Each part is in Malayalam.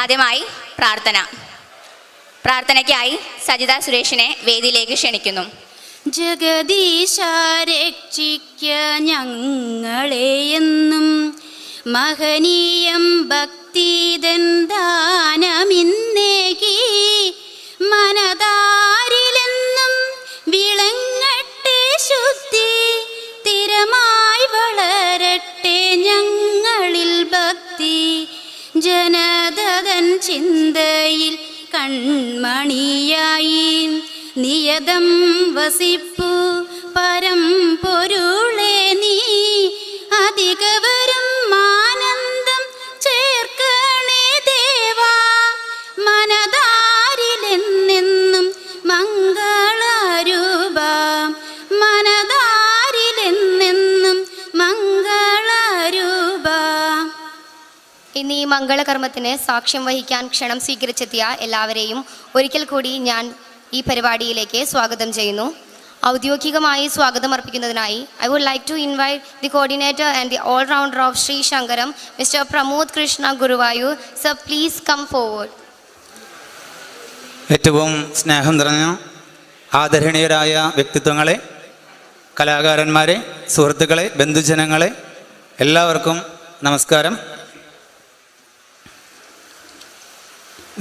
ആദ്യമായി പ്രാർത്ഥനയ്ക്കായി സജിത സുരേഷിനെ വേദിയിലേക്ക് ക്ഷണിക്കുന്നു. ജഗദീശ രക്ഷിക്ക ഞങ്ങളെ എന്നും മഹനീയം ഭക്തിദൻ ദാനമിന്നേകി മനതാരിലെന്നും വിളങ്ങട്ടെ ശുദ്ധി സ്ഥിരമായി വളരട്ടെ ഞങ്ങളിൽ ഭക്തി ജനതൻ ചിന്തയിൽ കൺമണിയായി നിയതം വസിപ്പു പരമ്പൊരുളേ നീ അധികവരും ആനന്ദം ചേർക്കണേ ദേവാ മനതാരിലെന്നെന്നും മംഗളരൂപ മനതാരിലെന്നെന്നും മംഗളരൂപ. ഇന്ന് ഈ മംഗളകർമ്മത്തിന് സാക്ഷ്യം വഹിക്കാൻ ക്ഷണം സ്വീകരിച്ചെത്തിയ എല്ലാവരെയും ഒരിക്കൽ കൂടി ഞാൻ ഈ പരിപാടിയിലേക്ക് സ്വാഗതം ചെയ്യുന്നു. ഔദ്യോഗികമായി സ്വാഗതം അർപ്പിക്കുന്നതിനായി I would like to invite the coordinator and the all rounder of Shri Shankaram mister Pramod Krishna Guruvayur. Sir, please come forward. ഏറ്റവും സ്നേഹം നിറഞ്ഞ ആദരണീയരായ വ്യക്തിത്വങ്ങളെ, കലാകാരന്മാരെ, സുഹൃത്തുക്കളെ, ബന്ധുജനങ്ങളെ, എല്ലാവർക്കും നമസ്കാരം.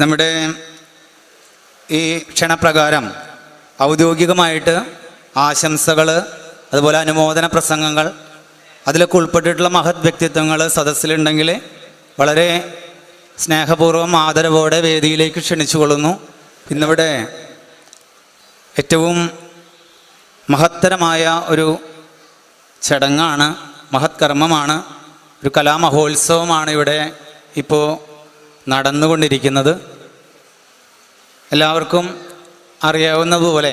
നമ്മുടെ ഈ ക്ഷണപ്രകാരം ഔദ്യോഗികമായിട്ട് ആശംസകൾ, അതുപോലെ അനുമോദന പ്രസംഗങ്ങൾ, അതിലൊക്കെ ഉൾപ്പെട്ടിട്ടുള്ള മഹത് വ്യക്തിത്വങ്ങൾ സദസ്സിലുണ്ടെങ്കിൽ വളരെ സ്നേഹപൂർവ്വം ആദരവോടെ വേദിയിലേക്ക് ക്ഷണിച്ചുകൊള്ളുന്നു. ഇന്നിവിടെ ഏറ്റവും മഹത്തരമായ ഒരു ചടങ്ങാണ്, മഹത് കർമ്മമാണ്, ഒരു കലാമഹോത്സവമാണ് ഇവിടെ ഇപ്പോൾ നടന്നുകൊണ്ടിരിക്കുന്നത്. എല്ലാവർക്കും അറിയാവുന്നതുപോലെ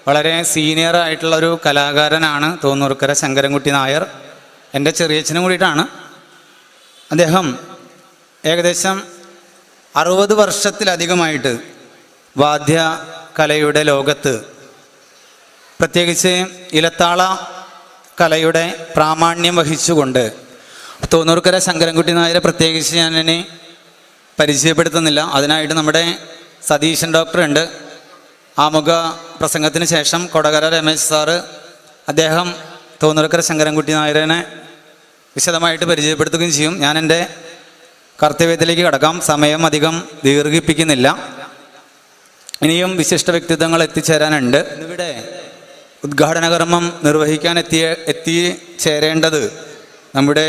വളരെ സീനിയറായിട്ടുള്ളൊരു കലാകാരനാണ് തോന്നൂർക്കര ശങ്കരൻകുട്ടി നായർ. എൻ്റെ ചെറിയച്ഛനും കൂടിയിട്ടാണ്. അദ്ദേഹം ഏകദേശം 60 വർഷത്തിലധികമായിട്ട് വാദ്യകലയുടെ ലോകത്ത്, പ്രത്യേകിച്ച് ഇലത്താള കലയുടെ പ്രാമാണ്യം വഹിച്ചുകൊണ്ട്, തോന്നൂർക്കര ശങ്കരൻകുട്ടി നായരെ പ്രത്യേകിച്ച് ഞാനിനി പരിചയപ്പെടുത്തുന്നില്ല. അതിനായിട്ട് നമ്മുടെ സതീശൻ ഡോക്ടർ ഉണ്ട്. ആമുഖ പ്രസംഗത്തിന് ശേഷം കൊടകര രമേശ് സാറ് അദ്ദേഹം തോന്നൂർക്കര ശങ്കരൻകുട്ടി നായരനെ വിശദമായിട്ട് പരിചയപ്പെടുത്തുകയും ചെയ്യും. ഞാൻ എൻ്റെ കർത്തവ്യത്തിലേക്ക് കടക്കാം. സമയം അധികം ദീർഘിപ്പിക്കുന്നില്ല. ഇനിയും വിശിഷ്ട വ്യക്തിത്വങ്ങൾ എത്തിച്ചേരാനുണ്ട്. ഇവിടെ ഉദ്ഘാടന കർമ്മം നിർവഹിക്കാൻ എത്തിച്ചേരേണ്ടത് നമ്മുടെ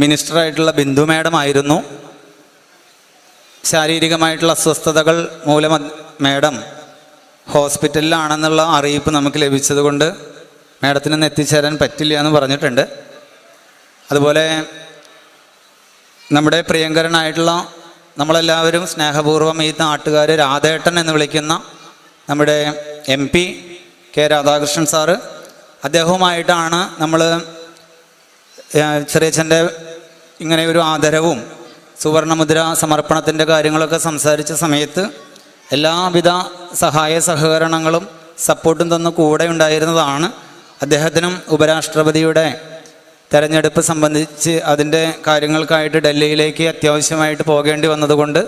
മിനിസ്റ്ററായിട്ടുള്ള ബിന്ദു മാഡം ആയിരുന്നു. ശാരീരികമായിട്ടുള്ള അസ്വസ്ഥതകൾ മൂലം മാഡം ഹോസ്പിറ്റലിലാണെന്നുള്ള അറിയിപ്പ് നമുക്ക് ലഭിച്ചതുകൊണ്ട് മാഡത്തിനൊന്നും എത്തിച്ചേരാൻ പറ്റില്ല എന്ന് പറഞ്ഞിട്ടുണ്ട്. അതുപോലെ നമ്മുടെ പ്രിയങ്കരനായിട്ടുള്ള, നമ്മളെല്ലാവരും സ്നേഹപൂർവ്വം ഈ നാട്ടുകാർ രാധേട്ടൻ എന്ന് വിളിക്കുന്ന നമ്മുടെ MP കെ രാധാകൃഷ്ണൻ സാറ്, അദ്ദേഹവുമായിട്ടാണ് നമ്മൾ ചെറിയച്ഛൻ്റെ ഇങ്ങനെ ഒരു ആദരവും സുവർണമുദ്ര സമർപ്പണത്തിൻ്റെ കാര്യങ്ങളൊക്കെ സംസാരിച്ച സമയത്ത് എല്ലാവിധ സഹായ സഹകരണങ്ങളും സപ്പോർട്ടും തന്നു കൂടെ ഉണ്ടായിരുന്നതാണ്. അദ്ദേഹത്തിനും ഉപരാഷ്ട്രപതിയുടെ തെരഞ്ഞെടുപ്പ് സംബന്ധിച്ച് അതിൻ്റെ കാര്യങ്ങൾക്കായിട്ട് ഡൽഹിയിലേക്ക് അത്യാവശ്യമായിട്ട് പോകേണ്ടി വന്നതുകൊണ്ട്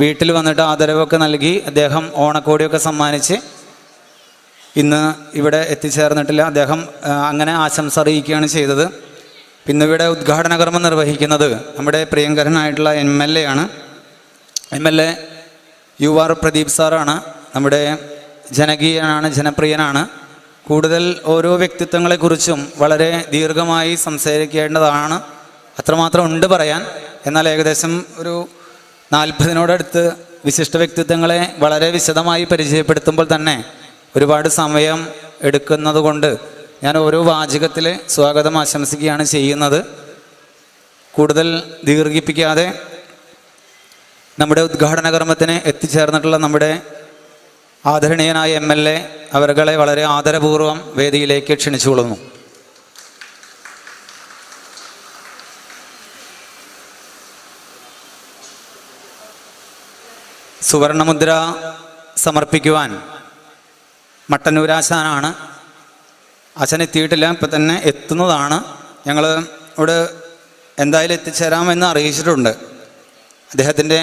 വീട്ടിൽ വന്നിട്ട് ആദരവൊക്കെ നൽകി അദ്ദേഹം ഓണക്കോടിയൊക്കെ സമ്മാനിച്ച് ഇന്ന് ഇവിടെ എത്തിച്ചേർന്നിട്ടില്ല. അദ്ദേഹം അങ്ങനെ ആശംസ അറിയിക്കുകയാണ് ചെയ്തത്. പിന്നെ ഇവിടെ ഉദ്ഘാടന കർമ്മം നിർവഹിക്കുന്നത് നമ്മുടെ പ്രിയങ്കരനായിട്ടുള്ള MLA ആണ്. MLA UR പ്രദീപ് സാറാണ്. നമ്മുടെ ജനകീയനാണ്, ജനപ്രിയനാണ്. കൂടുതൽ ഓരോ വ്യക്തിത്വങ്ങളെക്കുറിച്ചും വളരെ ദീർഘമായി സംസാരിക്കേണ്ടതാണ്, അത്രമാത്രം ഉണ്ട് പറയാൻ. എന്നാൽ ഏകദേശം ഒരു 40നോടടുത്ത് വിശിഷ്ട വ്യക്തിത്വങ്ങളെ വളരെ വിശദമായി പരിചയപ്പെടുത്തുമ്പോൾ തന്നെ ഒരുപാട് സമയം എടുക്കുന്നത് കൊണ്ട് ഞാൻ ഓരോ വാചകത്തിൽ സ്വാഗതം ആശംസിക്കുകയാണ് ചെയ്യുന്നത്. കൂടുതൽ ദീർഘിപ്പിക്കാതെ നമ്മുടെ ഉദ്ഘാടന കർമ്മത്തിന് എത്തിച്ചേർന്നിട്ടുള്ള നമ്മുടെ ആദരണീയനായ MLA അവരെ വളരെ ആദരപൂർവ്വം വേദിയിലേക്ക് ക്ഷണിച്ചുകൊള്ളുന്നു. സുവർണമുദ്ര സമർപ്പിക്കുവാൻ മട്ടന്നൂരാശാനാണ്. അച്ഛൻ എത്തിയിട്ടില്ല, ഇപ്പം തന്നെ എത്തുന്നതാണ്. ഞങ്ങൾ ഇവിടെ എന്തായാലും എത്തിച്ചേരാമെന്ന് അറിയിച്ചിട്ടുണ്ട്. അദ്ദേഹത്തിൻ്റെ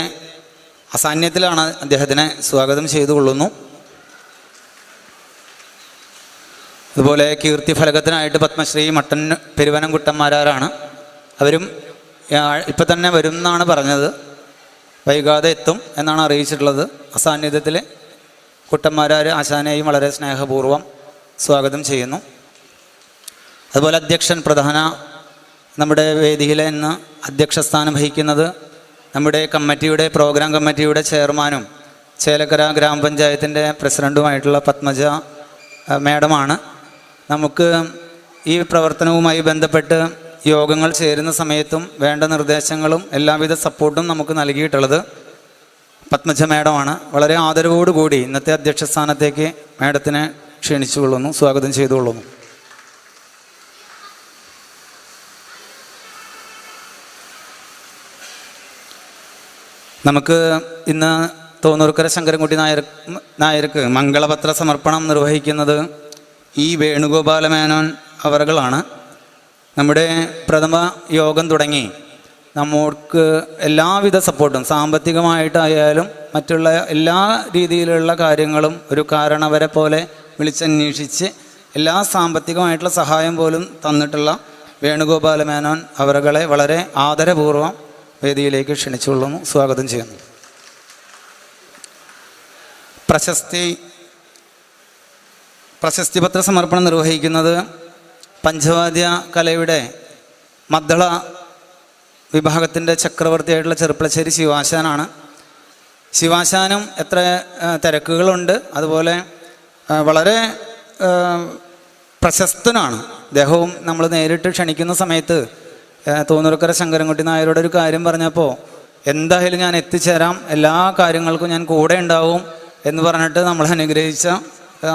അസാന്നിധ്യത്തിലാണ് അദ്ദേഹത്തിനെ സ്വാഗതം ചെയ്തുകൊള്ളുന്നു. അതുപോലെ കീർത്തി ഫലകത്തിനായിട്ട് പത്മശ്രീ മട്ടൻ പെരുവനം കുട്ടന്മാരാരാണ്. അവരും ഇപ്പം തന്നെ വരും എന്നാണ് പറഞ്ഞത്, വൈകാതെ എത്തും എന്നാണ് അറിയിച്ചിട്ടുള്ളത്. അസാന്നിധ്യത്തിൽ കുട്ടന്മാരാർ ആശാനെയും വളരെ സ്നേഹപൂർവ്വം സ്വാഗതം ചെയ്യുന്നു. അതുപോലെ അധ്യക്ഷൻ പ്രധാന നമ്മുടെ വേദിയിലെ ഇന്ന് അധ്യക്ഷസ്ഥാനം വഹിക്കുന്നത് നമ്മുടെ കമ്മിറ്റിയുടെ പ്രോഗ്രാം കമ്മിറ്റിയുടെ ചെയർമാനും ചേലക്കര ഗ്രാമപഞ്ചായത്തിൻ്റെ പ്രസിഡൻറ്റുമായിട്ടുള്ള പത്മജ മാഡമാണ്. നമുക്ക് ഈ പ്രവർത്തനവുമായി ബന്ധപ്പെട്ട് യോഗങ്ങൾ ചേരുന്ന സമയത്തും വേണ്ട നിർദ്ദേശങ്ങളും എല്ലാവിധ സപ്പോർട്ടും നമുക്ക് നൽകിയിട്ടുള്ളത് പത്മജ മാഡമാണ്. വളരെ ആദരവോടുകൂടി ഇന്നത്തെ അധ്യക്ഷ സ്ഥാനത്തേക്ക് മാഡത്തിനെ ക്ഷണിച്ചുകൊള്ളുന്നു, സ്വാഗതം ചെയ്തുകൊള്ളുന്നു. നമുക്ക് ഇന്ന് തോന്നൂർക്കര ശങ്കരൻകുട്ടി നായർക്ക് മംഗളപത്ര സമർപ്പണം നിർവഹിക്കുന്നത് ഈ വേണുഗോപാല മേനോൻ അവറുകളാണ്. നമ്മുടെ പ്രഥമ യോഗം തുടങ്ങി നമുക്ക് എല്ലാവിധ സപ്പോർട്ടും സാമ്പത്തികമായിട്ടായാലും മറ്റുള്ള എല്ലാ രീതിയിലുള്ള കാര്യങ്ങളും ഒരു കാരണവരെ പോലെ വിളിച്ചന്വേഷിച്ച് എല്ലാ സാമ്പത്തികമായിട്ടുള്ള സഹായം പോലും തന്നിട്ടുള്ള വേണുഗോപാല മേനോൻ അവറുകളെ വളരെ ആദരപൂർവ്വം വേദിയിലേക്ക് ക്ഷണിച്ചുകൊള്ളുന്നു, സ്വാഗതം ചെയ്യുന്നു. പ്രശസ്തിപത്ര സമർപ്പണം നിർവഹിക്കുന്നത് പഞ്ചവാദ്യ കലയുടെ മദ്ദള വിഭാഗത്തിൻ്റെ ചക്രവർത്തിയായിട്ടുള്ള ചെറുപ്പളശ്ശേരി ശിവാശാനാണ്. ശിവാശാനും എത്ര തിരക്കുകളുണ്ട്, അതുപോലെ വളരെ പ്രശസ്തനാണ് അദ്ദേഹവും. നമ്മൾ നേരിട്ട് ക്ഷണിക്കുന്ന സമയത്ത് തോന്നൂർക്കര ശങ്കരൻകുട്ടി നായരോട് ഒരു കാര്യം പറഞ്ഞപ്പോൾ എന്തായാലും ഞാൻ എത്തിച്ചേരാം, എല്ലാ കാര്യങ്ങൾക്കും ഞാൻ കൂടെ ഉണ്ടാവും എന്ന് പറഞ്ഞിട്ട് നമ്മൾ അനുഗ്രഹിച്ച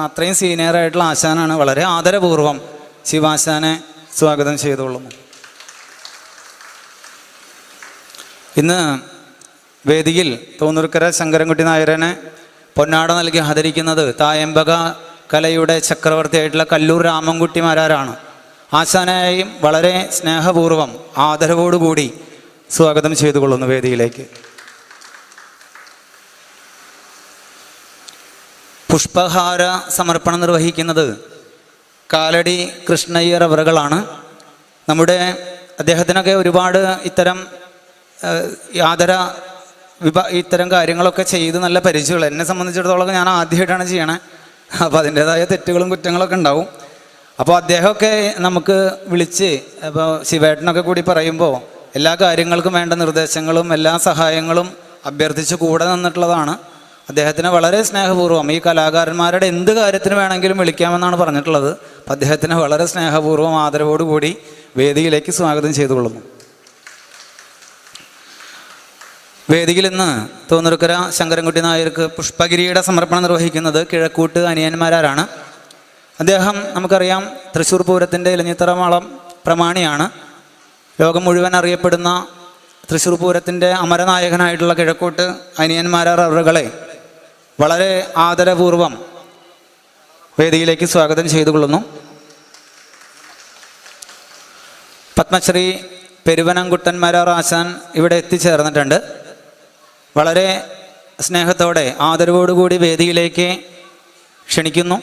അത്രയും സീനിയറായിട്ടുള്ള ആശാനാണ്. വളരെ ആദരപൂർവ്വം ശിവാശാനെ സ്വാഗതം ചെയ്തുകൊള്ളുന്നു. ഇന്ന് വേദിയിൽ തോന്നൂർക്കര ശങ്കരൻകുട്ടി നായരനെ പൊന്നാട നൽകി ആദരിക്കുന്നത് തായമ്പക കലയുടെ ചക്രവർത്തിയായിട്ടുള്ള കല്ലൂർ രാമൻകുട്ടിമാരാരാണ്. ആശാനെയും വളരെ സ്നേഹപൂർവ്വം ആദരവോടുകൂടി സ്വാഗതം ചെയ്തുകൊള്ളുന്നു വേദിയിലേക്ക്. പുഷ്പഹാര സമർപ്പണം നിർവഹിക്കുന്നത് കാലടി കൃഷ്ണയ്യർ അവറുകളാണ്. നമ്മുടെ അദ്ദേഹത്തിനൊക്കെ ഒരുപാട് ഇത്തരം ഇത്തരം കാര്യങ്ങളൊക്കെ ചെയ്ത് നല്ല പരിചയമുള്ള, എന്നെ സംബന്ധിച്ചിടത്തോളം ഞാൻ ആദ്യമായിട്ടാണ് ചെയ്യണേ. അപ്പോൾ അതിൻ്റേതായ തെറ്റുകളും കുറ്റങ്ങളൊക്കെ ഉണ്ടാവും. അപ്പോൾ അദ്ദേഹമൊക്കെ നമുക്ക് വിളിച്ച് ഇപ്പോൾ ശിവേട്ടനൊക്കെ കൂടി പറയുമ്പോൾ എല്ലാ കാര്യങ്ങൾക്കും വേണ്ട നിർദ്ദേശങ്ങളും എല്ലാ സഹായങ്ങളും അഭ്യർത്ഥിച്ച് കൂടെ നിന്നിട്ടുള്ളതാണ്. അദ്ദേഹത്തിന് വളരെ സ്നേഹപൂർവ്വം ഈ കലാകാരന്മാരുടെ എന്ത് കാര്യത്തിന് വേണമെങ്കിലും വിളിക്കാമെന്നാണ് പറഞ്ഞിട്ടുള്ളത്. അപ്പം അദ്ദേഹത്തിന് വളരെ സ്നേഹപൂർവ്വം ആദരവോടുകൂടി വേദിയിലേക്ക് സ്വാഗതം ചെയ്തുകൊള്ളുന്നു. വേദിയിൽ ഇന്ന് തോന്നൂർക്കര ശങ്കരൻകുട്ടി നായർക്ക് പുഷ്പഗിരിയുടെ സമർപ്പണം നിർവഹിക്കുന്നത് കിഴക്കൂട്ട് അനിയന്മാരാരാണ്. അദ്ദേഹം നമുക്കറിയാം തൃശ്ശൂർ പൂരത്തിൻ്റെ ഇലഞ്ഞിത്തറ മാളം പ്രമാണിയാണ്. ലോകം മുഴുവൻ അറിയപ്പെടുന്ന തൃശ്ശൂർ പൂരത്തിൻ്റെ അമരനായകനായിട്ടുള്ള കിഴക്കൂട്ട് അനിയന്മാരാർ അവറുകളെ വളരെ ആദരപൂർവ്വം വേദിയിലേക്ക് സ്വാഗതം ചെയ്തുകൊള്ളുന്നു. പത്മശ്രീ പെരുവനംകുട്ടന്മാരാർ ആശാൻ ഇവിടെ എത്തിച്ചേർന്നിട്ടുണ്ട്. വളരെ സ്നേഹത്തോടെ ആദരവോടുകൂടി വേദിയിലേക്ക് ക്ഷണിക്കുന്നു.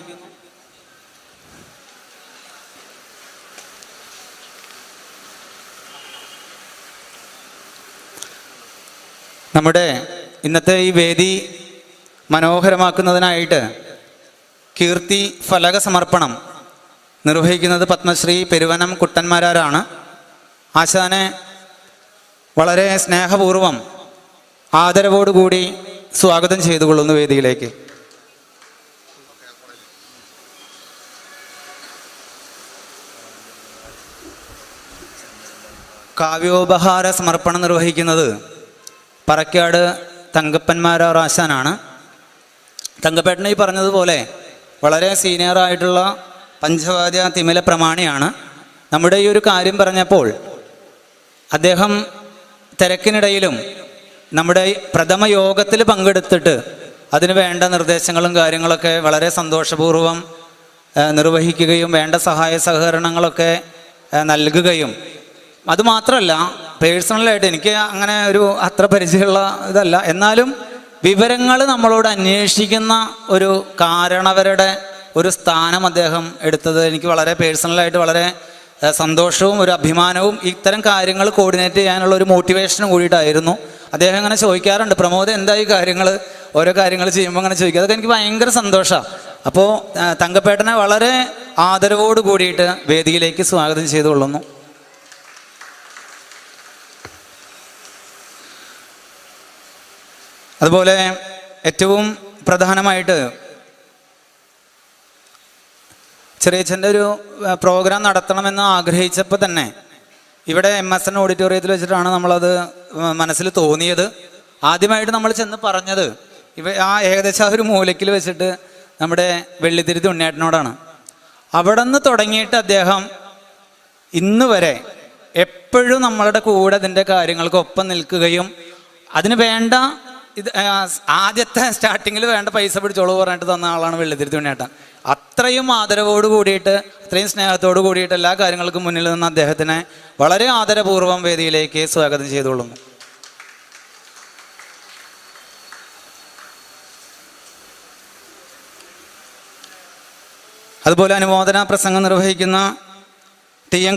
നമ്മുടെ ഇന്നത്തെ ഈ വേദി മനോഹരമാക്കുന്നതിനായിട്ട് കീർത്തി ഫലക സമർപ്പണം നിർവഹിക്കുന്നത് പത്മശ്രീ പെരുവനം കുട്ടന്മാരാരാണ്. ആശാനെ വളരെ സ്നേഹപൂർവ്വം ആദരവോടുകൂടി സ്വാഗതം ചെയ്തുകൊള്ളുന്നു വേദിയിലേക്ക്. കാവ്യോപഹാര സമർപ്പണം നിർവഹിക്കുന്നത് പറക്കാട് തങ്കപ്പന്മാരാർ ആശാനാണ്. തങ്കപ്പേട്ടൻ ഈ പറഞ്ഞതുപോലെ വളരെ സീനിയറായിട്ടുള്ള പഞ്ചവാദ്യ തിമില പ്രമാണിയാണ്. നമ്മുടെ ഈ ഒരു കാര്യം പറഞ്ഞപ്പോൾ അദ്ദേഹം തിരക്കിനിടയിലും നമ്മുടെ പ്രഥമ യോഗത്തിൽ പങ്കെടുത്തിട്ട് അതിന് വേണ്ട നിർദ്ദേശങ്ങളും കാര്യങ്ങളൊക്കെ വളരെ സന്തോഷപൂർവ്വം നിർവഹിക്കുകയും വേണ്ട സഹായ സഹകരണങ്ങളൊക്കെ നൽകുകയും, അതുമാത്രമല്ല പേഴ്സണലായിട്ട് എനിക്ക് അങ്ങനെ ഒരു അത്ര പരിചയമുള്ള ഇതല്ല, എന്നാലും വിവരങ്ങൾ നമ്മളോട് അന്വേഷിക്കുന്ന ഒരു കാരണവരുടെ ഒരു സ്ഥാനം അദ്ദേഹം എടുത്തത് എനിക്ക് വളരെ പേഴ്സണലായിട്ട് വളരെ സന്തോഷവും ഒരു അഭിമാനവും ഇത്തരം കാര്യങ്ങൾ കോർഡിനേറ്റ് ചെയ്യാനുള്ള ഒരു മോട്ടിവേഷനും കൂടിയിട്ടായിരുന്നു. അദ്ദേഹം അങ്ങനെ ചോദിക്കാറുണ്ട്, പ്രമോദ് എന്തായി കാര്യങ്ങൾ, ഓരോ കാര്യങ്ങൾ ചെയ്യുമ്പോൾ അങ്ങനെ ചോദിക്കുക. അതൊക്കെ എനിക്ക് ഭയങ്കര സന്തോഷമാണ്. അപ്പോൾ തങ്കപ്പേട്ടനെ വളരെ ആദരവോട് കൂടിയിട്ട് വേദിയിലേക്ക് സ്വാഗതം ചെയ്തുകൊള്ളുന്നു. അതുപോലെ ഏറ്റവും പ്രധാനമായിട്ട് ചെറിയച്ഛൻ്റെ ഒരു പ്രോഗ്രാം നടത്തണമെന്ന് ആഗ്രഹിച്ചപ്പോൾ തന്നെ ഇവിടെ MSN ഓഡിറ്റോറിയത്തിൽ വെച്ചിട്ടാണ് നമ്മളത് മനസ്സിൽ തോന്നിയത്. ആദ്യമായിട്ട് നമ്മൾ ചെന്ന് പറഞ്ഞത് ഏകദേശം ഒരു മൂലയ്ക്കിൽ വെച്ചിട്ട് നമ്മുടെ വെള്ളിത്തിരുത്തി ഉണ്ണിയേട്ടനോടാണ്. അവിടെ നിന്ന് തുടങ്ങിയിട്ട് അദ്ദേഹം ഇന്ന് വരെ എപ്പോഴും നമ്മളുടെ കൂടെ അതിൻ്റെ കാര്യങ്ങൾക്കൊപ്പം നിൽക്കുകയും അതിന് വേണ്ട ആദ്യത്തെ സ്റ്റാർട്ടിങ്ങിൽ വേണ്ട പൈസ പിടിച്ചോളൂ പറഞ്ഞിട്ട് തന്ന ആളാണ് വെള്ളിത്തിരുത്തി ഉണ്ണിയേട്ടൻ. അത്രയും ആദരവോട് കൂടിയിട്ട് അത്രയും സ്നേഹത്തോട് കൂടിയിട്ട് എല്ലാ കാര്യങ്ങൾക്കും മുന്നിൽ നിന്ന് അദ്ദേഹത്തിനെ വളരെ ആദരപൂർവ്വം വേദിയിലേക്ക് സ്വാഗതം ചെയ്തുകൊള്ളുന്നു. അതുപോലെ അനുമോദന പ്രസംഗം നിർവഹിക്കുന്ന TN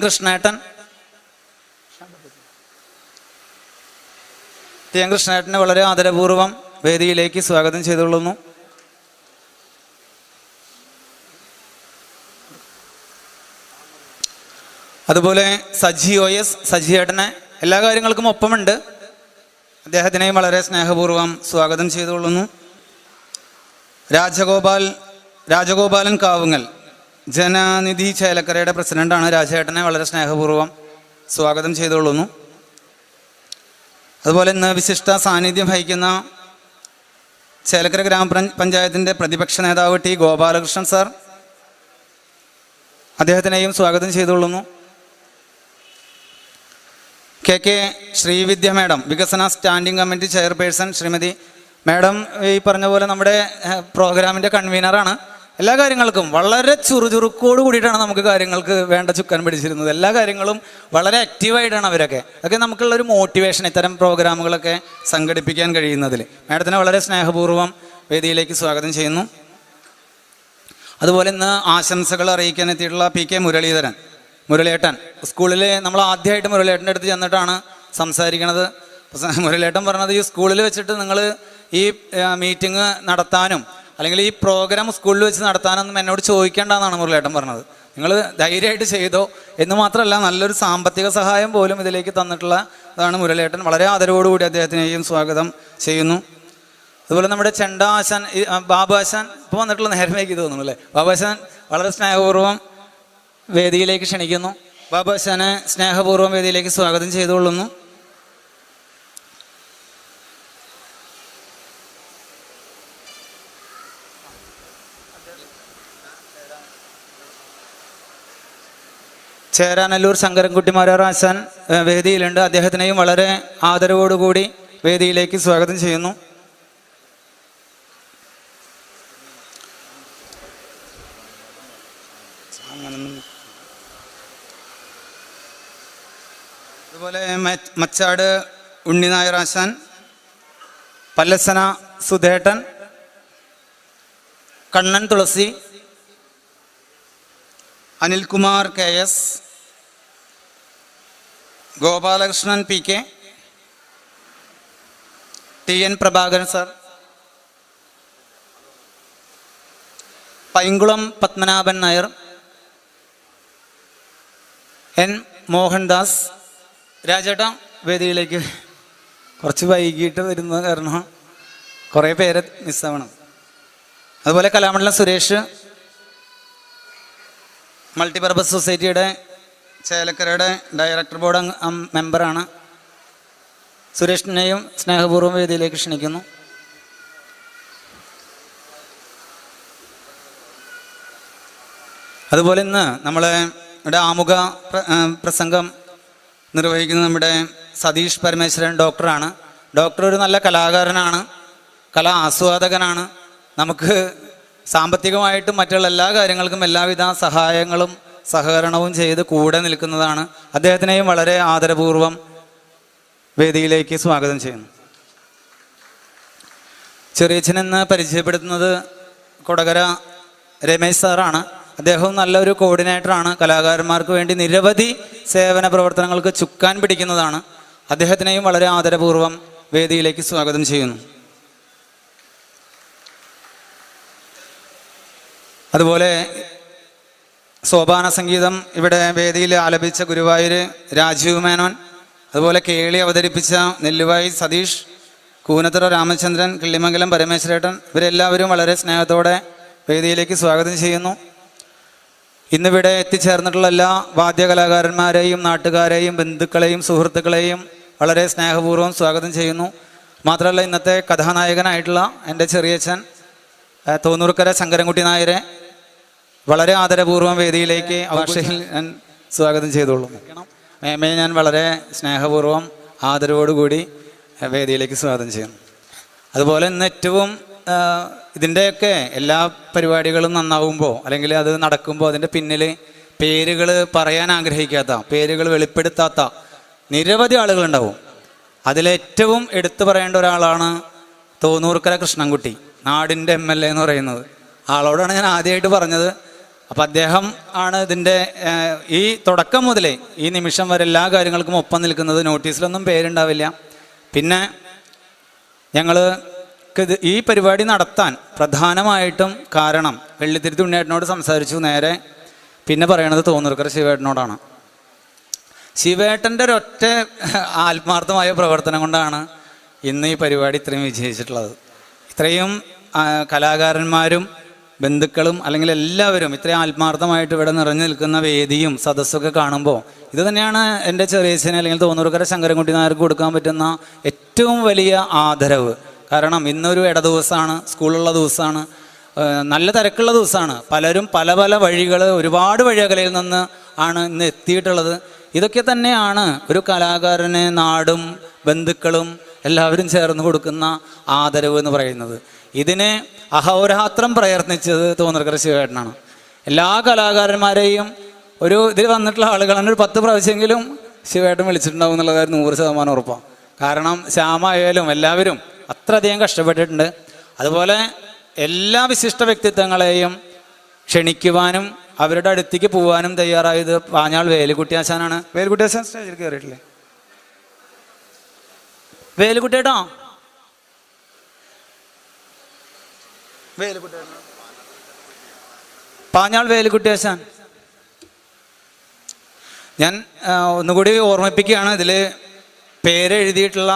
കൃഷ്ണേട്ടനെ വളരെ ആദരപൂർവ്വം വേദിയിലേക്ക് സ്വാഗതം ചെയ്തുകൊള്ളുന്നു. അതുപോലെ സജി OS സജിയേട്ടനെ എല്ലാ കാര്യങ്ങൾക്കും ഒപ്പമുണ്ട്. അദ്ദേഹത്തിനെയും വളരെ സ്നേഹപൂർവ്വം സ്വാഗതം ചെയ്തുകൊള്ളുന്നു. രാജഗോപാലൻ കാവുങ്ങൽ ജനനിധി ചേലക്കരയുടെ പ്രസിഡന്റാണ്. രാജേട്ടനെ വളരെ സ്നേഹപൂർവ്വം സ്വാഗതം ചെയ്തുകൊള്ളുന്നു. അതുപോലെ ഇന്ന് വിശിഷ്ട സാന്നിധ്യം വഹിക്കുന്ന ചേലക്കര ഗ്രാമപഞ്ചായത്തിൻ്റെ പ്രതിപക്ഷ നേതാവ് T ഗോപാലകൃഷ്ണൻ സാർ, അദ്ദേഹത്തിനെയും സ്വാഗതം ചെയ്തുകൊള്ളുന്നു. KK ശ്രീവിദ്യ മാഡം, വികസന standing committee chairperson Shrimati madam ഈ പറഞ്ഞ പോലെ നമ്മുടെ പ്രോഗ്രാമിൻ്റെ കൺവീനറാണ്. എല്ലാ കാര്യങ്ങൾക്കും വളരെ ചുറുചുറുക്കോട് കൂടിയിട്ടാണ് നമുക്ക് കാര്യങ്ങൾക്ക് വേണ്ട ചുക്കാൻ പിടിച്ചിരുന്നത്. എല്ലാ കാര്യങ്ങളും വളരെ ആക്റ്റീവായിട്ടാണ് അവരൊക്കെ. അതൊക്കെ നമുക്കുള്ളൊരു മോട്ടിവേഷൻ ഇത്തരം പ്രോഗ്രാമുകളൊക്കെ സംഘടിപ്പിക്കാൻ കഴിയുന്നതിൽ. മാഡത്തിനെ വളരെ സ്നേഹപൂർവ്വം വേദിയിലേക്ക് സ്വാഗതം ചെയ്യുന്നു. അതുപോലെ ഇന്ന് ആശംസകൾ അറിയിക്കാൻ എത്തിയിട്ടുള്ള PK മുരളിയേട്ടൻ സ്കൂളിൽ നമ്മൾ ആദ്യമായിട്ട് മുരളിയേട്ടൻ്റെ അടുത്ത് ചെന്നിട്ടാണ് സംസാരിക്കണത്. മുരളിയേട്ടൻ പറഞ്ഞത് ഈ സ്കൂളിൽ വെച്ചിട്ട് നിങ്ങൾ ഈ മീറ്റിംഗ് നടത്താനും അല്ലെങ്കിൽ ഈ പ്രോഗ്രാം സ്കൂളിൽ വെച്ച് നടത്താനൊന്നും എന്നോട് ചോദിക്കേണ്ടെന്നാണ് മുരളിയേട്ടൻ പറഞ്ഞത്. നിങ്ങൾ ധൈര്യമായിട്ട് ചെയ്തോ എന്ന് മാത്രമല്ല നല്ലൊരു സാമ്പത്തിക സഹായം പോലും ഇതിലേക്ക് തന്നിട്ടുള്ള അതാണ് മുരളിയേട്ടൻ. വളരെ ആദരവോടുകൂടി അദ്ദേഹത്തിനെയും സ്വാഗതം ചെയ്യുന്നു. അതുപോലെ നമ്മുടെ ചെണ്ട ആശാൻ ബാബു ആശാൻ ഇപ്പോൾ വന്നിട്ടുള്ള നേരമേക്ക് തോന്നുന്നു അല്ലേ. ബാബു ആശാൻ വളരെ സ്നേഹപൂർവ്വം വേദിയിലേക്ക് ക്ഷണിക്കുന്നു. ബാബു ആശാനെ സ്നേഹപൂർവ്വം വേദിയിലേക്ക് സ്വാഗതം ചെയ്തുകൊള്ളുന്നു. ചേരാനല്ലൂർ ശങ്കരൻകുട്ടി മാരാർ ആശാൻ വേദിയിലുണ്ട്. അദ്ദേഹത്തിനെയും വളരെ ആദരവോടുകൂടി വേദിയിലേക്ക് സ്വാഗതം ചെയ്യുന്നു. അതുപോലെ മച്ചാട് ഉണ്ണിനായർ ആശാൻ, പല്ലസന സുധേട്ടൻ, Kannan Thulasi, Anilkumar KS, Gopalakrishnan PK, TN Prabhakaran sir, Painkulam Padmanabhan Nair, N Mohandas. രാജേട്ട വേദിയിലേക്ക് കുറച്ച് വൈകിട്ട് വരുന്ന കാരണം കുറേ പേരെ മിസ്സാവണം. അതുപോലെ കലാമണ്ഡലം സുരേഷ്, മൾട്ടിപർപ്പസ് സൊസൈറ്റിയുടെ ചേലക്കരയുടെ ഡയറക്ടർ ബോർഡ് മെമ്പറാണ്. സുരേഷിനെയും സ്നേഹപൂർവ്വം വേദിയിലേക്ക് ക്ഷണിക്കുന്നു. അതുപോലെ ഇന്ന് നമ്മുടെ ആമുഖ പ്രസംഗം നിർവഹിക്കുന്ന നമ്മുടെ സതീഷ് പരമേശ്വരൻ ഡോക്ടറാണ്. ഡോക്ടർ ഒരു നല്ല കലാകാരനാണ്, കലാ ആസ്വാദകനാണ്. നമുക്ക് സാമ്പത്തികമായിട്ടും മറ്റുള്ള എല്ലാ കാര്യങ്ങൾക്കും എല്ലാവിധ സഹായങ്ങളും സഹകരണവും ചെയ്ത് കൂടെ നിൽക്കുന്നതാണ്. അദ്ദേഹത്തിനെയും വളരെ ആദരപൂർവ്വം വേദിയിലേക്ക് സ്വാഗതം ചെയ്യുന്നു. ചെറിയച്ഛനെന്ന് പരിചയപ്പെടുത്തുന്നത് കൊടകര രമേശ് സാറാണ്. അദ്ദേഹവും നല്ലൊരു കോർഡിനേറ്ററാണ്. കലാകാരന്മാർക്ക് വേണ്ടി നിരവധി സേവന പ്രവർത്തനങ്ങൾക്ക് ചുക്കാൻ പിടിക്കുന്നതാണ്. അദ്ദേഹത്തിനെയും വളരെ ആദരപൂർവ്വം വേദിയിലേക്ക് സ്വാഗതം ചെയ്യുന്നു. അതുപോലെ സോപാന സംഗീതം ഇവിടെ വേദിയിൽ ആലപിച്ച ഗുരുവായൂർ രാജീവ് മേനോൻ, അതുപോലെ കേളി അവതരിപ്പിച്ച നെല്ലുവായി സതീഷ്, കൂനത്തറ രാമചന്ദ്രൻ, കിള്ളിമംഗലം പരമേശ്വരേട്ടൻ, ഇവരെല്ലാവരും വളരെ സ്നേഹത്തോടെ വേദിയിലേക്ക് സ്വാഗതം ചെയ്യുന്നു. ഇന്നിവിടെ എത്തിച്ചേർന്നിട്ടുള്ള എല്ലാ വാദ്യകലാകാരന്മാരെയും നാട്ടുകാരെയും ബന്ധുക്കളെയും സുഹൃത്തുക്കളെയും വളരെ സ്നേഹപൂർവ്വം സ്വാഗതം ചെയ്യുന്നു. മാത്രമല്ല ഇന്നത്തെ കഥാനായകനായിട്ടുള്ള എൻ്റെ ചെറിയച്ഛൻ തോന്നൂർക്കര ശങ്കരൻകുട്ടി നായരെ വളരെ ആദരപൂർവ്വം വേദിയിലേക്ക് ഭാഷയിൽ ഞാൻ സ്വാഗതം ചെയ്തോളൂ. മേമയെ ഞാൻ വളരെ സ്നേഹപൂർവ്വം ആദരവോടുകൂടി വേദിയിലേക്ക് സ്വാഗതം ചെയ്യുന്നു. അതുപോലെ ഇന്ന് ഏറ്റവും ഇതിൻ്റെയൊക്കെ എല്ലാ പരിപാടികളും നന്നാവുമ്പോൾ അല്ലെങ്കിൽ അത് നടക്കുമ്പോൾ അതിൻ്റെ പിന്നിൽ പേരുകൾ പറയാൻ ആഗ്രഹിക്കാത്ത, പേരുകൾ വെളിപ്പെടുത്താത്ത നിരവധി ആളുകളുണ്ടാവും. അതിലേറ്റവും എടുത്തു പറയേണ്ട ഒരാളാണ് തോന്നൂർക്കര കൃഷ്ണൻകുട്ടി, നാടിൻ്റെ MLA എന്ന് പറയുന്നത്. ആളോടാണ് ഞാൻ ആദ്യമായിട്ട് പറഞ്ഞത്. അപ്പം അദ്ദേഹം ആണ് ഇതിൻ്റെ ഈ തുടക്കം മുതലേ ഈ നിമിഷം വരെ എല്ലാ കാര്യങ്ങൾക്കും ഒപ്പം നിൽക്കുന്നത്. നോട്ടീസിലൊന്നും പേരുണ്ടാവില്ല. പിന്നെ ഞങ്ങൾ ഈ പരിപാടി നടത്താൻ പ്രധാനമായിട്ടും കാരണം വെള്ളിത്തിരുത്തി ഉണ്ണിയേട്ടനോട് സംസാരിച്ചു. നേരെ പിന്നെ പറയണത് തോന്നൂർക്കര ശിവേട്ടനോടാണ്. ശിവേട്ടൻ്റെ ഒരൊറ്റ ആത്മാർത്ഥമായ പ്രവർത്തനം കൊണ്ടാണ് ഇന്ന് ഈ പരിപാടി ഇത്രയും വിജയിച്ചിട്ടുള്ളത്. ഇത്രയും കലാകാരന്മാരും ബന്ധുക്കളും അല്ലെങ്കിൽ എല്ലാവരും ഇത്രയും ആത്മാർത്ഥമായിട്ട് ഇവിടെ നിറഞ്ഞു നിൽക്കുന്ന വേദിയും സദസ്സൊക്കെ കാണുമ്പോൾ ഇത് തന്നെയാണ് എൻ്റെ ചെറിയച്ഛനെ അല്ലെങ്കിൽ തോന്നൂർക്കര ശങ്കരൻകുട്ടി നായർക്ക് കൊടുക്കാൻ പറ്റുന്ന ഏറ്റവും വലിയ ആദരവ്. കാരണം ഇന്നൊരു ഇട ദിവസമാണ്, സ്കൂളുള്ള ദിവസമാണ്, നല്ല തിരക്കുള്ള ദിവസമാണ്. പലരും പല പല വഴികൾ, ഒരുപാട് വഴിയകലയിൽ നിന്ന് ആണ് ഇന്ന് എത്തിയിട്ടുള്ളത്. ഇതൊക്കെ തന്നെയാണ് ഒരു കലാകാരന് നാടും ബന്ധുക്കളും എല്ലാവരും ചേർന്ന് കൊടുക്കുന്ന ആദരവ് എന്ന് പറയുന്നത്. ഇതിന് അഹോരാത്രം പ്രയത്നിച്ചത് തോന്നൂർക്കര ശിവേട്ടനാണ്. എല്ലാ കലാകാരന്മാരെയും ഇതിൽ വന്നിട്ടുള്ള ആളുകളാണ് ഒരു 10 പ്രാവശ്യമെങ്കിലും ശിവേട്ടൻ വിളിച്ചിട്ടുണ്ടാവും എന്നുള്ള കാര്യം 100% ഉറപ്പാണ്. കാരണം ശ്യാമായാലും എല്ലാവരും അത്രയധികം കഷ്ടപ്പെട്ടിട്ടുണ്ട്. അതുപോലെ എല്ലാ വിശിഷ്ട വ്യക്തിത്വങ്ങളെയും ക്ഷണിക്കുവാനും അവരുടെ അടുത്തേക്ക് പോകാനും തയ്യാറായത് പാഞ്ഞാൾ വേലുക്കുട്ടിയാശാനാണ്. വേലുക്കുട്ടിയാശാൻ സ്റ്റേജിൽ കയറിയിട്ടില്ലേ? വേലുക്കുട്ടിയേട്ടോ, പാഞ്ഞാൾ വേലുക്കുട്ടിയാശാൻ. ഞാൻ ഒന്നുകൂടി ഓർമ്മിപ്പിക്കുകയാണ്, ഇതിൽ പേരെഴുതിയിട്ടുള്ള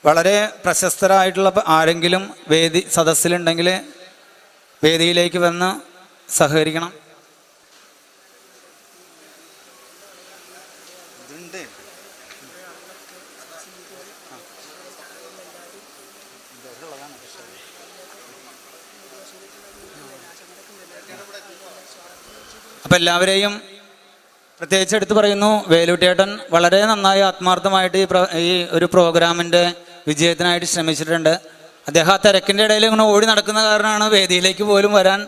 വളരെ പ്രശസ്തരായിട്ടുള്ള ആരെങ്കിലും സദസ്സിലുണ്ടെങ്കിൽ വേദിയിലേക്ക് വന്ന് സഹകരിക്കണം. അപ്പം എല്ലാവരെയും പ്രത്യേകിച്ച് എടുത്ത് പറയുന്നു, വേലുട്ടിയേട്ടൻ വളരെ നന്നായി ആത്മാർത്ഥമായിട്ട് ഈ ഒരു പ്രോഗ്രാമിൻ്റെ വിജയത്തിനായിട്ട് ശ്രമിച്ചിട്ടുണ്ട്. അദ്ദേഹം ആ തിരക്കിൻ്റെ ഇടയിൽ ഇങ്ങനെ ഓടി നടക്കുന്ന കാരണമാണ് വേദിയിലേക്ക് പോലും വരാൻ.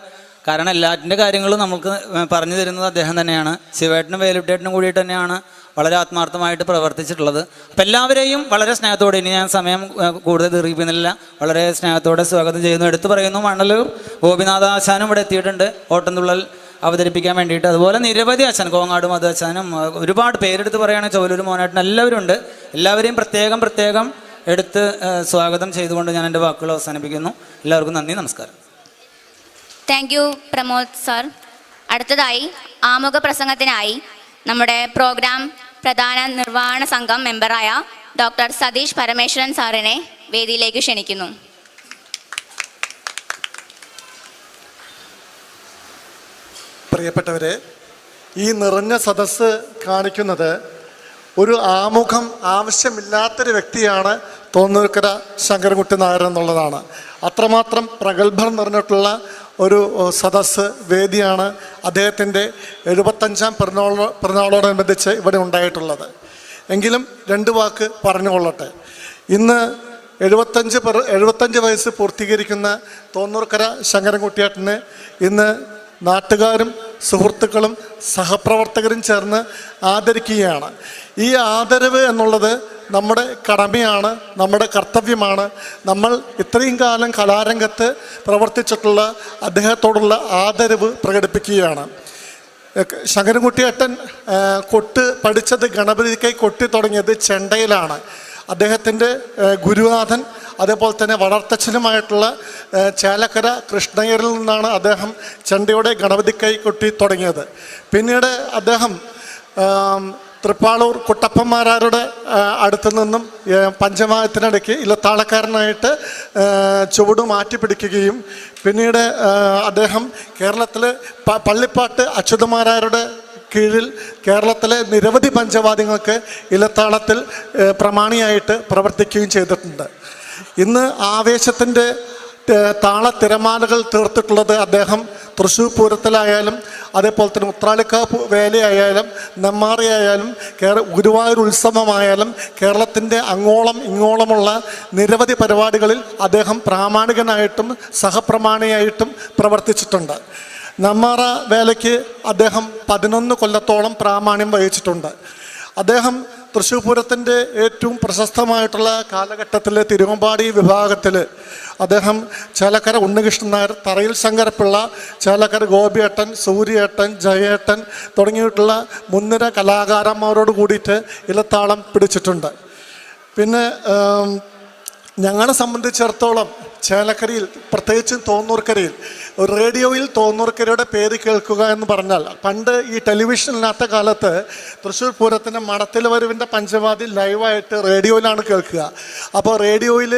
കാരണം എല്ലാറ്റിൻ്റെ കാര്യങ്ങളും നമുക്ക് പറഞ്ഞു തരുന്നത് അദ്ദേഹം തന്നെയാണ്. ശിവേട്ടനും വേലുട്ടിയേട്ടനും കൂടിയിട്ട് തന്നെയാണ് വളരെ ആത്മാർത്ഥമായിട്ട് പ്രവർത്തിച്ചിട്ടുള്ളത്. അപ്പം എല്ലാവരെയും വളരെ സ്നേഹത്തോടെ, ഇനി ഞാൻ സമയം കൂടുതൽ ദീർഘിപ്പിക്കുന്നില്ല, വളരെ സ്നേഹത്തോടെ സ്വാഗതം ചെയ്യുന്നു. എടുത്തു പറയുന്നു, മണ്ണല്ലൂർ ഗോപിനാഥ ആശാനും ഇവിടെ എത്തിയിട്ടുണ്ട് ഓട്ടംതുള്ളൽ അവതരിപ്പിക്കാൻ വേണ്ടിയിട്ട്. അതുപോലെ നിരവധി അച്ഛൻ, കോങ്ങാട് മധു അച്ഛനും, ഒരുപാട് പേരെടുത്ത് പറയുകയാണെങ്കിൽ ചോലൂർ മോനേട്ടൻ, എല്ലാവരും ഉണ്ട്. എല്ലാവരെയും പ്രത്യേകം എടുത്ത് സ്വാഗതം ചെയ്തുകൊണ്ട് ഞാൻ എൻ്റെ വാക്കുകൾ അവസാനിപ്പിക്കുന്നു. എല്ലാവർക്കും നന്ദി, നമസ്കാരം. Thank you Pramod sir. അടുത്തതായി ആമുഖ പ്രസംഗത്തിനായി നമ്മുടെ പ്രോഗ്രാം പ്രധാന നിർവ്വഹണ സംഘം മെമ്പറായ ഡോക്ടർ സതീഷ് പരമേശ്വരൻ സാറിനെ വേദിയിലേക്ക് ക്ഷണിക്കുന്നു. പ്രിയപ്പെട്ടവരെ, ഈ നിറഞ്ഞ സദസ്സ് കാണിക്കുന്നത് ഒരു ആമുഖം ആവശ്യമില്ലാത്തൊരു വ്യക്തിയാണ് തോന്നൂർക്കര ശങ്കരൻകുട്ടി നായർ എന്നുള്ളതാണ്. അത്രമാത്രം പ്രഗത്ഭം നിറഞ്ഞിട്ടുള്ള ഒരു സദസ്സ് വേദിയാണ് അദ്ദേഹത്തിൻ്റെ 75ാം പിറന്നാളോടനുബന്ധിച്ച് ഇവിടെ ഉണ്ടായിട്ടുള്ളത്. എങ്കിലും 2 വാക്ക് പറഞ്ഞുകൊള്ളട്ടെ. ഇന്ന് 75 വയസ്സ് പൂർത്തീകരിക്കുന്ന തോന്നൂർക്കര ശങ്കരൻകുട്ടിയേട്ടന് ഇന്ന് നാട്ടുകാരും സുഹൃത്തുക്കളും സഹപ്രവർത്തകരും ചേർന്ന് ആദരിക്കുകയാണ്. ഈ ആദരവ് എന്നുള്ളത് നമ്മുടെ കടമയാണ്, നമ്മുടെ കർത്തവ്യമാണ്. നമ്മൾ ഇത്രയും കാലം കലാരംഗത്ത് പ്രവർത്തിച്ചിട്ടുള്ള അദ്ദേഹത്തോടുള്ള ആദരവ് പ്രകടിപ്പിക്കുകയാണ്. ശങ്കരൻകുട്ടിയേട്ടൻ കൊട്ട് പഠിച്ചത് ഗണപതിക്കായി കൊട്ടി തുടങ്ങിയത് ചെണ്ടയിലാണ്. അദ്ദേഹത്തിൻ്റെ ഗുരുനാഥൻ അതേപോലെ തന്നെ വളർത്തച്ഛനുമായിട്ടുള്ള ചേലക്കര കൃഷ്ണയ്യരിൽ നിന്നാണ് അദ്ദേഹം ചെണ്ടയുടെ ഗണപതിക്കൈ കൊട്ടി തുടങ്ങിയത്. പിന്നീട് അദ്ദേഹം തൃപ്പാളൂർ കുട്ടപ്പന്മാരാരുടെ അടുത്തു നിന്നും പഞ്ചമായത്തിനിടയ്ക്ക് ഇല്ലത്താളക്കാരനായിട്ട് ചുവട് മാറ്റി പിടിക്കുകയും പിന്നീട് അദ്ദേഹം കേരളത്തിൽ പള്ളിപ്പാട്ട് അച്യുതമാരാരുടെ കീഴിൽ കേരളത്തിലെ നിരവധി പഞ്ചവാദ്യങ്ങൾക്ക് ഇലത്താളത്തിൽ പ്രമാണിയായിട്ട് പ്രവർത്തിക്കുകയും ചെയ്തിട്ടുണ്ട്. ഇന്ന് ആവേശത്തിൻ്റെ താളത്തിരമാലകൾ തീർത്തിട്ടുള്ളത് അദ്ദേഹം തൃശ്ശൂർ പൂരത്തിലായാലും അതേപോലെ തന്നെ ഉത്രാളിക്കാവ് വേലയായാലും നെമ്മാറിയായാലും ഗുരുവായൂർ ഉത്സവമായാലും കേരളത്തിൻ്റെ അങ്ങോളം ഇങ്ങോളമുള്ള നിരവധി പരിപാടികളിൽ അദ്ദേഹം പ്രാമാണികനായിട്ടും സഹപ്രമാണിയായിട്ടും പ്രവർത്തിച്ചിട്ടുണ്ട്. നെമ്മാറ വേലയ്ക്ക് അദ്ദേഹം 11 കൊല്ലത്തോളം പ്രാമാണ്യം വഹിച്ചിട്ടുണ്ട്. അദ്ദേഹം തൃശ്ശൂർ പൂരത്തിൻ്റെ ഏറ്റവും പ്രശസ്തമായിട്ടുള്ള കാലഘട്ടത്തിലെ തിരുവമ്പാടി വിഭാഗത്തിൽ അദ്ദേഹം ചേലക്കര ഉണ്ണികൃഷ്ണൻ നായർ, തറയിൽ ശങ്കരപ്പിള്ള, ചേലക്കര ഗോപിയേട്ടൻ, സൂര്യേട്ടൻ, ജയേട്ടൻ തുടങ്ങിയിട്ടുള്ള മുൻനിര കലാകാരന്മാരോട് കൂടിയിട്ട് ഇലത്താളം പിടിച്ചിട്ടുണ്ട്. പിന്നെ ഞങ്ങളെ സംബന്ധിച്ചിടത്തോളം ചേലക്കരയിൽ, പ്രത്യേകിച്ചും തോന്നൂർക്കരയിൽ, റേഡിയോയിൽ തോന്നൂർക്കരയുടെ പേര് കേൾക്കുക എന്ന് പറഞ്ഞാൽ, പണ്ട് ഈ ടെലിവിഷനില്ലാത്ത കാലത്ത് തൃശ്ശൂർ പൂരത്തിൻ്റെ മടത്തിൽ വരവിൻ്റെ പഞ്ചവാദി ലൈവായിട്ട് റേഡിയോയിലാണ് കേൾക്കുക. അപ്പോൾ റേഡിയോയിൽ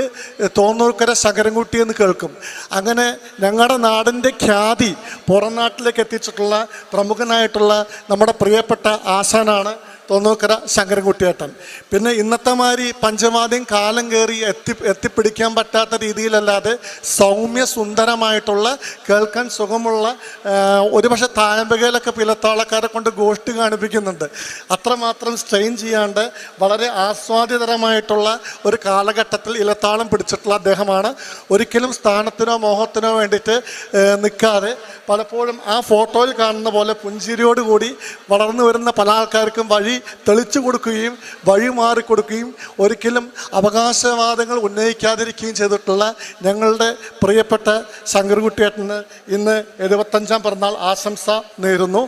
തോന്നൂർക്കര ശങ്കരൻകുട്ടി എന്ന് കേൾക്കും. അങ്ങനെ ഞങ്ങളുടെ നാടിൻ്റെ ഖ്യാതി പുറം നാട്ടിലേക്ക് എത്തിച്ചിട്ടുള്ള പ്രമുഖനായിട്ടുള്ള നമ്മുടെ പ്രിയപ്പെട്ട ആശാനാണ് തോന്നൂർക്കര ശങ്കരൻകുട്ടിയേട്ടൻ. പിന്നെ ഇന്നത്തെ മാതിരി പഞ്ചവാദ്യം കാലം കയറി എത്തിപ്പിടിക്കാൻ പറ്റാത്ത രീതിയിലല്ലാതെ സൗമ്യ സുന്ദരമായിട്ടുള്ള, കേൾക്കാൻ സുഖമുള്ള, ഒരുപക്ഷെ തായമ്പകയിലൊക്കെ ഇലത്താളക്കാരെ കൊണ്ട് ഗോഷ്ഠി കാണിപ്പിക്കുന്നുണ്ട്. അത്രമാത്രം സ്ട്രെയിൻ ചെയ്യാണ്ട് വളരെ ആസ്വാദ്യതരമായിട്ടുള്ള ഒരു കാലഘട്ടത്തിൽ ഇലത്താളം പിടിച്ചിട്ടുള്ള അദ്ദേഹമാണ്. ഒരിക്കലും സ്ഥാനത്തിനോ മോഹത്തിനോ വേണ്ടിയിട്ട് നിൽക്കാതെ പലപ്പോഴും ആ ഫോട്ടോയിൽ കാണുന്ന പോലെ പുഞ്ചിരിയോടുകൂടി വളർന്നു വരുന്ന പല ആൾക്കാർക്കും വഴി തെളിച്ചു കൊടുക്കുകയും വഴി മാറിക്കൊടുക്കുകയും ഒരിക്കലും അവകാശവാദങ്ങൾ ഉന്നയിക്കാതിരിക്കുകയും ചെയ്തിട്ടുള്ള ഞങ്ങളുടെ പ്രിയപ്പെട്ട ശങ്കരൻകുട്ടിയേട്ടന് ഇന്ന് 75ാം പിറന്നാൾ ആശംസ നേരുന്നു.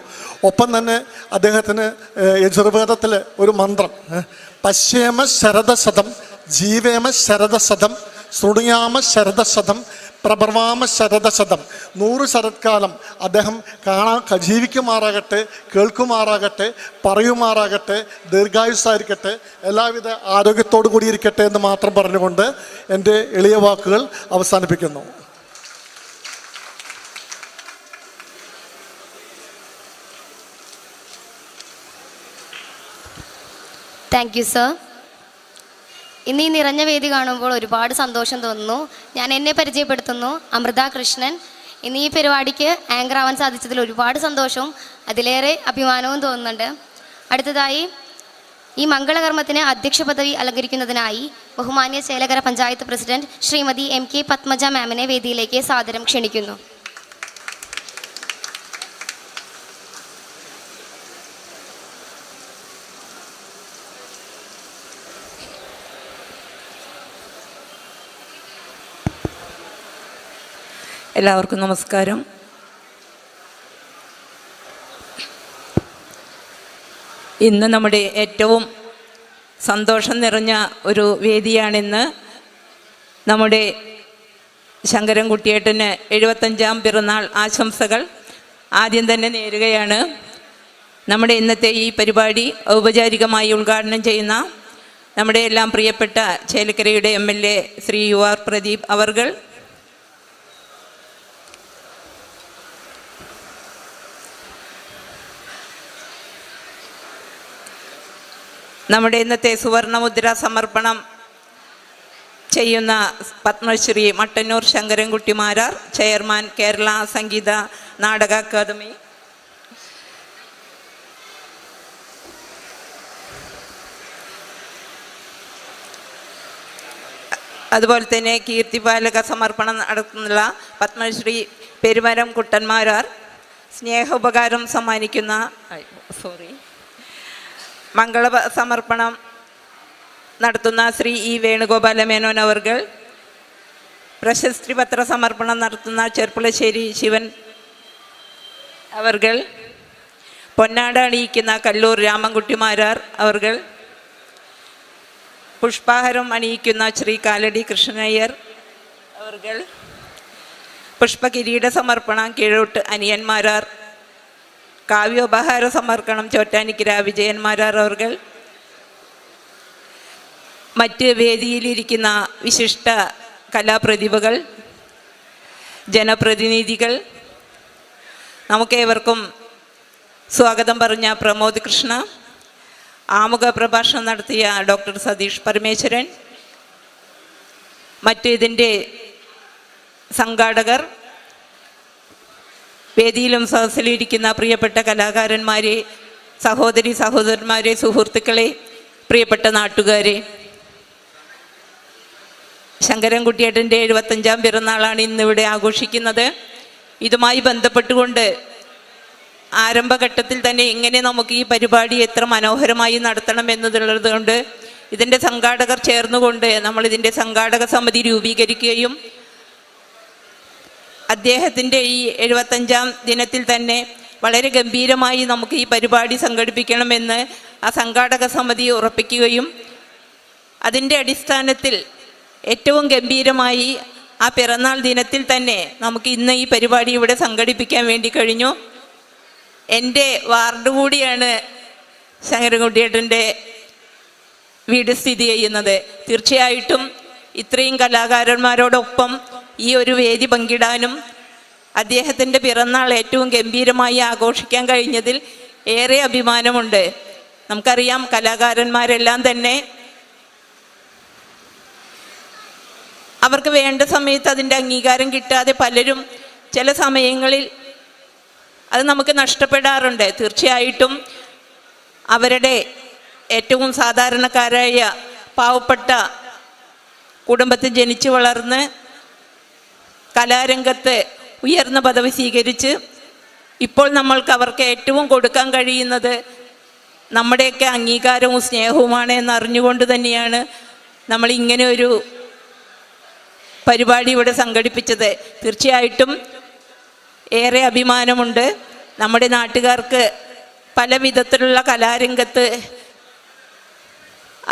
ഒപ്പം തന്നെ അദ്ദേഹത്തിന് യജുർവേദത്തിലെ ഒരു മന്ത്രം, പശ്യേമ ശരദശതം ജീവേമ ശരദശതം ശ്രുണിയാമ ശരദശതം പ്രഭർവാമ ശരദശതം, 100 ശരത്കാലം അദ്ദേഹം ജീവിക്കുമാറാകട്ടെ, കേൾക്കുമാറാകട്ടെ, പറയുമാറാകട്ടെ, ദീർഘായുസ്സായിരിക്കട്ടെ, എല്ലാവിധ ആരോഗ്യത്തോടു കൂടിയിരിക്കട്ടെ എന്ന് മാത്രം പറഞ്ഞുകൊണ്ട് എൻ്റെ എളിയ വാക്കുകൾ അവസാനിപ്പിക്കുന്നു. Thank you sir. ഇന്ന് ഈ നിറഞ്ഞ വേദി കാണുമ്പോൾ ഒരുപാട് സന്തോഷം തോന്നുന്നു. ഞാൻ എന്നെ പരിചയപ്പെടുത്തുന്നു, അമൃത കൃഷ്ണൻ. ഇന്ന് ഈ പരിപാടിക്ക് ആങ്കർ ആവാൻ സാധിച്ചതിൽ ഒരുപാട് സന്തോഷവും അതിലേറെ അഭിമാനവും തോന്നുന്നുണ്ട്. അടുത്തതായി ഈ മംഗളകർമ്മത്തിന് അധ്യക്ഷ പദവി അലങ്കരിക്കുന്നതിനായി ബഹുമാന്യ ചേലക്കര പഞ്ചായത്ത് പ്രസിഡന്റ് ശ്രീമതി MK പത്മജ മാമിനെ വേദിയിലേക്ക് സാദരം ക്ഷണിക്കുന്നു. എല്ലാവർക്കും നമസ്കാരം. ഇന്ന് നമ്മുടെ ഏറ്റവും സന്തോഷം നിറഞ്ഞ ഒരു വേദിയാണിന്ന്. നമ്മുടെ ശങ്കരൻകുട്ടിയേട്ടന് 75ാം പിറന്നാൾ ആശംസകൾ ആദ്യം തന്നെ നേരുകയാണ്. നമ്മുടെ ഇന്നത്തെ ഈ പരിപാടി ഔപചാരികമായി ഉദ്ഘാടനം ചെയ്യുന്ന നമ്മുടെ എല്ലാം പ്രിയപ്പെട്ട ചേലക്കരയുടെ MLA ശ്രീ UR പ്രദീപ് അവർകൾ, നമ്മുടെ ഇന്നത്തെ സുവർണമുദ്ര സമർപ്പണം ചെയ്യുന്ന പത്മശ്രീ മട്ടന്നൂർ ശങ്കരൻകുട്ടി മാരാർ, ചെയർമാൻ കേരള സംഗീത നാടക അക്കാദമി, അതുപോലെ തന്നെ കീർത്തിപാലക സമർപ്പണം നടത്തുന്ന പത്മശ്രീ പെരുമരം കുട്ടന്മാരാർ, സ്നേഹോപകാരം സമ്മാനിക്കുന്ന മംഗള സമർപ്പണം നടത്തുന്ന ശ്രീ ഇ വേണുഗോപാല മേനോൻ അവർകൾ, പ്രശസ്തി പത്ര സമർപ്പണം നടത്തുന്ന ചെർപ്പുളശ്ശേരി ശിവൻ അവർകൾ, പൊന്നാട അണിയിക്കുന്ന കല്ലൂർ രാമൻകുട്ടി മാരാർ അവർകൾ, പുഷ്പാഹാരം അണിയിക്കുന്ന ശ്രീ കാലടി കൃഷ്ണയ്യർ അവർകൾ, പുഷ്പകിരീട സമർപ്പണം കീഴോട്ട് അനിയന്മാരാർ, കാവ്യോപഹാര സമർപ്പണം ചോറ്റാനിക്കര വിജയന്മാരാർ അവർകൾ, മറ്റ് വേദിയിലിരിക്കുന്ന വിശിഷ്ട കലാപ്രതിഭകൾ, ജനപ്രതിനിധികൾ, നമുക്കേവർക്കും സ്വാഗതം പറഞ്ഞ പ്രമോദ് കൃഷ്ണ, ആമുഖ പ്രഭാഷണം നടത്തിയ ഡോക്ടർ സതീഷ് പരമേശ്വരൻ, മറ്റ് ഇതിൻ്റെ സംഘാടകർ, വേദിയിലും സദസ്സിലും ഇരിക്കുന്ന പ്രിയപ്പെട്ട കലാകാരന്മാരെ, സഹോദരി സഹോദരന്മാരെ, സുഹൃത്തുക്കളെ, പ്രിയപ്പെട്ട നാട്ടുകാരെ, ശങ്കരൻകുട്ടിയേട്ടൻ്റെ 75-ാം പിറന്നാളാണ് ഇന്നിവിടെ ആഘോഷിക്കുന്നത്. ഇതുമായി ബന്ധപ്പെട്ടുകൊണ്ട് ആരംഭഘട്ടത്തിൽ തന്നെ എങ്ങനെ നമുക്ക് ഈ പരിപാടി എത്ര മനോഹരമായി നടത്തണം എന്നുള്ളത് കൊണ്ട് ഇതിൻ്റെ സംഘാടകർ ചേർന്നുകൊണ്ട് നമ്മളിതിൻ്റെ സംഘാടക സമിതി രൂപീകരിക്കുകയും അദ്ദേഹത്തിൻ്റെ ഈ 75-ാം ദിനത്തിൽ തന്നെ വളരെ ഗംഭീരമായി നമുക്ക് ഈ പരിപാടി സംഘടിപ്പിക്കണമെന്ന് ആ സംഘാടക സമിതി ഉറപ്പിക്കുകയും അതിൻ്റെ അടിസ്ഥാനത്തിൽ ഏറ്റവും ഗംഭീരമായി ആ പിറന്നാൾ ദിനത്തിൽ തന്നെ നമുക്ക് ഇന്ന് ഈ പരിപാടി ഇവിടെ സംഘടിപ്പിക്കാൻ വേണ്ടി കഴിഞ്ഞു. എൻ്റെ വാർഡ് കൂടിയാണ് ശങ്കരൻകുട്ടിയേട്ടൻ്റെ വീട് സ്ഥിതി ചെയ്യുന്നത്. തീർച്ചയായിട്ടും ഇത്രയും കലാകാരന്മാരോടൊപ്പം ഈ ഒരു വേദി പങ്കിടാനും അദ്ദേഹത്തിൻ്റെ പിറന്നാൾ ഏറ്റവും ഗംഭീരമായി ആഘോഷിക്കാൻ കഴിഞ്ഞതിൽ ഏറെ അഭിമാനമുണ്ട്. നമുക്കറിയാം, കലാകാരന്മാരെല്ലാം തന്നെ അവർക്ക് വേണ്ട സമയത്ത് അതിൻ്റെ അംഗീകാരം കിട്ടാതെ പലരും ചില സമയങ്ങളിൽ അത് നമുക്ക് നഷ്ടപ്പെടാറുണ്ട്. തീർച്ചയായിട്ടും അവരുടെ ഏറ്റവും സാധാരണക്കാരായ പാവപ്പെട്ട കുടുംബത്തിൽ ജനിച്ചു വളർന്ന് കലാരംഗത്ത് ഉയർന്ന പദവി സ്വീകരിച്ച് ഇപ്പോൾ നമ്മൾക്ക് അവർക്ക് ഏറ്റവും കൊടുക്കാൻ കഴിയുന്നത് നമ്മുടെയൊക്കെ അംഗീകാരവും സ്നേഹവുമാണ് എന്നറിഞ്ഞുകൊണ്ട് തന്നെയാണ് നമ്മൾ ഇങ്ങനെ ഒരു പരിപാടി ഇവിടെ സംഘടിപ്പിച്ചത്. തീർച്ചയായിട്ടും ഏറെ അഭിമാനമുണ്ട്. നമ്മുടെ നാട്ടുകാർക്ക് പല വിധത്തിലുള്ള കലാരംഗത്ത്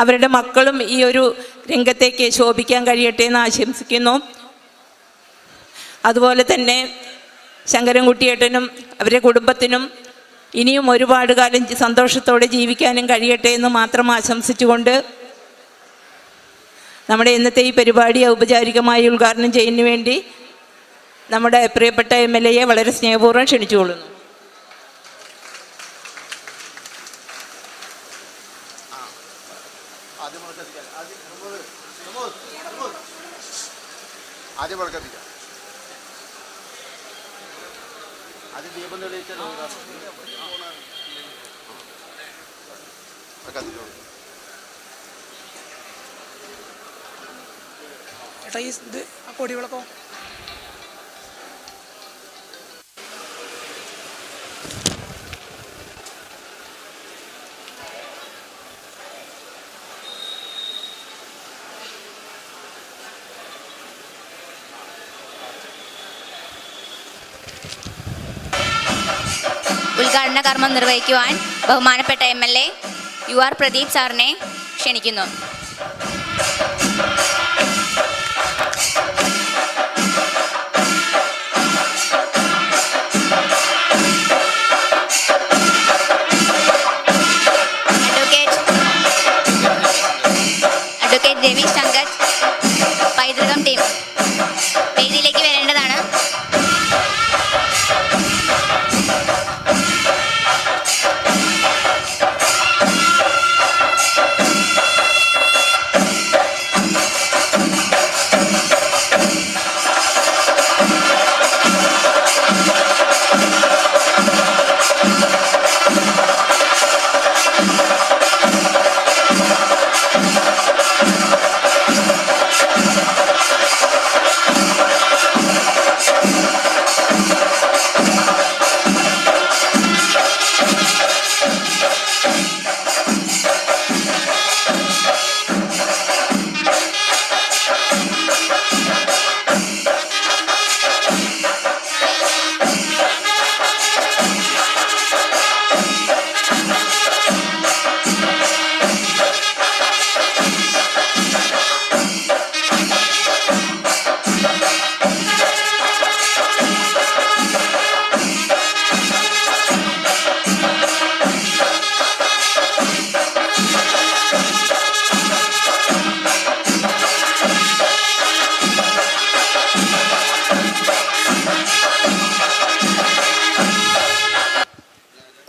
അവരുടെ മക്കളും ഈ ഒരു രംഗത്തേക്ക് ശോഭിക്കാൻ കഴിയട്ടെ എന്ന് ആശംസിക്കുന്നു. അതുപോലെ തന്നെ ശങ്കരൻകുട്ടിയേട്ടനും അവരുടെ കുടുംബത്തിനും ഇനിയും ഒരുപാട് കാലം സന്തോഷത്തോടെ ജീവിക്കാനും കഴിയട്ടെ എന്ന് മാത്രം ആശംസിച്ചുകൊണ്ട് നമ്മുടെ ഇന്നത്തെ ഈ പരിപാടി ഔപചാരികമായി ഉദ്ഘാടനം ചെയ്യുന്നതിന് വേണ്ടി നമ്മുടെ പ്രിയപ്പെട്ട MLA വളരെ സ്നേഹപൂർവ്വം ക്ഷണിച്ചുകൊള്ളുന്നു. ഇത് ആ കൊടിവിളക്കോ ഉദ്ഘാടന കർമ്മം നിർവഹിക്കുവാൻ ബഹുമാനപ്പെട്ട MLA UR പ്രദീപ് സാറിനെ ക്ഷണിക്കുന്നു. അഡ്വക്കേറ്റ് രവി ശങ്കർ, പൈതൃകം ടീം വേദിയിലേക്ക് വരേണ്ടതാണ്.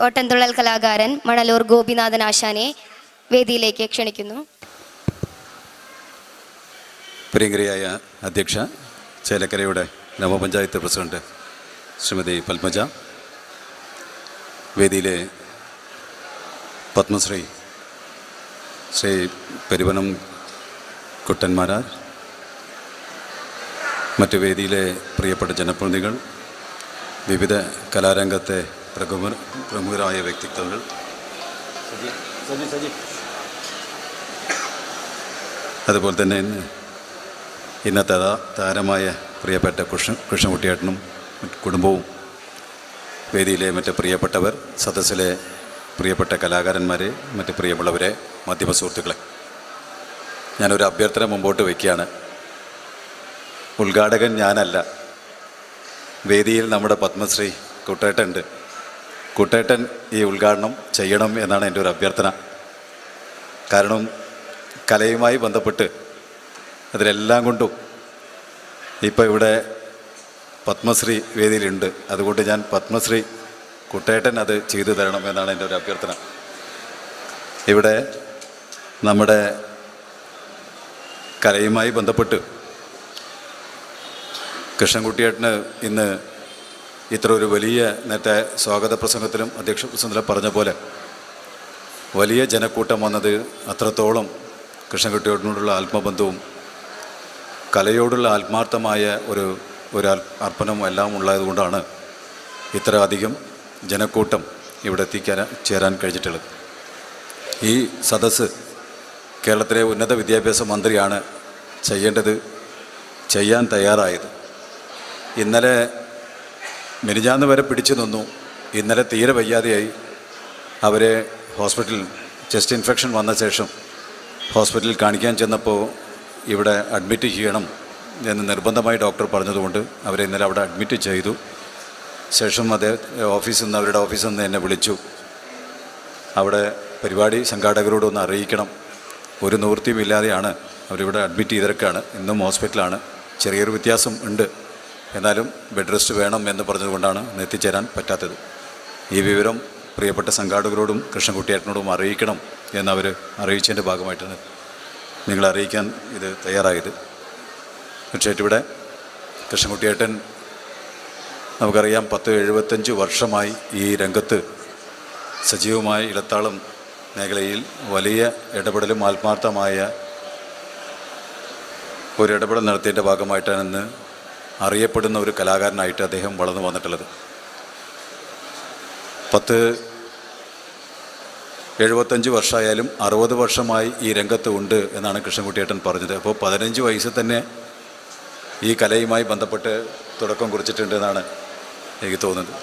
ഓട്ടൻതുള്ളൽ കലാകാരൻ മണലൂർ ഗോപിനാഥൻ ആശാനെ വേദിയിലേക്ക് ക്ഷണിക്കുന്നു. പ്രിയങ്കരിയായ അധ്യക്ഷ, ചേലക്കരയുടെ ഗ്രാമപഞ്ചായത്ത് പ്രസിഡന്റ് ശ്രീമതി പത്മജ, വേദിയിലെ പത്മശ്രീ ശ്രീ പെരുവനം കുട്ടന്മാരാർ, മറ്റു വേദിയിലെ പ്രിയപ്പെട്ട ജനപ്രതിനിധികൾ, വിവിധ കലാരംഗത്തെ പ്രമുഖരായ വ്യക്തിത്വങ്ങൾ, അതുപോലെ തന്നെ ഇന്നത്തെ താരമായ പ്രിയപ്പെട്ട കൃഷ്ണകുട്ടിയേട്ടനും കുടുംബവും, വേദിയിലെ മറ്റ് പ്രിയപ്പെട്ടവർ, സദസ്സിലെ പ്രിയപ്പെട്ട കലാകാരന്മാരെ, മറ്റ് പ്രിയമുള്ളവരെ, മാധ്യമ സുഹൃത്തുക്കളെ, ഞാനൊരു അഭ്യർത്ഥന മുമ്പോട്ട് വയ്ക്കുകയാണ്. ഉദ്ഘാടകൻ ഞാനല്ല, വേദിയിൽ നമ്മുടെ പത്മശ്രീ കുട്ടേട്ടൻ ഉണ്ട്. കുട്ടേട്ടൻ ഈ ഉദ്ഘാടനം ചെയ്യണം എന്നാണ് എൻ്റെ ഒരു അഭ്യർത്ഥന. കാരണം കലയുമായി ബന്ധപ്പെട്ട് അതിലെല്ലാം കൊണ്ടും ഇപ്പോൾ ഇവിടെ പത്മശ്രീ വേദിയിലുണ്ട്. അതുകൊണ്ട് ഞാൻ പത്മശ്രീ കുട്ടേട്ടൻ അത് ചെയ്തു തരണം എന്നാണ് എൻ്റെ ഒരു അഭ്യർത്ഥന. ഇവിടെ നമ്മുടെ കലയുമായി ബന്ധപ്പെട്ട് കൃഷ്ണൻകുട്ടിയേട്ടന് ഇന്ന് ഇത്ര ഒരു വലിയ നേരത്തെ സ്വാഗത പ്രസംഗത്തിലും അധ്യക്ഷ പ്രസംഗത്തിലും പറഞ്ഞ പോലെ വലിയ ജനക്കൂട്ടം വന്നത് അത്രത്തോളം കൃഷ്ണൻകുട്ടിയേട്ടനോടുള്ള ആത്മബന്ധവും കലയോടുള്ള ആത്മാർത്ഥമായ ഒരു അർപ്പണവും എല്ലാം ഉള്ളതുകൊണ്ടാണ് ഇത്ര അധികം ജനക്കൂട്ടം ഇവിടെ ചേരാൻ കഴിഞ്ഞിട്ടുള്ളത്. ഈ സദസ്സ് കേരളത്തിലെ ഉന്നത വിദ്യാഭ്യാസ മന്ത്രിയാണ് ചെയ്യാൻ തയ്യാറായത്. ഇന്നലെ മിനിഞ്ഞാന്ന് വരെ പിടിച്ചു നിന്നു. ഇന്നലെ തീരെ വയ്യാതെയായി. അവരെ ഹോസ്പിറ്റലിൽ ചെസ്റ്റ് ഇൻഫെക്ഷൻ വന്ന ശേഷം ഹോസ്പിറ്റലിൽ കാണിക്കാൻ ചെന്നപ്പോൾ ഇവിടെ അഡ്മിറ്റ് ചെയ്യണം എന്ന് നിർബന്ധമായി ഡോക്ടർ പറഞ്ഞതുകൊണ്ട് അവരെ ഇന്നലെ അവിടെ അഡ്മിറ്റ് ചെയ്തു. ശേഷം അവരുടെ ഓഫീസിൽ നിന്ന് എന്നെ വിളിച്ചു. അവിടെ പരിപാടി സംഘാടകരോട് ഒന്ന് അറിയിക്കണം, ഒരു നിവൃത്തിയുമില്ലാതെയാണ് അവരിവിടെ അഡ്മിറ്റ് ചെയ്തിരിക്കുകയാണ്. ഇന്നും ഹോസ്പിറ്റലാണ്. ചെറിയൊരു വ്യത്യാസം ഉണ്ട്, എന്നാലും ബെഡ് റെസ്റ്റ് വേണം എന്ന് പറഞ്ഞതുകൊണ്ടാണ് എത്തിച്ചേരാൻ പറ്റാത്തത്. ഈ വിവരം പ്രിയപ്പെട്ട സംഘാടകരോടും കൃഷ്ണൻകുട്ടിയേട്ടനോടും അറിയിക്കണം എന്നവർ അറിയിച്ചതിൻ്റെ ഭാഗമായിട്ടാണ് നിങ്ങളെ അറിയിക്കാൻ ഇത് തയ്യാറായത്. തീർച്ചയായിട്ടും ഇവിടെ കൃഷ്ണൻകുട്ടിയേട്ടൻ നമുക്കറിയാം 10-75 വർഷമായി ഈ രംഗത്ത് സജീവമായ ഇടത്താളം മേഖലയിൽ വലിയ ഇടപെടലും ആത്മാർത്ഥമായ ഒരു ഇടപെടൽ നടത്തിയതിൻ്റെ ഭാഗമായിട്ടാണ് ഇന്ന് അറിയപ്പെടുന്ന ഒരു കലാകാരനായിട്ട് അദ്ദേഹം വളർന്നു വന്നിട്ടുള്ളത്. 10-75 വർഷമായാലും 60 വർഷമായി ഈ രംഗത്ത് ഉണ്ട് എന്നാണ് കൃഷ്ണൻകുട്ടിയേട്ടൻ പറഞ്ഞത്. അപ്പോൾ 15 വയസ്സിൽ തന്നെ ഈ കലയുമായി ബന്ധപ്പെട്ട് തുടക്കം കുറിച്ചിട്ടുണ്ട് എന്നാണ് എനിക്ക് തോന്നുന്നത്.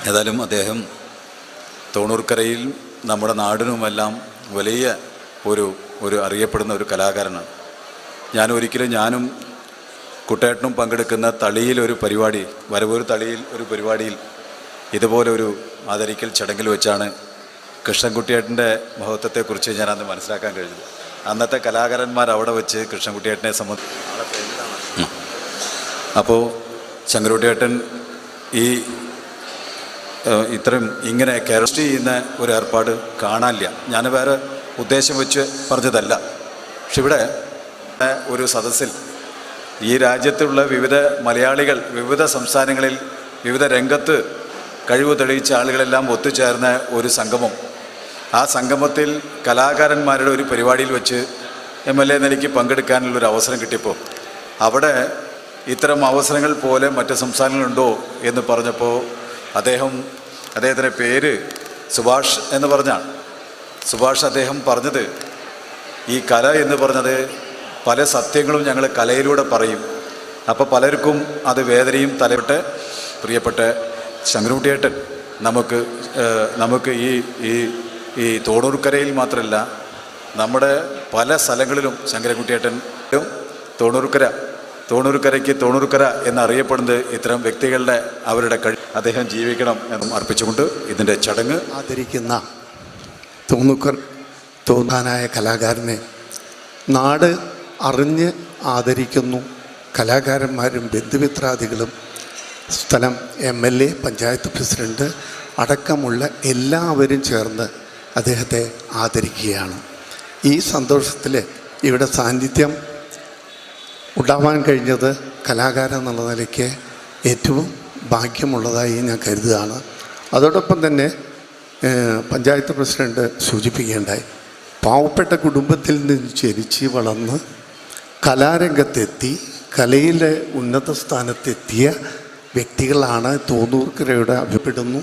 ഏതായാലും അദ്ദേഹം തോണൂർക്കരയിൽ നമ്മുടെ നാടിനുമെല്ലാം വലിയ ഒരു അറിയപ്പെടുന്ന ഒരു കലാകാരനാണ്. ഞാനും കുട്ടേട്ടനും പങ്കെടുക്കുന്ന തളിയിൽ പരിപാടി, വരവൂർ തളിയിൽ ഒരു പരിപാടിയിൽ ഇതുപോലെ ഒരു ആദരിക്കൽ ചടങ്ങിൽ വെച്ചാണ് കൃഷ്ണൻകുട്ടിയേട്ടൻ്റെ മഹത്വത്തെക്കുറിച്ച് ഞാൻ അന്ന് മനസ്സിലാക്കാൻ കഴിഞ്ഞത്. അന്നത്തെ കലാകാരന്മാർ അവിടെ വെച്ച് കൃഷ്ണൻകുട്ടിയേട്ടനെ അപ്പോൾ ശങ്കരകുട്ടിയേട്ടൻ ഇത്രയും ഇങ്ങനെ കേരളത്തിൽ ചെയ്യുന്ന ഒരു ഏർപ്പാട് കാണാനില്ല. ഞാൻ വേറെ ഉദ്ദേശം വെച്ച് പറഞ്ഞതല്ല. പക്ഷെ ഇവിടെ ഒരു സദസ്സിൽ ഈ രാജ്യത്തുള്ള വിവിധ മലയാളികൾ, വിവിധ സംസ്ഥാനങ്ങളിൽ, വിവിധ രംഗത്ത് കഴിവ് തെളിയിച്ച ആളുകളെല്ലാം ഒത്തുചേർന്ന ഒരു സംഗമം. ആ സംഗമത്തിൽ കലാകാരന്മാരുടെ ഒരു പരിപാടിയിൽ വെച്ച് MLA നിലയ്ക്ക് പങ്കെടുക്കാനുള്ളൊരു അവസരം കിട്ടിയപ്പോൾ അവിടെ ഇത്തരം അവസരങ്ങൾ പോലെ മറ്റ് സംസ്ഥാനങ്ങളുണ്ടോ എന്ന് പറഞ്ഞപ്പോൾ അദ്ദേഹത്തിൻ്റെ പേര് സുഭാഷ് എന്ന് പറഞ്ഞാണ്. സുഭാഷ് അദ്ദേഹം പറഞ്ഞത്, ഈ കല എന്ന് പറഞ്ഞത് പല സത്യങ്ങളും ഞങ്ങൾ കലയിലൂടെ പറയും. അപ്പോൾ പലർക്കും അത് വേദനയും തലപ്പെട്ട് പ്രിയപ്പെട്ട ശങ്കരകുട്ടിയേട്ടൻ നമുക്ക് ഈ തോണൂർക്കരയിൽ മാത്രമല്ല നമ്മുടെ പല സ്ഥലങ്ങളിലും ശങ്കരകുട്ടിയേട്ടനും തോണൂർക്കര എന്നറിയപ്പെടുന്നത് ഇത്തരം വ്യക്തികളുടെ അവരുടെ അദ്ദേഹം ജീവിക്കണം എന്നും അർപ്പിച്ചുകൊണ്ട് ഇതിൻ്റെ ചടങ്ങ് ആദരിക്കുന്ന തോന്നാനായ കലാകാരനെ നാട് അറിഞ്ഞ് ആദരിക്കുന്നു. കലാകാരന്മാരും ബന്ധുമിത്രാദികളും സ്ഥലം MLA, പഞ്ചായത്ത് പ്രസിഡന്റ്, അടക്കമുള്ള എല്ലാവരും ചേർന്ന് അദ്ദേഹത്തെ ആദരിക്കുകയാണ്. ഈ സന്തോഷത്തിൽ ഇവിടെ സാന്നിധ്യം ഉണ്ടാവാൻ കഴിഞ്ഞത് കലാകാരൻ എന്നുള്ള നിലയ്ക്ക് ഏറ്റവും ഭാഗ്യമുള്ളതായി ഞാൻ കരുതുകയാണ്. അതോടൊപ്പം തന്നെ പഞ്ചായത്ത് പ്രസിഡന്റ് സൂചിപ്പിക്കേണ്ടായി, പാവപ്പെട്ട കുടുംബത്തിൽ നിന്ന് ജനിച്ച് വളർന്ന് കലാരംഗത്തെത്തി കലയിലെ ഉന്നത സ്ഥാനത്തെത്തിയ വ്യക്തികളാണ് തോന്നൂർക്കരയുടെ അഭിപ്പെടുന്നു.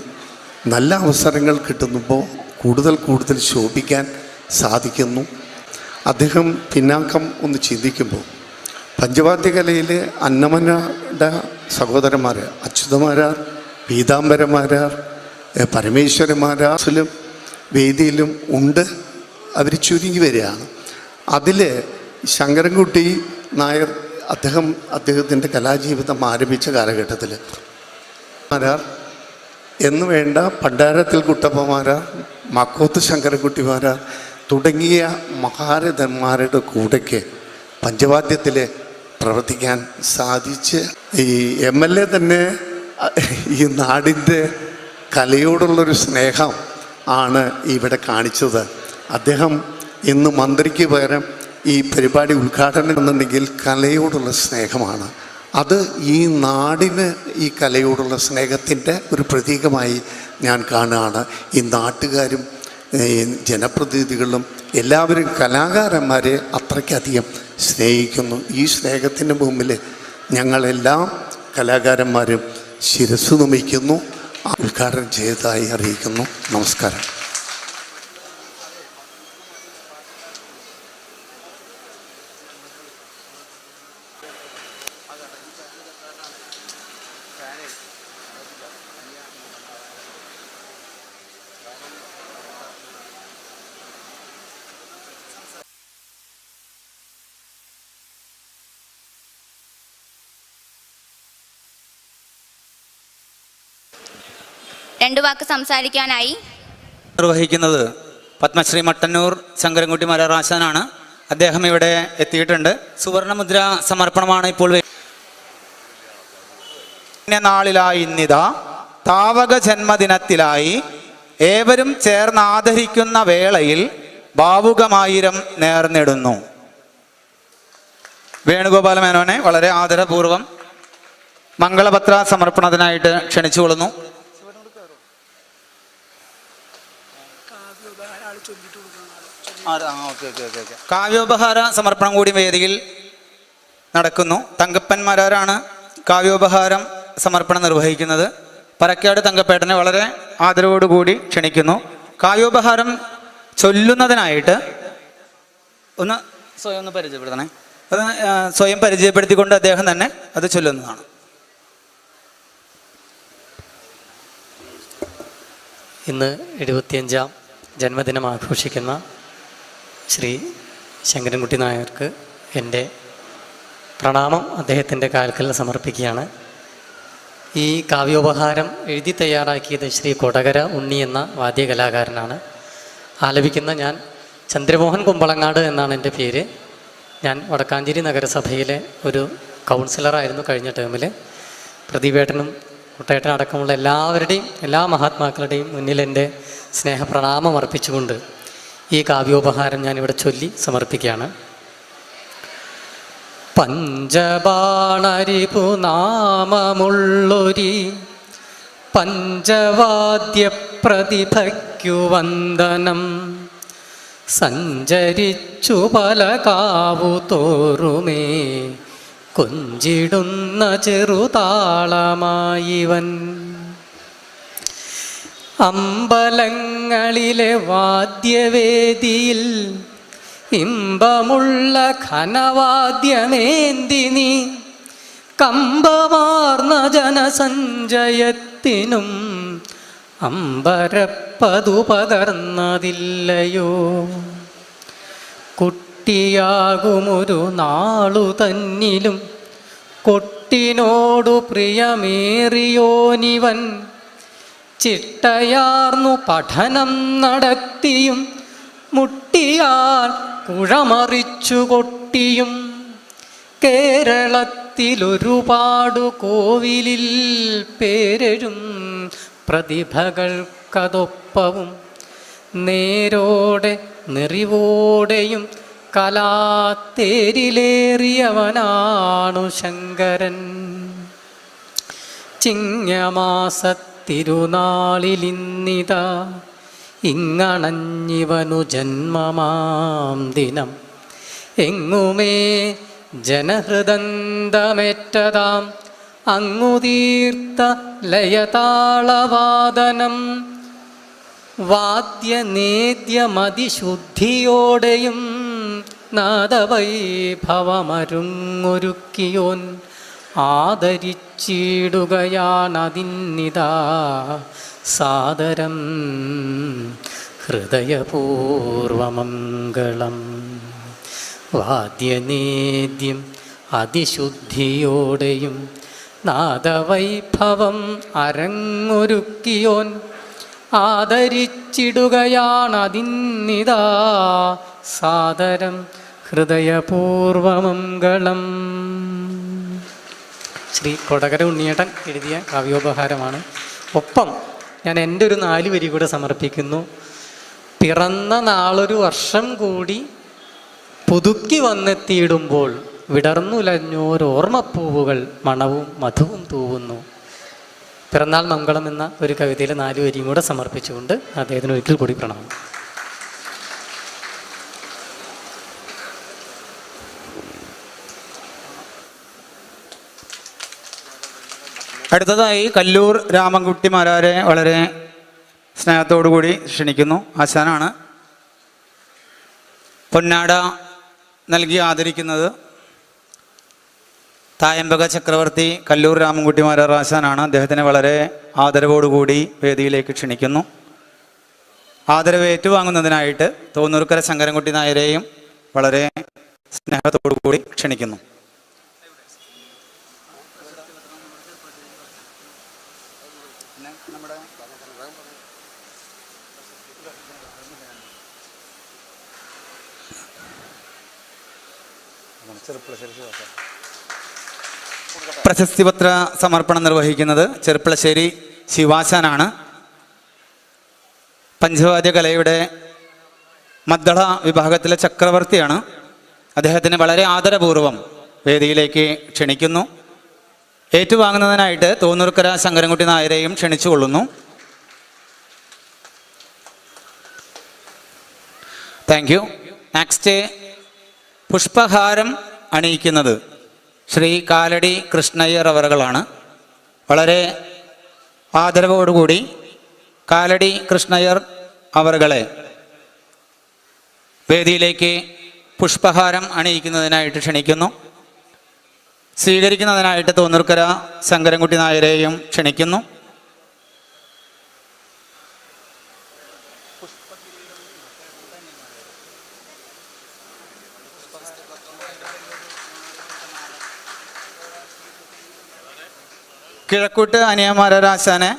നല്ല അവസരങ്ങൾ കിട്ടുമ്പോൾ കൂടുതൽ ശോഭിക്കാൻ സാധിക്കുന്നു. അദ്ദേഹം പിന്നാക്കം ഒന്ന് ചിന്തിക്കുമ്പോൾ പഞ്ചവാദ്യകലയിലെ അന്നമനയുടെ സഹോദരന്മാർ അച്യുതമാരാർ, പീതാംബരമാരാർ, പരമേശ്വരന്മാരാസിലും വേദിയിലും ഉണ്ട്. അവർ ചുരുങ്ങി വരികയാണ്. അതിൽ ശങ്കരൻകുട്ടി നായർ അദ്ദേഹത്തിൻ്റെ കലാജീവിതം ആരംഭിച്ച കാലഘട്ടത്തിൽ മാരാർ എന്ന് വേണ്ട പണ്ടാരത്തിൽ കുട്ടപ്പമാരാർ, മക്കോത്ത് ശങ്കരൻകുട്ടിമാരാർ തുടങ്ങിയ മഹാരഥന്മാരുടെ കൂടെയ്ക്ക് പഞ്ചവാദ്യത്തിൽ പ്രവർത്തിക്കാൻ സാധിച്ച് ഈ MLA തന്നെ ഈ നാടിൻ്റെ കലയോടുള്ളൊരു സ്നേഹം ആണ് ഇവിടെ കാണിച്ചത്. അദ്ദേഹം ഇന്ന് മന്ത്രിക്ക് പകരം ഈ പരിപാടി ഉദ്ഘാടനം എന്നുണ്ടെങ്കിൽ കലയോടുള്ള സ്നേഹമാണ്. അത് ഈ നാടിന് ഈ കലയോടുള്ള സ്നേഹത്തിൻ്റെ ഒരു പ്രതീകമായി ഞാൻ കാണുകയാണ്. ഈ നാട്ടുകാരും ജനപ്രതിനിധികളും എല്ലാവരും കലാകാരന്മാരെ അത്രയ്ക്കധികം സ്നേഹിക്കുന്നു. ഈ സ്നേഹത്തിൻ്റെ മുമ്പിൽ ഞങ്ങളെല്ലാം കലാകാരന്മാരും ശിരസ്സു നമിക്കുന്നു. ഉദ്ഘാടനം ചെയ്തതായി അറിയിക്കുന്നു. നമസ്കാരം. രണ്ടു വാക്ക് സംസാരിക്കാനായി നിർവഹിക്കുന്നത് പത്മശ്രീ മട്ടന്നൂർ ശങ്കരൻകുട്ടി മലറാശാനാണ്. അദ്ദേഹം ഇവിടെ എത്തിയിട്ടുണ്ട്. സുവർണമുദ്ര സമർപ്പണമാണ് ഇപ്പോൾ. നാളിലായി ഇന്നിതാ താവക ജന്മദിനത്തിലായി ഏവരും ചേർന്നാദരിക്കുന്ന വേളയിൽ ഭാവുകമായിരം നേർന്നിടുന്നു. വേണുഗോപാല മേനോനെ വളരെ ആദരപൂർവം മംഗളപത്ര സമർപ്പണത്തിനായിട്ട് ക്ഷണിച്ചുകൊള്ളുന്നു. കാവ്യോപഹാര സമർപ്പണം കൂടി വേദിയിൽ നടക്കുന്നു. തങ്കപ്പന്മാരാണ് കാവ്യോപഹാരം സമർപ്പണം നിർവഹിക്കുന്നത്. പരക്കാട് തങ്കപ്പേട്ടനെ വളരെ ആദരവോടുകൂടി ക്ഷണിക്കുന്നു. കാവ്യോപഹാരം ചൊല്ലുന്നതിനായിട്ട് സ്വയം പരിചയപ്പെടുത്തണേ. അത് സ്വയം പരിചയപ്പെടുത്തിക്കൊണ്ട് അദ്ദേഹം തന്നെ അത് ചൊല്ലുന്നതാണ്. ഇന്ന് 75ാം ജന്മദിനം ആഘോഷിക്കുന്ന ശ്രീ ശങ്കരൻകുട്ടി നായർക്ക് എൻ്റെ പ്രണാമം അദ്ദേഹത്തിൻ്റെ കാൽക്കൽ സമർപ്പിക്കുകയാണ്. ഈ കാവ്യോപഹാരം എഴുതി തയ്യാറാക്കിയത് ശ്രീ കൊടകര ഉണ്ണി എന്ന വാദ്യകലാകാരനാണ്. ആലപിക്കുന്ന ഞാൻ ചന്ദ്രമോഹൻ കുമ്പളങ്ങാട് എന്നാണ് എൻ്റെ പേര്. ഞാൻ വടക്കാഞ്ചേരി നഗരസഭയിലെ ഒരു കൗൺസിലറായിരുന്നു കഴിഞ്ഞ ടേമിൽ. പ്രദീപേട്ടനും കുട്ടേട്ടൻ അടക്കമുള്ള എല്ലാ മഹാത്മാക്കളുടെയും മുന്നിൽ എൻ്റെ സ്നേഹപ്രണാമം അർപ്പിച്ചുകൊണ്ട് ഈ കാവ്യോപഹാരം ഞാനിവിടെ ചൊല്ലി സമർപ്പിക്കുകയാണ്. പഞ്ചബാണരിപു നാമമുള്ളൊരി പഞ്ചവാദ്യ പ്രതിഭയ്ക്കു വന്ദനം. സഞ്ചരിച്ചു പല കാവു തോറുമേ കൊഞ്ചിടുന്ന ചെറുതാളമായിവൻ. അമ്പലങ്ങളിലെ വാദ്യവേദിയിൽ ഇമ്പമുള്ള ഘനവാദ്യമേന്തി നീ കമ്പമാർന്ന ജനസഞ്ചയത്തിനും അമ്പരപ്പതു പകർന്നതില്ലയോ. കുട്ടിയാകുമൊരു നാളു തന്നിലും കൊട്ടിനോടു പ്രിയമേറിയോനിവൻ. ചിട്ടയാർന്നു പഠനം നടത്തിയും മുട്ടിയാൽ കുഴമറിച്ചു കൊട്ടിയും കേരളത്തിലൊരുപാടു കോവിലിൽ പേരെഴും പ്രതിഭകൾക്കതൊപ്പവും നേരോടെ നെറിവോടെയും കലാത്തേരിലേറിയവനാണു ശങ്കരൻ. ചിങ്ങമാസത്തിരുനാളിലിന്നിതാ ഇങ്ങണഞ്ഞിവനു ജന്മമാം ദിനം. എങ്ങുമേ ജനഹൃദന്തമേറ്റതാം അങ്ങുതീർത്ത ലയതാളവാദനം. വാദ്യനേദ്യമതിശുദ്ധിയോടെയും നാദവൈഭവമരുങ്ങൊരുക്കിയോൻ ആദരിച്ചിടുകയാണതിന്നിതാ സാദരം ഹൃദയപൂർവമംഗളം. വാദ്യനേദ്യം അതിശുദ്ധിയോടെയും നാദവൈഭവം അരങ്ങൊരുക്കിയോൻ ആദരിച്ചിടുകയാണതിന്നിതാ സാദരം ഹൃദയപൂർവമംഗളം. ശ്രീ കൊടകര ഉണ്ണിയേട്ടൻ എഴുതിയ കാവ്യോപഹാരമാണ്. ഒപ്പം ഞാൻ എൻ്റെ ഒരു 4 വരി കൂടെ സമർപ്പിക്കുന്നു. പിറന്ന നാളൊരു വർഷം കൂടി പുതുക്കി വന്നെത്തിയിടുമ്പോൾ വിടർന്നുലഞ്ഞോരോർമ്മപ്പൂവുകൾ മണവും മധുവും തൂവുന്നു. പിറന്നാൾ മംഗളം എന്ന ഒരു കവിതയിൽ 4 വരിയും കൂടെ സമർപ്പിച്ചുകൊണ്ട് അദ്ദേഹത്തിന് ഒരിക്കൽ കൂടി പ്രണാമം. അടുത്തതായി കല്ലൂർ രാമൻകുട്ടി മാരാരെ വളരെ സ്നേഹത്തോടു കൂടി ക്ഷണിക്കുന്നു. ആശാനാണ് പൊന്നാട നൽകി ആദരിക്കുന്നത്. തായമ്പക ചക്രവർത്തി കല്ലൂർ രാമൻകുട്ടി മാരാർ ആശാനാണ്. അദ്ദേഹത്തിനെ വളരെ ആദരവോടുകൂടി വേദിയിലേക്ക് ക്ഷണിക്കുന്നു. ആദരവ് ഏറ്റുവാങ്ങുന്നതിനായിട്ട് തോന്നൂർക്കര ശങ്കരൻകുട്ടി നായരെയും വളരെ സ്നേഹത്തോടു കൂടി ക്ഷണിക്കുന്നു. പ്രശസ്തിപത്ര സമർപ്പണം നിർവഹിക്കുന്നത് ചെർപ്പളശ്ശേരി ശിവാശാനാണ്. പഞ്ചവാദ്യ കലയുടെ മദ്ദള വിഭാഗത്തിലെ ചക്രവർത്തിയാണ്. അദ്ദേഹത്തിന് വളരെ ആദരപൂർവം വേദിയിലേക്ക് ക്ഷണിക്കുന്നു. ഏറ്റുവാങ്ങുന്നതിനായിട്ട് തോന്നൂർക്കര ശങ്കരൻകുട്ടി നായരെയും ക്ഷണിച്ചുകൊള്ളുന്നു. Thank you. നെക്സ്റ്റ് പുഷ്പഹാരം അണിയിക്കുന്നത് ശ്രീ കാലടി കൃഷ്ണയ്യർ അവറുകളാണ്. വളരെ ആദരവോടുകൂടി കാലടി കൃഷ്ണയ്യർ അവറുകളെ വേദിയിലേക്ക് പുഷ്പഹാരം അണിയിക്കുന്നതിനായിട്ട് ക്ഷണിക്കുന്നു. സ്വീകരിക്കുന്നതിനായിട്ട് തോന്നൂർക്കര ശങ്കരൻകുട്ടി നായരെയും ക്ഷണിക്കുന്നു. കിഴക്കൂട്ട് അനിയന്മാരാശാനെ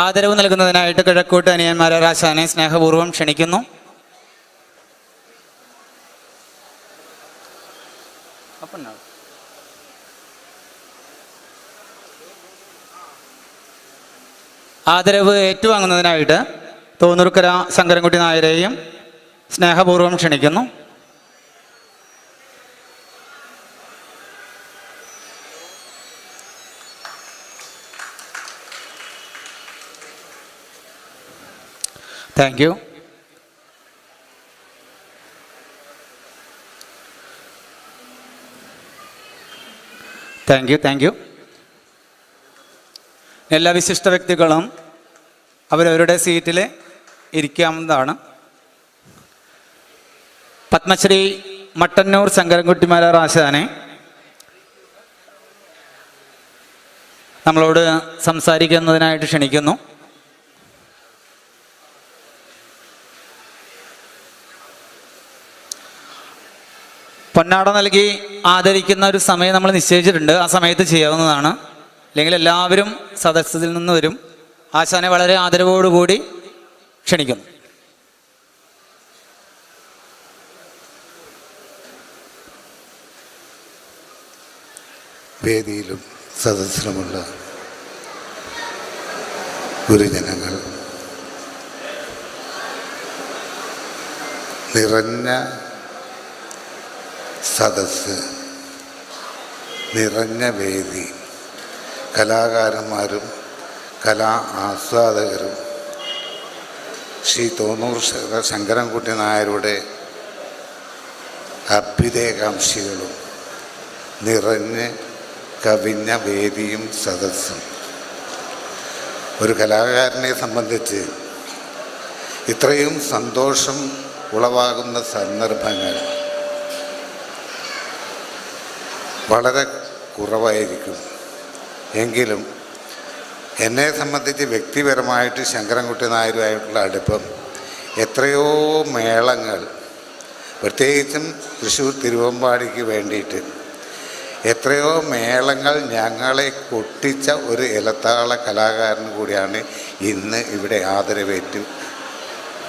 ആദരവ് നൽകുന്നതിനായിട്ട് കിഴക്കൂട്ട് അനിയന്മാരാശാനെ സ്നേഹപൂർവ്വം ക്ഷണിക്കുന്നു. ആദരവ് ഏറ്റുവാങ്ങുന്നതിനായിട്ട് തോന്നൂർക്കര ശങ്കരൻകുട്ടി നായരെയും സ്നേഹപൂർവ്വം ക്ഷണിക്കുന്നു. Thank you. Thank you. എല്ലാ വിശിഷ്ട വ്യക്തികളും അവരവരുടെ സീറ്റിൽ ഇരിക്കാവുന്നതാണ്. പത്മശ്രീ മട്ടന്നൂർ ശങ്കരൻകുട്ടി മാരാർ ആശാനെ നമ്മളോട് സംസാരിക്കുന്നതിനായിട്ട് ക്ഷണിക്കുന്നു. പൊന്നാട നൽകി ആദരിക്കുന്ന ഒരു സമയം നമ്മൾ നിശ്ചയിച്ചിട്ടുണ്ട്. ആ സമയത്ത് ചെയ്യാവുന്നതാണ്. അല്ലെങ്കിൽ എല്ലാവരും സദസ്സിൽ നിന്ന് വരും. ആശാനെ വളരെ ആദരവോടുകൂടി ക്ഷണിക്കുന്നു. വേദിയിലും സദസ്സിലുമുള്ള ഗുരുജനങ്ങൾ, നിറഞ്ഞ സദസ്സ്, നിറഞ്ഞ വേദി, കലാകാരന്മാരും കലാ ആസ്വാദകരും ശ്രീ തോന്നൂർ ശങ്കരൻകുട്ടി നായരുടെ അഭ്യുദയകാംക്ഷികളും നിറഞ്ഞ് കവിഞ്ഞ വേദിയും സദസ്സും. ഒരു കലാകാരനെ സംബന്ധിച്ച് ഇത്രയും സന്തോഷം ഉളവാകുന്ന സന്ദർഭങ്ങൾ വളരെ കുറവായിരിക്കും. എങ്കിലും എന്നെ സംബന്ധിച്ച് വ്യക്തിപരമായിട്ട് ശങ്കരൻകുട്ടി നായരുമായിട്ടുള്ള അടുപ്പം, എത്രയോ മേളങ്ങൾ, പ്രത്യേകിച്ചും തൃശ്ശൂർ തിരുവമ്പാടിക്ക് വേണ്ടിയിട്ട് എത്രയോ മേളങ്ങൾ ഞങ്ങളെ കൊട്ടിച്ച ഒരു ഇലത്താള കലാകാരൻ കൂടിയാണ് ഇന്ന് ഇവിടെ ആദരവേറ്റു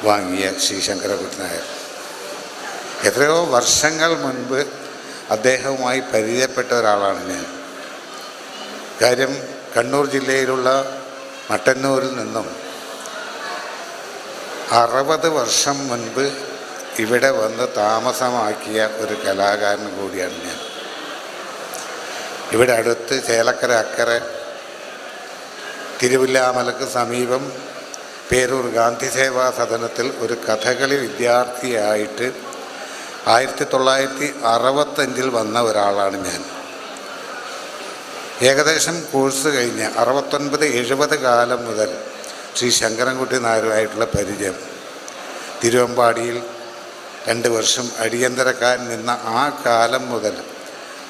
വാങ്ങിയ ശ്രീ ശങ്കരൻകുട്ടി നായർ. എത്രയോ വർഷങ്ങൾ മുൻപ് അദ്ദേഹവുമായി പരിചയപ്പെട്ട ഒരാളാണ് ഞാൻ. കാര്യം കണ്ണൂർ ജില്ലയിലുള്ള മട്ടന്നൂരിൽ നിന്നും 60 വർഷം മുൻപ് ഇവിടെ വന്ന് താമസമാക്കിയ ഒരു കലാകാരൻ കൂടിയാണ് ഞാൻ. ഇവിടെ അടുത്ത് ചേലക്കര അക്കരെ തിരുവില്ലാമലക്ക് സമീപം പേരൂർ ഗാന്ധി സേവാ സദനത്തിൽ ഒരു കഥകളി വിദ്യാർത്ഥിയായിട്ട് 1965 വന്ന ഒരാളാണ് ഞാൻ. ഏകദേശം കോഴ്സ് കഴിഞ്ഞ് 69-70 കാലം മുതൽ ശ്രീ ശങ്കരൻകുട്ടി നായരുമായിട്ടുള്ള പരിചയം. തിരുവമ്പാടിയിൽ 2 വർഷം അടിയന്തരക്കാരൻ നിന്ന ആ കാലം മുതൽ,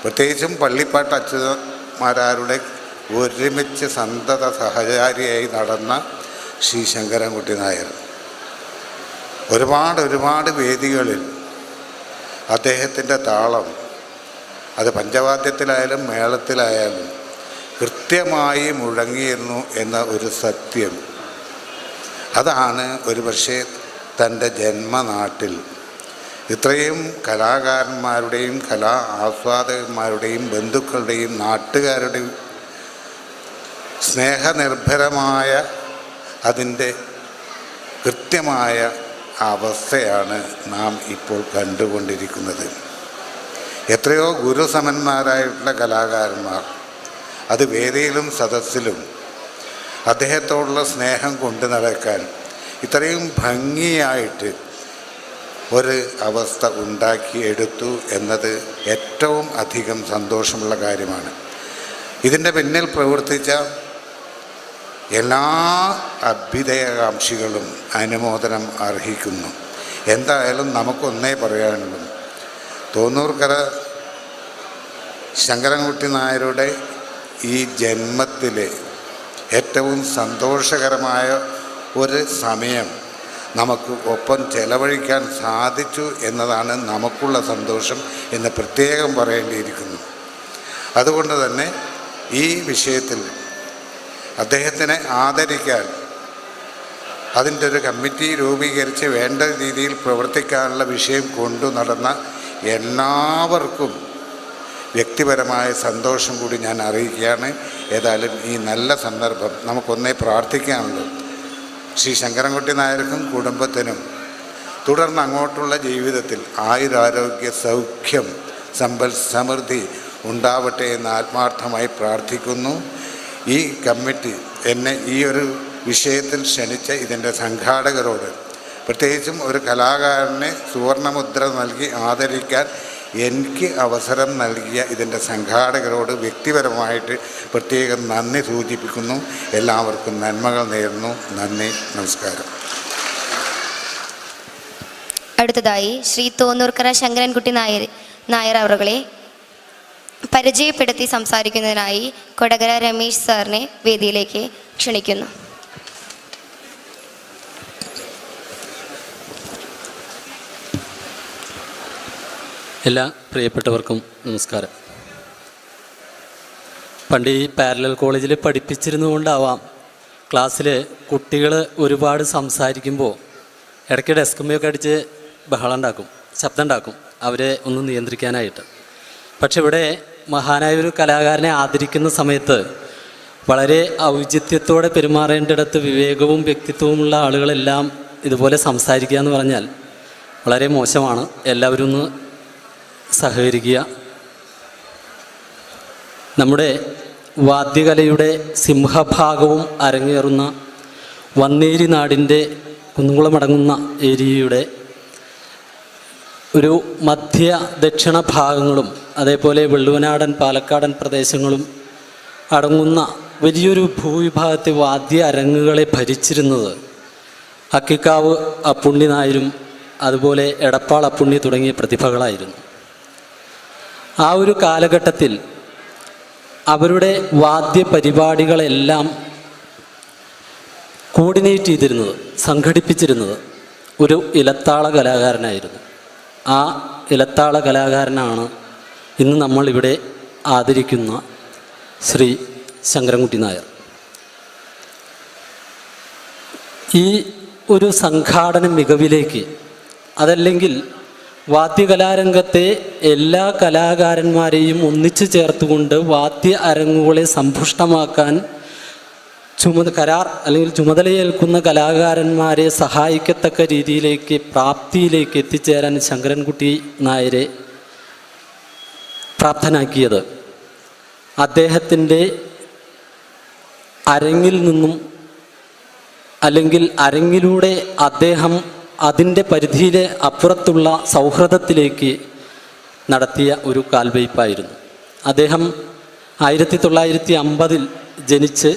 പ്രത്യേകിച്ചും പള്ളിപ്പാട്ട് അച്യുതന്മാരാരുടെ ഒരുമിച്ച് സന്തത സഹചാരിയായി നടന്ന ശ്രീ ശങ്കരൻകുട്ടി നായർ ഒരുപാട് വേദികളിൽ അദ്ദേഹത്തിൻ്റെ താളം, അത് പഞ്ചവാദ്യത്തിലായാലും മേളത്തിലായാലും കൃത്യമായി മുഴങ്ങിയിരുന്നു എന്ന ഒരു സത്യം, അതാണ് ഒരുപക്ഷെ തൻ്റെ ജന്മനാട്ടിൽ ഇത്രയും കലാകാരന്മാരുടെയും കലാ ആസ്വാദകന്മാരുടെയും ബന്ധുക്കളുടെയും നാട്ടുകാരുടെയും സ്നേഹനിർഭരമായ അതിൻ്റെ കൃത്യമായ അവസ്ഥയാണ് നാം ഇപ്പോൾ കണ്ടുകൊണ്ടിരിക്കുന്നത്. എത്രയോ ഗുരുസമന്മാരായിട്ടുള്ള കലാകാരന്മാർ അത് വേദിയിലും സദസ്സിലും അദ്ദേഹത്തോടുള്ള സ്നേഹം കൊണ്ടു നടക്കാൻ ഇത്രയും ഭംഗിയായിട്ട് ഒരു അവസ്ഥ ഉണ്ടാക്കിയെടുത്തു എന്നത് ഏറ്റവും അധികം സന്തോഷമുള്ള കാര്യമാണ്. ഇതിൻ്റെ പിന്നിൽ പ്രവർത്തിച്ച എല്ലാ അഭ്യുദയകാംക്ഷികളും അനുമോദനം അർഹിക്കുന്നു. എന്തായാലും നമുക്കൊന്നേ പറയാനുള്ളൂ, തോന്നൂർക്കര ശങ്കരൻകുട്ടി നായരുടെ ഈ ജന്മത്തിലെ ഏറ്റവും സന്തോഷകരമായ ഒരു സമയം നമുക്ക് ഒപ്പം ചെലവഴിക്കാൻ സാധിച്ചു എന്നതാണ് നമുക്കുള്ള സന്തോഷം എന്ന് പ്രത്യേകം പറയേണ്ടിയിരിക്കുന്നു. അതുകൊണ്ട് തന്നെ ഈ വിഷയത്തിൽ അദ്ദേഹത്തിനെ ആദരിക്കാൻ അതിൻ്റെ ഒരു കമ്മിറ്റി രൂപീകരിച്ച് വേണ്ട രീതിയിൽ പ്രവർത്തിക്കാനുള്ള വിഷയം കൊണ്ടു നടന്ന എല്ലാവർക്കും വ്യക്തിപരമായ സന്തോഷം കൂടി ഞാൻ അറിയിക്കുകയാണ്. ഏതായാലും ഈ നല്ല സന്ദർഭം നമുക്കൊന്നേ പ്രാർത്ഥിക്കാനുള്ളൂ. ശ്രീ ശങ്കരൻകുട്ടി നായർക്കും കുടുംബത്തിനും തുടർന്ന് അങ്ങോട്ടുള്ള ജീവിതത്തിൽ ആയുരാരോഗ്യ സൗഖ്യം സമ്പൽ സമൃദ്ധി ഉണ്ടാവട്ടെ എന്ന് ആത്മാർത്ഥമായി പ്രാർത്ഥിക്കുന്നു. ഈ കമ്മിറ്റി എന്നെ ഈ ഒരു വിഷയത്തിൽ ക്ഷണിച്ച ഇതിൻ്റെ സംഘാടകരോട്, പ്രത്യേകിച്ചും ഒരു കലാകാരനെ സുവർണമുദ്ര നൽകി ആദരിക്കാൻ എനിക്ക് അവസരം നൽകിയ ഇതിൻ്റെ സംഘാടകരോട് വ്യക്തിപരമായിട്ട് പ്രത്യേകം നന്ദി സൂചിപ്പിക്കുന്നു. എല്ലാവർക്കും നന്മകൾ നേരുന്നു. നന്ദി, നമസ്കാരം. അടുത്തതായി ശ്രീ തോന്നൂർക്കര ശങ്കരൻകുട്ടി നായർ അവറുകളെ പരിചയപ്പെടുത്തി സംസാരിക്കുന്നതിനായി കൊടകര രമേശ് സാറിനെ വേദിയിലേക്ക് ക്ഷണിക്കുന്നു. എല്ലാ പ്രിയപ്പെട്ടവർക്കും നമസ്കാരം. പണ്ട് ഈ പാരലൽ കോളേജിൽ പഠിപ്പിച്ചിരുന്നുകൊണ്ടാവാം ക്ലാസ്സിൽ കുട്ടികൾ ഒരുപാട് സംസാരിക്കുമ്പോൾ ഇടയ്ക്ക് ഡെസ്കുമ്മയൊക്കെ അടിച്ച് ബഹളം ഉണ്ടാക്കും, ശബ്ദം ഉണ്ടാക്കും, അവരെ ഒന്ന് നിയന്ത്രിക്കാനായിട്ട്. പക്ഷെ ഇവിടെ മഹാനായ ഒരു കലാകാരനെ ആദരിക്കുന്ന സമയത്ത് വളരെ ഔചിത്യത്തോടെ പെരുമാറേണ്ടിടത്ത് വിവേകവും വ്യക്തിത്വവുമുള്ള ആളുകളെല്ലാം ഇതുപോലെ സംസാരിക്കുക എന്ന് പറഞ്ഞാൽ വളരെ മോശമാണ്. എല്ലാവരും ഒന്ന് സഹകരിക്കുക. നമ്മുടെ വാദ്യകലയുടെ സിംഹഭാഗവും അരങ്ങേറുന്ന വന്നേരി നാടിൻ്റെ കുന്നുകുളമടങ്ങുന്ന ഏരിയയുടെ ഒരു മധ്യ ദക്ഷിണ ഭാഗങ്ങളും അതേപോലെ വെള്ളുവനാടൻ പാലക്കാടൻ പ്രദേശങ്ങളും അടങ്ങുന്ന വലിയൊരു ഭൂവിഭാഗത്തെ വാദ്യ അരങ്ങുകളെ ഭരിച്ചിരുന്നത് അക്കിക്കാവ് അപ്പുണ്ണി നായരും അതുപോലെ എടപ്പാൾ അപ്പുണ്ണി തുടങ്ങിയ പ്രതിഭകളായിരുന്നു. ആ ഒരു കാലഘട്ടത്തിൽ അവരുടെ വാദ്യ പരിപാടികളെല്ലാം കോർഡിനേറ്റ് ചെയ്തിരുന്നത്, സംഘടിപ്പിച്ചിരുന്നത് ഒരു ഇലത്താള കലാകാരനായിരുന്നു. ആ ഇലത്താള കലാകാരനാണ് ഇന്ന് നമ്മളിവിടെ ആദരിക്കുന്ന ശ്രീ ശങ്കരൻകുട്ടി നായർ. ഈ ഒരു സംഘാടന മികവിലേക്ക്, അതല്ലെങ്കിൽ വാദ്യകലാരംഗത്തെ എല്ലാ കലാകാരന്മാരെയും ഒന്നിച്ചു ചേർത്തുകൊണ്ട് വാദ്യ അരങ്ങുകളെ സമ്പുഷ്ടമാക്കാൻ കരാർ അല്ലെങ്കിൽ ചുമതലയേൽക്കുന്ന കലാകാരന്മാരെ സഹായിക്കത്തക്ക രീതിയിലേക്ക്, പ്രാപ്തിയിലേക്ക് എത്തിച്ചേരാൻ ശങ്കരൻകുട്ടി നായരെ പ്രാപ്തനാക്കിയത് അദ്ദേഹത്തിൻ്റെ അരങ്ങിൽ നിന്നും, അല്ലെങ്കിൽ അരങ്ങിലൂടെ അദ്ദേഹം അതിൻ്റെ പരിധിയിലെ അപ്പുറത്തുള്ള സൗഹൃദത്തിലേക്ക് നടത്തിയ ഒരു കാൽവയ്പായിരുന്നു. അദ്ദേഹം 1950 ജനിച്ച്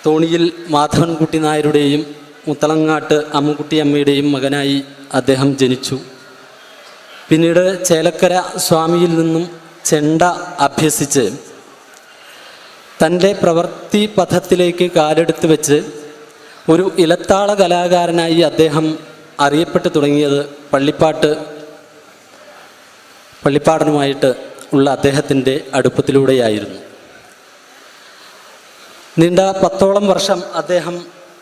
തോണിയിൽ മാധവൻകുട്ടി നായരുടെയും മുത്തളങ്ങാട്ട് അമ്മുക്കുട്ടി അമ്മയുടെയും മകനായി അദ്ദേഹം ജനിച്ചു. പിന്നീട് ചേലക്കര സ്വാമിയിൽ നിന്നും ചെണ്ട അഭ്യസിച്ച് തൻ്റെ പ്രവൃത്തി പഥത്തിലേക്ക് കാലെടുത്ത് വെച്ച് ഒരു ഇലത്താള കലാകാരനായി അദ്ദേഹം അറിയപ്പെട്ടു തുടങ്ങിയത് പള്ളിപ്പാടനുമായിട്ട് ഉള്ള അദ്ദേഹത്തിൻ്റെ അടുപ്പത്തിലൂടെയായിരുന്നു. നീണ്ട 10ഓളം വർഷം അദ്ദേഹം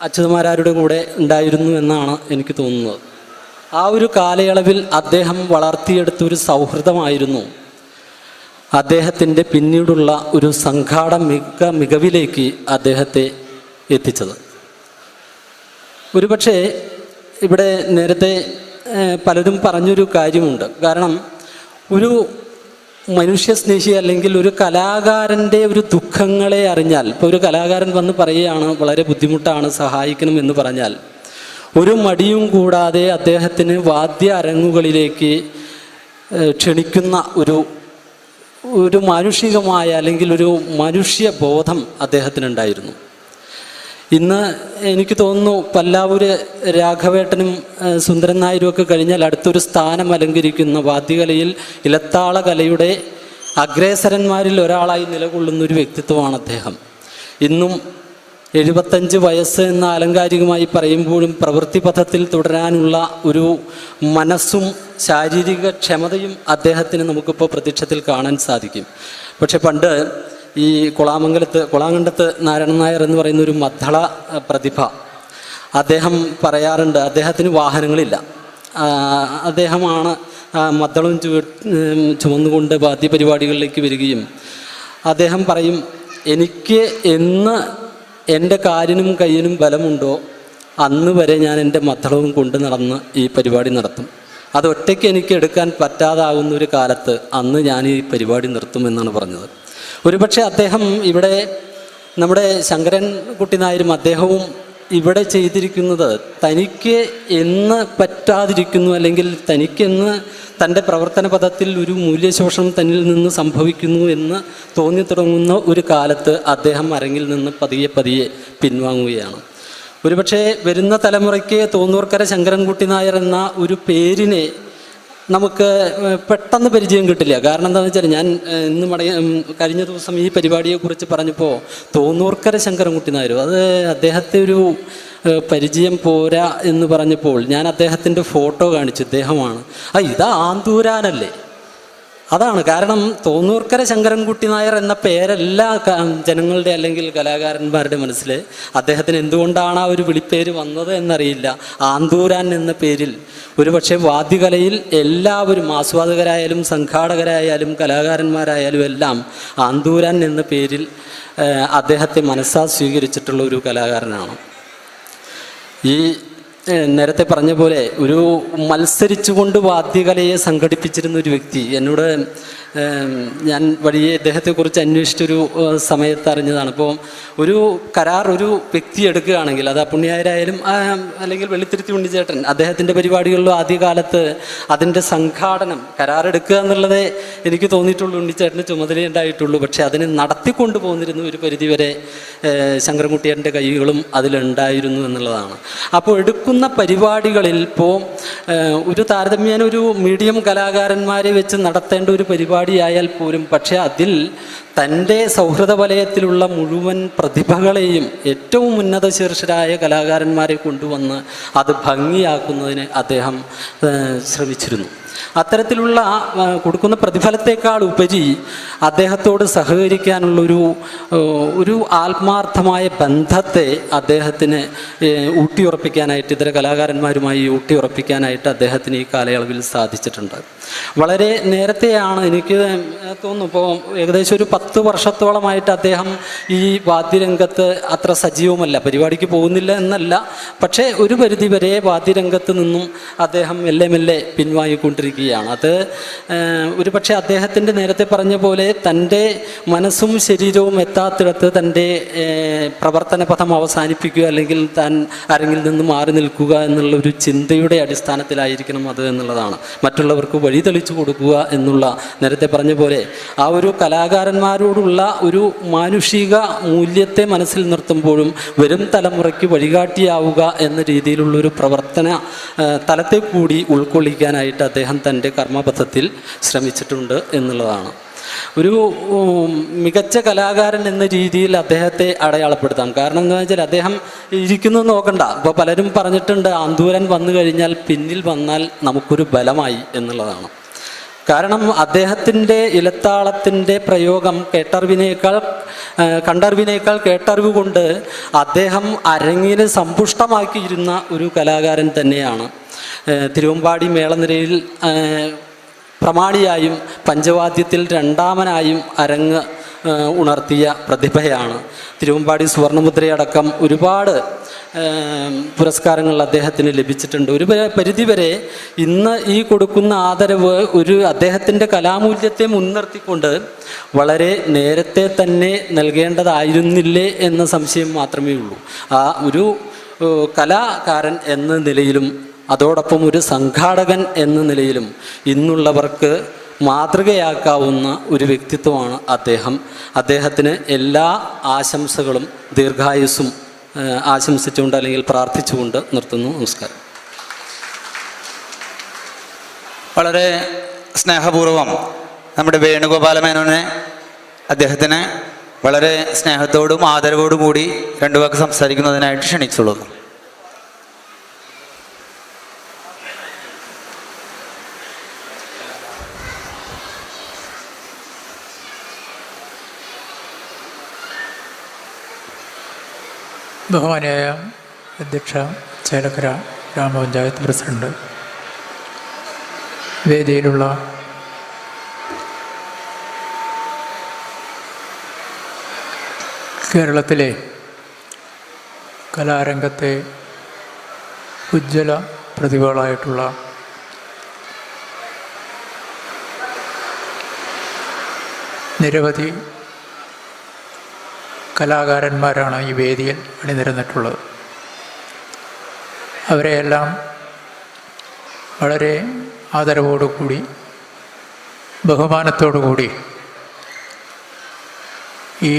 അച്യുതമാരാരുടെ കൂടെ ഉണ്ടായിരുന്നു എന്നാണ് എനിക്ക് തോന്നുന്നത്. ആ ഒരു കാലയളവിൽ അദ്ദേഹം വളർത്തിയെടുത്തൊരു സൗഹൃദമായിരുന്നു അദ്ദേഹത്തിൻ്റെ പിന്നീടുള്ള ഒരു മികവിലേക്ക് അദ്ദേഹത്തെ എത്തിച്ചത്. ഒരുപക്ഷെ ഇവിടെ നേരത്തെ പലരും പറഞ്ഞൊരു കാര്യമുണ്ട്. കാരണം ഒരു മനുഷ്യസ്നേഹി അല്ലെങ്കിൽ ഒരു കലാകാരൻ്റെ ഒരു ദുഃഖങ്ങളെ അറിഞ്ഞാൽ, ഇപ്പോൾ ഒരു കലാകാരൻ വന്ന് പറയുകയാണ് വളരെ ബുദ്ധിമുട്ടാണ്, സഹായിക്കണം എന്ന് പറഞ്ഞാൽ ഒരു മടിയും കൂടാതെ അദ്ദേഹത്തിന് വാദ്യ അരങ്ങുകളിലേക്ക് ക്ഷണിക്കുന്ന ഒരു മാനുഷികമായ അല്ലെങ്കിൽ ഒരു മനുഷ്യബോധം അദ്ദേഹത്തിനുണ്ടായിരുന്നു. ഇന്ന് എനിക്ക് തോന്നുന്നു പല്ലാവൂര് രാഘവേട്ടനും സുന്ദരൻ നായരും ഒക്കെ കഴിഞ്ഞാൽ അടുത്തൊരു സ്ഥാനം അലങ്കരിക്കുന്ന വാദ്യകലയിൽ ഇലത്താള കലയുടെ അഗ്രേസരന്മാരിൽ ഒരാളായി നിലകൊള്ളുന്നൊരു വ്യക്തിത്വമാണ് അദ്ദേഹം. ഇന്നും 75 വയസ്സ് എന്ന ആലങ്കാരികമായി പറയുമ്പോഴും പ്രവൃത്തി പഥത്തിൽ തുടരാനുള്ള ഒരു മനസ്സും ശാരീരിക ക്ഷമതയും അദ്ദേഹത്തിന് നമുക്കിപ്പോൾ പ്രത്യക്ഷത്തിൽ കാണാൻ സാധിക്കും. പക്ഷെ പണ്ട് ഈ കൊളാങ്കണ്ടത്ത് നാരായണൻ നായർ എന്ന് പറയുന്ന ഒരു മദ്ദള പ്രതിഭ, അദ്ദേഹം പറയാറുണ്ട് അദ്ദേഹത്തിന് വാഹനങ്ങളില്ല. അദ്ദേഹമാണ് മദ്ദളം ചുമന്നുകൊണ്ട് വാദ്യപരിപാടികളിലേക്ക് വരികയും അദ്ദേഹം പറയും, എനിക്ക് എന്ന് എൻ്റെ കാലിനും കയ്യിനും ബലമുണ്ടോ അന്ന് വരെ ഞാൻ എൻ്റെ മദ്ദളവും കൊണ്ട് നടന്ന് ഈ പരിപാടി നടത്തും. അതൊറ്റയ്ക്ക് എനിക്ക് എടുക്കാൻ പറ്റാതാകുന്ന ഒരു കാലത്ത് അന്ന് ഞാൻ ഈ പരിപാടി നിർത്തുമെന്നാണ് പറഞ്ഞത്. ഒരുപക്ഷെ അദ്ദേഹം ഇവിടെ നമ്മുടെ ശങ്കരൻകുട്ടി നായരും അദ്ദേഹവും ഇവിടെ ചെയ്തിരിക്കുന്നത് തനിക്ക് എന്ന് പറ്റാതിരിക്കുന്നു, അല്ലെങ്കിൽ തനിക്കെന്ന് തൻ്റെ പ്രവർത്തന പദത്തിൽ ഒരു മൂല്യശോഷണം തന്നിൽ നിന്ന് സംഭവിക്കുന്നു എന്ന് തോന്നി തുടങ്ങുന്ന ഒരു കാലത്ത് അദ്ദേഹം അരങ്ങിൽ നിന്ന് പതിയെ പിൻവാങ്ങുകയാണ്. ഒരുപക്ഷെ വരുന്ന തലമുറയ്ക്ക് തോന്നൂർക്കര ശങ്കരൻകുട്ടി നായർ എന്ന ഒരു പേരിനെ നമുക്ക് പെട്ടെന്ന് പരിചയം കിട്ടില്ല. കാരണം എന്താണെന്ന് വെച്ചാൽ ഞാൻ കഴിഞ്ഞ ദിവസം ഈ പരിപാടിയെക്കുറിച്ച് പറഞ്ഞപ്പോൾ തോന്നൂർക്കര ശങ്കരൻകുട്ടി നായർ, അത് അദ്ദേഹത്തെ ഒരു പരിചയം പോരാ എന്ന് പറഞ്ഞപ്പോൾ ഞാൻ അദ്ദേഹത്തിൻ്റെ ഫോട്ടോ കാണിച്ചു. ഇദ്ദേഹമാണ് ഇതാ ആന്തൂരാനല്ലേ, അതാണ് കാരണം. തോന്നൂർക്കര ശങ്കരൻകുട്ടി നായർ എന്ന പേരല്ല ജനങ്ങളുടെ അല്ലെങ്കിൽ കലാകാരന്മാരുടെ മനസ്സിൽ. അദ്ദേഹത്തിന് എന്തുകൊണ്ടാണ് ആ ഒരു വിളിപ്പേര് വന്നത് എന്നറിയില്ല. ആന്തൂരാൻ എന്ന പേരിൽ ഒരുപക്ഷെ വാദ്യകലയിൽ എല്ലാവരും ആസ്വാദകരായാലും സംഘാടകരായാലും കലാകാരന്മാരായാലും എല്ലാം ആന്തൂരാൻ എന്ന പേരിൽ അദ്ദേഹത്തെ മനസ്സാ സ്വീകരിച്ചിട്ടുള്ള ഒരു കലാകാരനാണ്. ഈ നേരത്തെ പറഞ്ഞ പോലെ ഒരു മത്സരിച്ചുകൊണ്ട് വാദ്യകലയെ സംഘടിപ്പിച്ചിരുന്ന ഒരു വ്യക്തി എന്നോട് ഞാൻ വഴിയെ ഇദ്ദേഹത്തെക്കുറിച്ച് അന്വേഷിച്ചൊരു സമയത്ത് അറിഞ്ഞതാണ്. അപ്പോൾ ഒരു കരാർ ഒരു വ്യക്തി എടുക്കുകയാണെങ്കിൽ അത് പുണ്യായരായാലും അല്ലെങ്കിൽ വെള്ളിത്തിരുത്തി ഉണ്ണിച്ചേട്ടൻ അദ്ദേഹത്തിൻ്റെ പരിപാടികളിലും ആദ്യകാലത്ത് അതിൻ്റെ സംഘാടനം കരാറെടുക്കുക എന്നുള്ളതേ എനിക്ക് തോന്നിയിട്ടുള്ളൂ, ഉണ്ണിച്ചേട്ടന് ചുമതലയുണ്ടായിട്ടുള്ളൂ. പക്ഷേ അതിനെ നടത്തിക്കൊണ്ടു പോന്നിരുന്നു ഒരു പരിധിവരെ ശങ്കരൻകുട്ടിയേട്ടൻ്റെ കൈകളും അതിലുണ്ടായിരുന്നു എന്നുള്ളതാണ്. അപ്പോൾ എടുക്കുന്ന പരിപാടികളിൽ ഇപ്പോൾ ഒരു താരതമ്യേന ഒരു മീഡിയം കലാകാരന്മാരെ വെച്ച് നടത്തേണ്ട ഒരു പരിപാടിയായാൽ പോലും പക്ഷേ അതിൽ തൻ്റെ സൗഹൃദ വലയത്തിലുള്ള മുഴുവൻ പ്രതിഭകളെയും ഏറ്റവും ഉന്നത ശീർഷരായ കലാകാരന്മാരെ കൊണ്ടുവന്ന് അത് ഭംഗിയാക്കുന്നതിന് അദ്ദേഹം ശ്രമിച്ചിരുന്നു. അത്തരത്തിലുള്ള കൊടുക്കുന്ന പ്രതിഫലത്തേക്കാൾ ഉപരി അദ്ദേഹത്തോട് സഹകരിക്കാനുള്ളൊരു ആത്മാർത്ഥമായ ബന്ധത്തെ അദ്ദേഹത്തിന് ഊട്ടിയുറപ്പിക്കാനായിട്ട് ഇതര കലാകാരന്മാരുമായി ഊട്ടിയുറപ്പിക്കാനായിട്ട് അദ്ദേഹത്തിന് ഈ കാലയളവിൽ സാധിച്ചിട്ടുണ്ട്. വളരെ നേരത്തെയാണ് എനിക്ക് തോന്നുന്നു, ഇപ്പോൾ ഏകദേശം ഒരു 10 വർഷത്തോളമായിട്ട് അദ്ദേഹം ഈ വാദ്യരംഗത്ത് അത്ര സജീവമല്ല. പരിപാടിക്ക് പോകുന്നില്ല എന്നല്ല, പക്ഷേ ഒരു പരിധിവരെ വാദ്യരംഗത്ത് നിന്നും അദ്ദേഹം മെല്ലെ മെല്ലെ പിൻവാങ്ങിക്കൊണ്ടിരിക്കുകയാണ്. അത് ഒരു പക്ഷേ അദ്ദേഹത്തിൻ്റെ നേരത്തെ പറഞ്ഞ പോലെ തൻ്റെ മനസ്സും ശരീരവും എത്താത്തിടത്ത് തൻ്റെ പ്രവർത്തന പഥം അവസാനിപ്പിക്കുക അല്ലെങ്കിൽ താൻ ആരെങ്കിലും നിന്ന് മാറി നിൽക്കുക എന്നുള്ളൊരു ചിന്തയുടെ അടിസ്ഥാനത്തിലായിരിക്കണം അത് എന്നുള്ളതാണ്. മറ്റുള്ളവർക്ക് വഴി തെളിച്ചു കൊടുക്കുക എന്നുള്ള നേരത്തെ പറഞ്ഞ പോലെ ആ ഒരു കലാകാരന്മാരോടുള്ള ഒരു മാനുഷിക മൂല്യത്തെ മനസ്സിൽ നിർത്തുമ്പോഴും വരും തലമുറയ്ക്ക് വഴികാട്ടിയാവുക എന്ന രീതിയിലുള്ളൊരു പ്രവർത്തന തലത്തെ കൂടി ഉൾക്കൊള്ളിക്കാനായിട്ട് അദ്ദേഹം തൻ്റെ കർമ്മപഥത്തിൽ ശ്രമിച്ചിട്ടുണ്ട് എന്നുള്ളതാണ്. ഒരു മികച്ച കലാകാരൻ എന്ന രീതിയിൽ അദ്ദേഹത്തെ അടയാളപ്പെടുത്താം. കാരണം എന്താ വെച്ചാൽ അദ്ദേഹം ഇരിക്കുന്നത് നോക്കണ്ട. ഇപ്പോൾ പലരും പറഞ്ഞിട്ടുണ്ട് ആന്തൂരൻ വന്നു കഴിഞ്ഞാൽ പിന്നിൽ വന്നാൽ നമുക്കൊരു ബലമായി എന്നുള്ളതാണ്. കാരണം അദ്ദേഹത്തിൻ്റെ ഇലത്താളത്തിൻ്റെ പ്രയോഗം കണ്ടറിവിനേക്കാൾ കേട്ടറിവ് കൊണ്ട് അദ്ദേഹം അരങ്ങിനെ സമ്പുഷ്ടമാക്കിയിരുന്ന ഒരു കലാകാരൻ തന്നെയാണ്. തിരുവമ്പാടി മേളനിരയിൽ പ്രമാണിയായും പഞ്ചവാദ്യത്തിൽ രണ്ടാമനായും അരങ്ങ് ഉണർത്തിയ പ്രതിഭയാണ്. തിരുവമ്പാടി സുവർണമുദ്രയടക്കം ഒരുപാട് പുരസ്കാരങ്ങൾ അദ്ദേഹത്തിന് ലഭിച്ചിട്ടുണ്ട്. ഒരു പരിധിവരെ ഇന്ന് ഈ കൊടുക്കുന്ന ആദരവ് ഒരു അദ്ദേഹത്തിൻ്റെ കലാമൂല്യത്തെ മുൻനിർത്തിക്കൊണ്ട് വളരെ നേരത്തെ തന്നെ നൽകേണ്ടതായിരുന്നില്ലേ എന്ന സംശയം മാത്രമേ ഉള്ളൂ. ആ ഒരു കലാകാരൻ എന്ന നിലയിലും അതോടൊപ്പം ഒരു സംഘാടകൻ എന്ന നിലയിലും ഇന്നുള്ളവർക്ക് മാതൃകയാക്കാവുന്ന ഒരു വ്യക്തിത്വമാണ് അദ്ദേഹം. അദ്ദേഹത്തിന് എല്ലാ ആശംസകളും ദീർഘായുസ്സും ആശംസിച്ചുകൊണ്ട് അല്ലെങ്കിൽ പ്രാർത്ഥിച്ചുകൊണ്ട് നിർത്തുന്നു. നമസ്കാരം. വളരെ സ്നേഹപൂർവം നമ്മുടെ വേണുഗോപാല മേനോനെ അദ്ദേഹത്തിന് വളരെ സ്നേഹത്തോടും ആദരവോടും കൂടി 2 വാക്ക് സംസാരിക്കുന്നതിനായിട്ട് ക്ഷണിച്ചുള്ളൂ. ബഹുമാനിയായ അധ്യക്ഷ, ചേലക്കര ഗ്രാമപഞ്ചായത്ത് പ്രസിഡന്റ്, വേദിയിലുള്ള കേരളത്തിലെ കലാരംഗത്തെ ഉജ്ജ്വല പ്രതിഭകളായിട്ടുള്ള നിരവധി കലാകാരന്മാരാണ് ഈ വേദിയിൽ അണിനിരന്നിട്ടുള്ളത്. അവരെയെല്ലാം വളരെ ആദരവോടുകൂടി ബഹുമാനത്തോടുകൂടി ഈ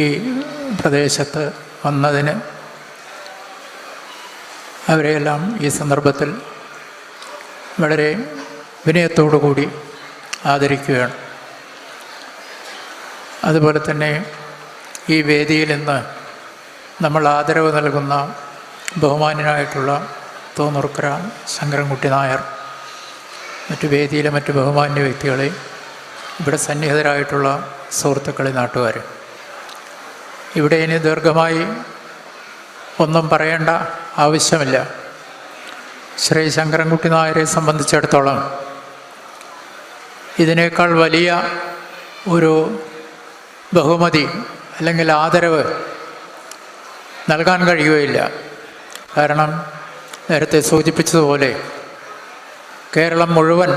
പ്രദേശത്ത് വന്നതിന് അവരെയെല്ലാം ഈ സന്ദർഭത്തിൽ വളരെ വിനയത്തോടുകൂടി ആദരിക്കുകയാണ്. അതുപോലെ തന്നെ ഈ വേദിയിൽ ഇന്ന് നമ്മൾ ആദരവ് നൽകുന്ന ബഹുമാന്യനായിട്ടുള്ള തോന്നൂർക്കര ശങ്കരൻകുട്ടി നായർ, മറ്റു വേദിയിലെ മറ്റു ബഹുമാന്യ വ്യക്തികളെ, ഇവിടെ സന്നിഹിതരായിട്ടുള്ള സുഹൃത്തുക്കളെ, നാട്ടുകാർ, ഇവിടെ ഇനി ദീർഘമായി ഒന്നും പറയേണ്ട ആവശ്യമില്ല. ശ്രീ ശങ്കരൻകുട്ടി നായരെ സംബന്ധിച്ചിടത്തോളം ഇതിനേക്കാൾ വലിയ ഒരു ബഹുമതി അല്ലെങ്കിൽ ആദരവ് നൽകാൻ കഴിയുകയില്ല. കാരണം നേരത്തെ സൂചിപ്പിച്ചതുപോലെ കേരളം മുഴുവൻ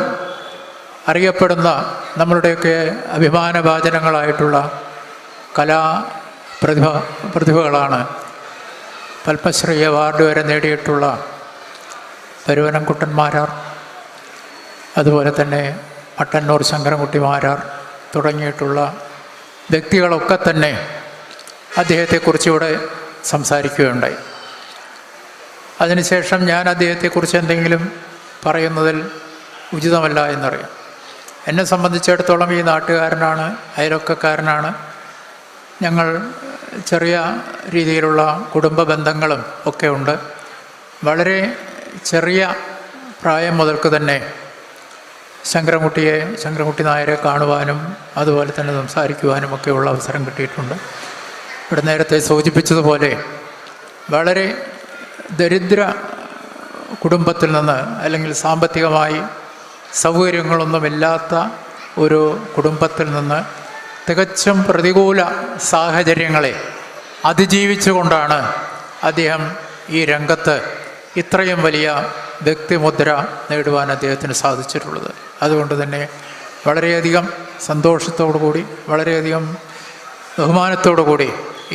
അറിയപ്പെടുന്ന നമ്മളുടെയൊക്കെ അഭിമാനഭാജനങ്ങളായിട്ടുള്ള പ്രതിഭകളാണ്. പത്മശ്രീ അവാർഡ് വരെ നേടിയിട്ടുള്ള പരുവനംകുട്ടൻ മാരാർ, അതുപോലെ തന്നെ മട്ടന്നൂർ ശങ്കരൻകുട്ടി മാരാർ തുടങ്ങിയിട്ടുള്ള വ്യക്തികളൊക്കെ തന്നെ അദ്ദേഹത്തെക്കുറിച്ച് ഇവിടെ സംസാരിക്കുകയുണ്ടായി. അതിനുശേഷം ഞാൻ അദ്ദേഹത്തെക്കുറിച്ച് എന്തെങ്കിലും പറയുന്നതിൽ ഉചിതമല്ല എന്നറിയാം. എന്നെ സംബന്ധിച്ചിടത്തോളം ഈ നാട്ടുകാരനാണ്, അയൽവക്കക്കാരനാണ്. ഞങ്ങൾ ചെറിയ രീതിയിലുള്ള കുടുംബ ബന്ധങ്ങളും ഒക്കെ ഉണ്ട്. വളരെ ചെറിയ പ്രായം മുതൽക്ക് തന്നെ ശങ്കരൻകുട്ടി നായരെ കാണുവാനും അതുപോലെ തന്നെ സംസാരിക്കുവാനും ഒക്കെയുള്ള അവസരം കിട്ടിയിട്ടുണ്ട്. ഇവിടെ നേരത്തെ സൂചിപ്പിച്ചതുപോലെ വളരെ ദരിദ്ര കുടുംബത്തിൽ നിന്ന്, അല്ലെങ്കിൽ സാമ്പത്തികമായി സൗകര്യങ്ങളൊന്നുമില്ലാത്ത ഒരു കുടുംബത്തിൽ നിന്ന് തികച്ചും പ്രതികൂല സാഹചര്യങ്ങളെ അതിജീവിച്ചുകൊണ്ടാണ് അദ്ദേഹം ഈ രംഗത്ത് ഇത്രയും വലിയ വ്യക്തിമുദ്ര നേടുവാൻ അദ്ദേഹത്തിന് സാധിച്ചിട്ടുള്ളത്. അതുകൊണ്ട് തന്നെ വളരെയധികം സന്തോഷത്തോടു കൂടി, വളരെയധികം ബഹുമാനത്തോടു കൂടി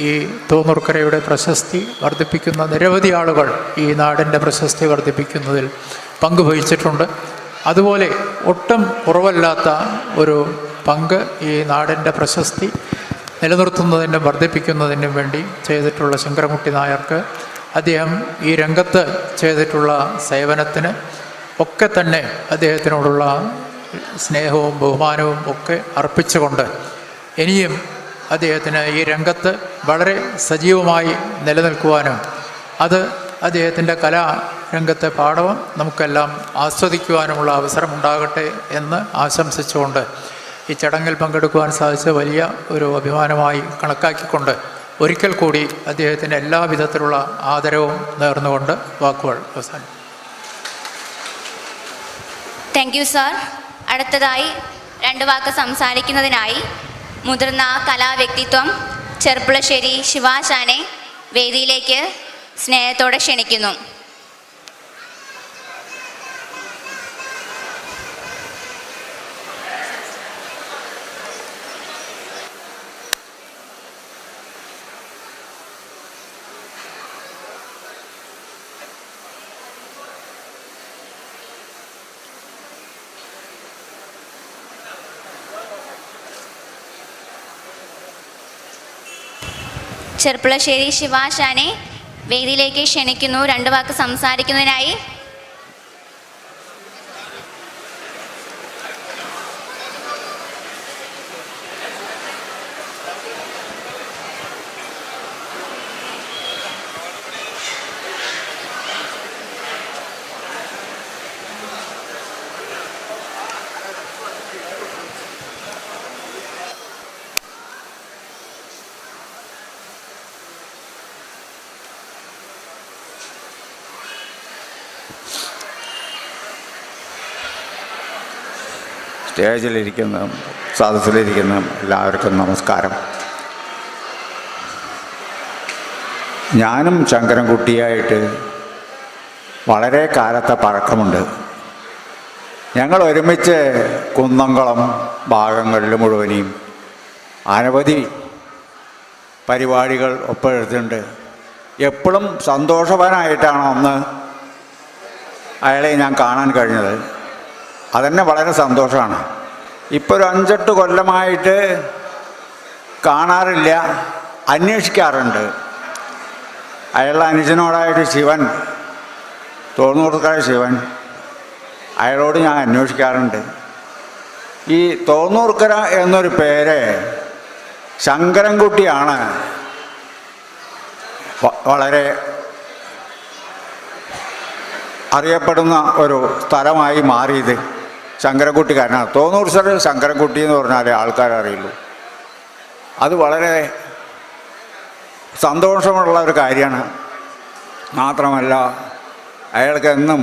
ഈ തോന്നൂർക്കരയുടെ പ്രശസ്തി വർദ്ധിപ്പിക്കുന്ന നിരവധി ആളുകൾ ഈ നാടിൻ്റെ പ്രശസ്തി വർദ്ധിപ്പിക്കുന്നതിൽ പങ്കുവഹിച്ചിട്ടുണ്ട്. അതുപോലെ ഒട്ടും കുറവല്ലാത്ത ഒരു പങ്ക് ഈ നാടിൻ്റെ പ്രശസ്തി നിലനിർത്തുന്നതിനും വർദ്ധിപ്പിക്കുന്നതിനും വേണ്ടി ചെയ്തിട്ടുള്ള ശങ്കരൻകുട്ടി നായർക്ക്, അദ്ദേഹം ഈ രംഗത്ത് ചെയ്തിട്ടുള്ള സേവനത്തിന് ഒക്കെ തന്നെ അദ്ദേഹത്തിനോടുള്ള സ്നേഹവും ബഹുമാനവും ഒക്കെ അർപ്പിച്ചുകൊണ്ട് ഇനിയും അദ്ദേഹത്തിന് ഈ രംഗത്ത് വളരെ സജീവമായി നിലനിൽക്കുവാനും അത് അദ്ദേഹത്തിൻ്റെ കലാരംഗത്തെ പാഠവും നമുക്കെല്ലാം ആസ്വദിക്കുവാനുമുള്ള അവസരമുണ്ടാകട്ടെ എന്ന് ആശംസിച്ചുകൊണ്ട് ഈ ചടങ്ങിൽ പങ്കെടുക്കുവാൻ സാധിച്ച വലിയ ഒരു അഭിമാനമായി കണക്കാക്കിക്കൊണ്ട് ഒരിക്കൽ കൂടി അദ്ദേഹത്തിന് എല്ലാ വിധത്തിലുള്ള ആദരവും നേർന്നുകൊണ്ട് വാക്കുകൾ അവസാനിക്കും. Thank you sir. അടുത്തതായി 2 വാക്ക് സംസാരിക്കുന്നതിനായി മുതിർന്ന കലാവ്യക്തിത്വം ചെർപ്പുളശ്ശേരി ശിവാശാനെ വേദിയിലേക്ക് സ്നേഹത്തോടെ ക്ഷണിക്കുന്നു. ചെർപ്പുളശ്ശേരി ശിവാശാനെ വേദിയിലേക്ക് ക്ഷണിക്കുന്നു 2 വാക്ക് സംസാരിക്കുന്നതിനായി. സ്റ്റേജിലിരിക്കുന്ന സദസ്സിലിരിക്കുന്ന എല്ലാവർക്കും നമസ്കാരം. ഞാനും ശങ്കരൻകുട്ടിയായിട്ട് വളരെ കാലത്തെ പഴക്കമുണ്ട്. ഞങ്ങൾ ഒരുമിച്ച് കുന്നംകുളം ഭാഗങ്ങളിൽ മുഴുവനും അനവധി പരിപാടികൾ ഒപ്പെടുത്തിട്ടുണ്ട്. എപ്പോഴും സന്തോഷവാനായിട്ടാണ് അന്ന് അയാളെ ഞാൻ കാണാൻ കഴിഞ്ഞത്. അതെന്നെ വളരെ സന്തോഷമാണ്. ഇപ്പോൾ ഒരു 5-8 കൊല്ലമായിട്ട് കാണാറില്ല, അന്വേഷിക്കാറുണ്ട്. അയാളുടെ അനുജനോടായിട്ട് ശിവൻ, തോന്നൂർക്കര ശിവൻ, അയാളോട് ഞാൻ അന്വേഷിക്കാറുണ്ട്. ഈ തോന്നൂർക്കര എന്നൊരു പേര് ശങ്കരൻകുട്ടിയാണ് വളരെ അറിയപ്പെടുന്ന ഒരു സ്ഥലമായി മാറിയത്. ശങ്കരൻകുട്ടിക്കാരനാണ്. തോന്നൂർ സാറ് ശങ്കരൻകുട്ടി എന്ന് പറഞ്ഞാലേ ആൾക്കാരറിയുള്ളൂ. അത് വളരെ സന്തോഷമുള്ള ഒരു കാര്യമാണ്. മാത്രമല്ല അയാൾക്ക് എന്നും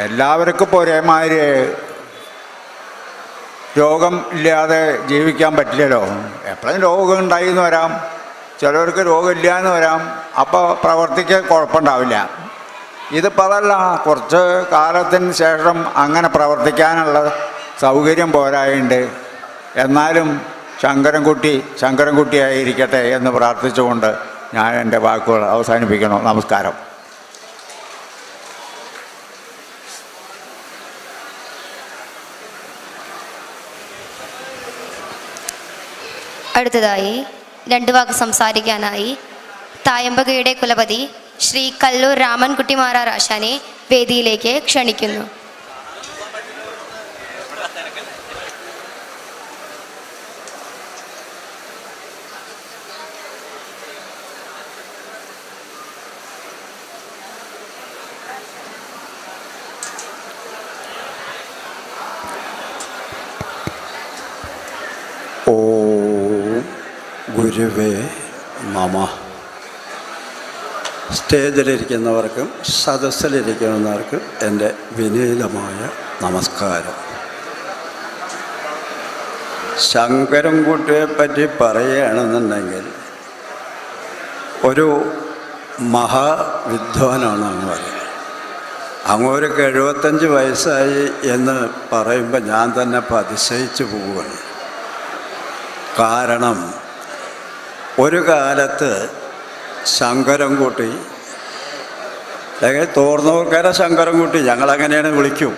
എല്ലാവർക്കും ഇപ്പോൾ ഒരേമാതിരി രോഗം ഇല്ലാതെ ജീവിക്കാൻ പറ്റില്ലല്ലോ. എപ്പോഴും രോഗം ഉണ്ടായി എന്ന് വരാം, ചിലവർക്ക് രോഗമില്ല എന്ന് വരാം. അപ്പോൾ പ്രവർത്തിക്ക് കുഴപ്പമുണ്ടാവില്ല. ഇതിപ്പോൾ അതല്ല, കുറച്ച് കാലത്തിന് ശേഷം അങ്ങനെ പ്രവർത്തിക്കാനുള്ള സൗകര്യം പോരായുണ്ട്. എന്നാലും ശങ്കരൻകുട്ടിയായിരിക്കട്ടെ എന്ന് പ്രാർത്ഥിച്ചുകൊണ്ട് ഞാൻ എൻ്റെ വാക്കുകൾ അവസാനിപ്പിക്കുന്നു. നമസ്കാരം. അടുത്തതായി 2 വാക്ക് സംസാരിക്കാനായി തായമ്പകയുടെ കുലപതി ശ്രീ കല്ലൂർ രാമൻകുട്ടി മാരാർ ആശാനെ വേദിയിലേക്ക് ക്ഷണിക്കുന്നു. ഓം ഗുരുവേ നമഃ. സ്റ്റേജിലിരിക്കുന്നവർക്കും സദസ്സിലിരിക്കുന്നവർക്കും എൻ്റെ വിനീതമായ നമസ്കാരം. ശങ്കരൻകുട്ടിയെ പറ്റി പറയുകയാണെന്നുണ്ടെങ്കിൽ ഒരു മഹാവിദ്വാനാണ് അങ്ങോട്ട്. അങ്ങോർക്ക് 75 വയസ്സായി എന്ന് പറയുമ്പോൾ ഞാൻ തന്നെ ഇപ്പോൾ അതിശയിച്ചു പോവുകയാണ്. കാരണം ഒരു കാലത്ത് ശങ്കരൻകുട്ടി, അല്ലെങ്കിൽ തോർന്നൂർക്കര ശങ്കരൻകുട്ടി, ഞങ്ങളങ്ങനെയാണ് വിളിക്കും,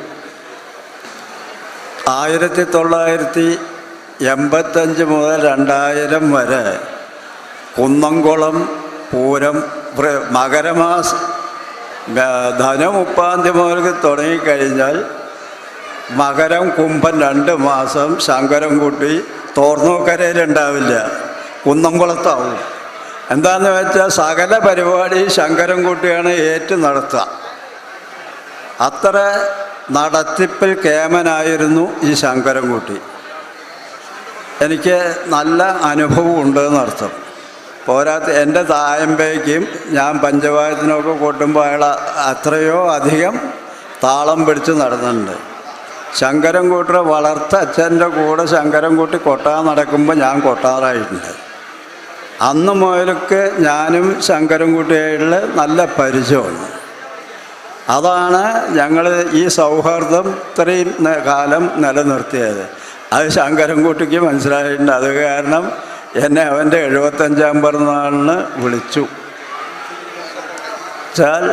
1985 മുതൽ 2000 വരെ കുന്നംകുളം പൂരം മകരമാസം ധനം 30 മുതൽ തുടങ്ങിക്കഴിഞ്ഞാൽ മകരം കുംഭം 2 മാസം ശങ്കരൻകുട്ടി തോർന്നൂക്കരയിലുണ്ടാവില്ല, കുന്നംകുളത്താവും. എന്താണെന്ന് വെച്ചാൽ സകല പരിപാടി ശങ്കരൻകുട്ടിയാണ് ഏറ്റു നടത്തുക. അത്ര നടത്തിപ്പിൽ കേമനായിരുന്നു ഈ ശങ്കരൻകുട്ടി. എനിക്ക് നല്ല അനുഭവം ഉണ്ടെന്നർത്ഥം. പോരാത്ത എൻ്റെ തായമ്പയ്ക്കും ഞാൻ പഞ്ചവായത്തിനൊക്കെ കൊട്ടുമ്പോൾ അയാൾ അത്രയോ അധികം താളം പിടിച്ച് നടന്നിട്ടുണ്ട്. ശങ്കരൻകുട്ടിയുടെ വളർത്തച്ഛൻ്റെ കൂടെ ശങ്കരൻകുട്ടി കൊട്ടാൻ നടക്കുമ്പോൾ ഞാൻ കൊട്ടാറായിട്ടുണ്ട്. അന്ന് മുതലൊക്കെ ഞാനും ശങ്കരൻകുട്ടിയായിട്ടുള്ള നല്ല പരിചയമാണ്. അതാണ് ഞങ്ങൾ ഈ സൗഹാർദ്ദം ഇത്രയും കാലം നിലനിർത്തിയത്. അത് ശങ്കരൻകുട്ടിക്ക് മനസ്സിലായിട്ടുണ്ട്. അത് കാരണം എന്നെ അവൻ്റെ 75ാം പിറന്നാളിന് വിളിച്ചു. വെച്ചാൽ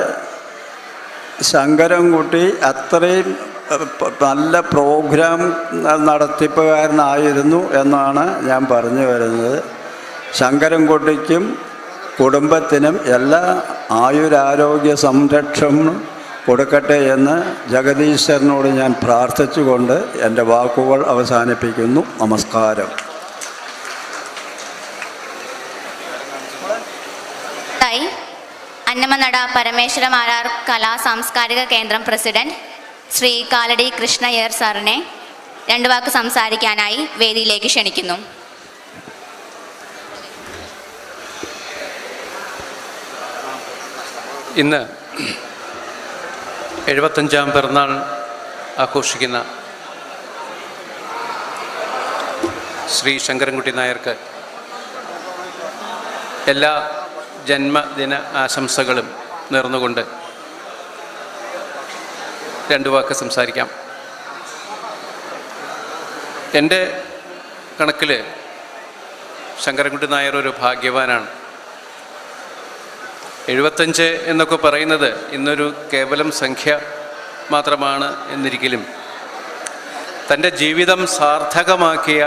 ശങ്കരൻകുട്ടി അത്രയും നല്ല പ്രോഗ്രാം നടത്തിപ്പുകാരനായിരുന്നു എന്നാണ് ഞാൻ പറഞ്ഞു വരുന്നത്. ശങ്കരൻകുട്ടിക്കും കുടുംബത്തിനും എല്ലാ ആയുരാരോഗ്യ സംരക്ഷണവും കൊടുക്കട്ടെ എന്ന് ജഗദീശ്വരനോട് ഞാൻ പ്രാർത്ഥിച്ചുകൊണ്ട് എൻ്റെ വാക്കുകൾ അവസാനിപ്പിക്കുന്നു. നമസ്കാരം. അന്നമനട പരമേശ്വര മാരാർ കലാ സാംസ്കാരിക കേന്ദ്രം പ്രസിഡന്റ് ശ്രീ കാലടി കൃഷ്ണയ്യർ സാറിനെ 2 വാക്ക് സംസാരിക്കാനായി വേദിയിലേക്ക് ക്ഷണിക്കുന്നു. ഇന്ന് 75ാം പിറന്നാൾ ആഘോഷിക്കുന്ന ശ്രീ ശങ്കരൻകുട്ടി നായർക്ക് എല്ലാ ജന്മദിന ആശംസകളും നേർന്നുകൊണ്ട് 2 വാക്ക് സംസാരിക്കാം. എൻ്റെ കണക്കിൽ ശങ്കരൻകുട്ടി നായർ ഒരു ഭാഗ്യവാനാണ്. 75 എന്നൊക്കെ പറയുന്നത് ഇന്നൊരു കേവലം സംഖ്യ മാത്രമാണ് എന്നിരിക്കലും തൻ്റെ ജീവിതം സാർത്ഥകമാക്കിയ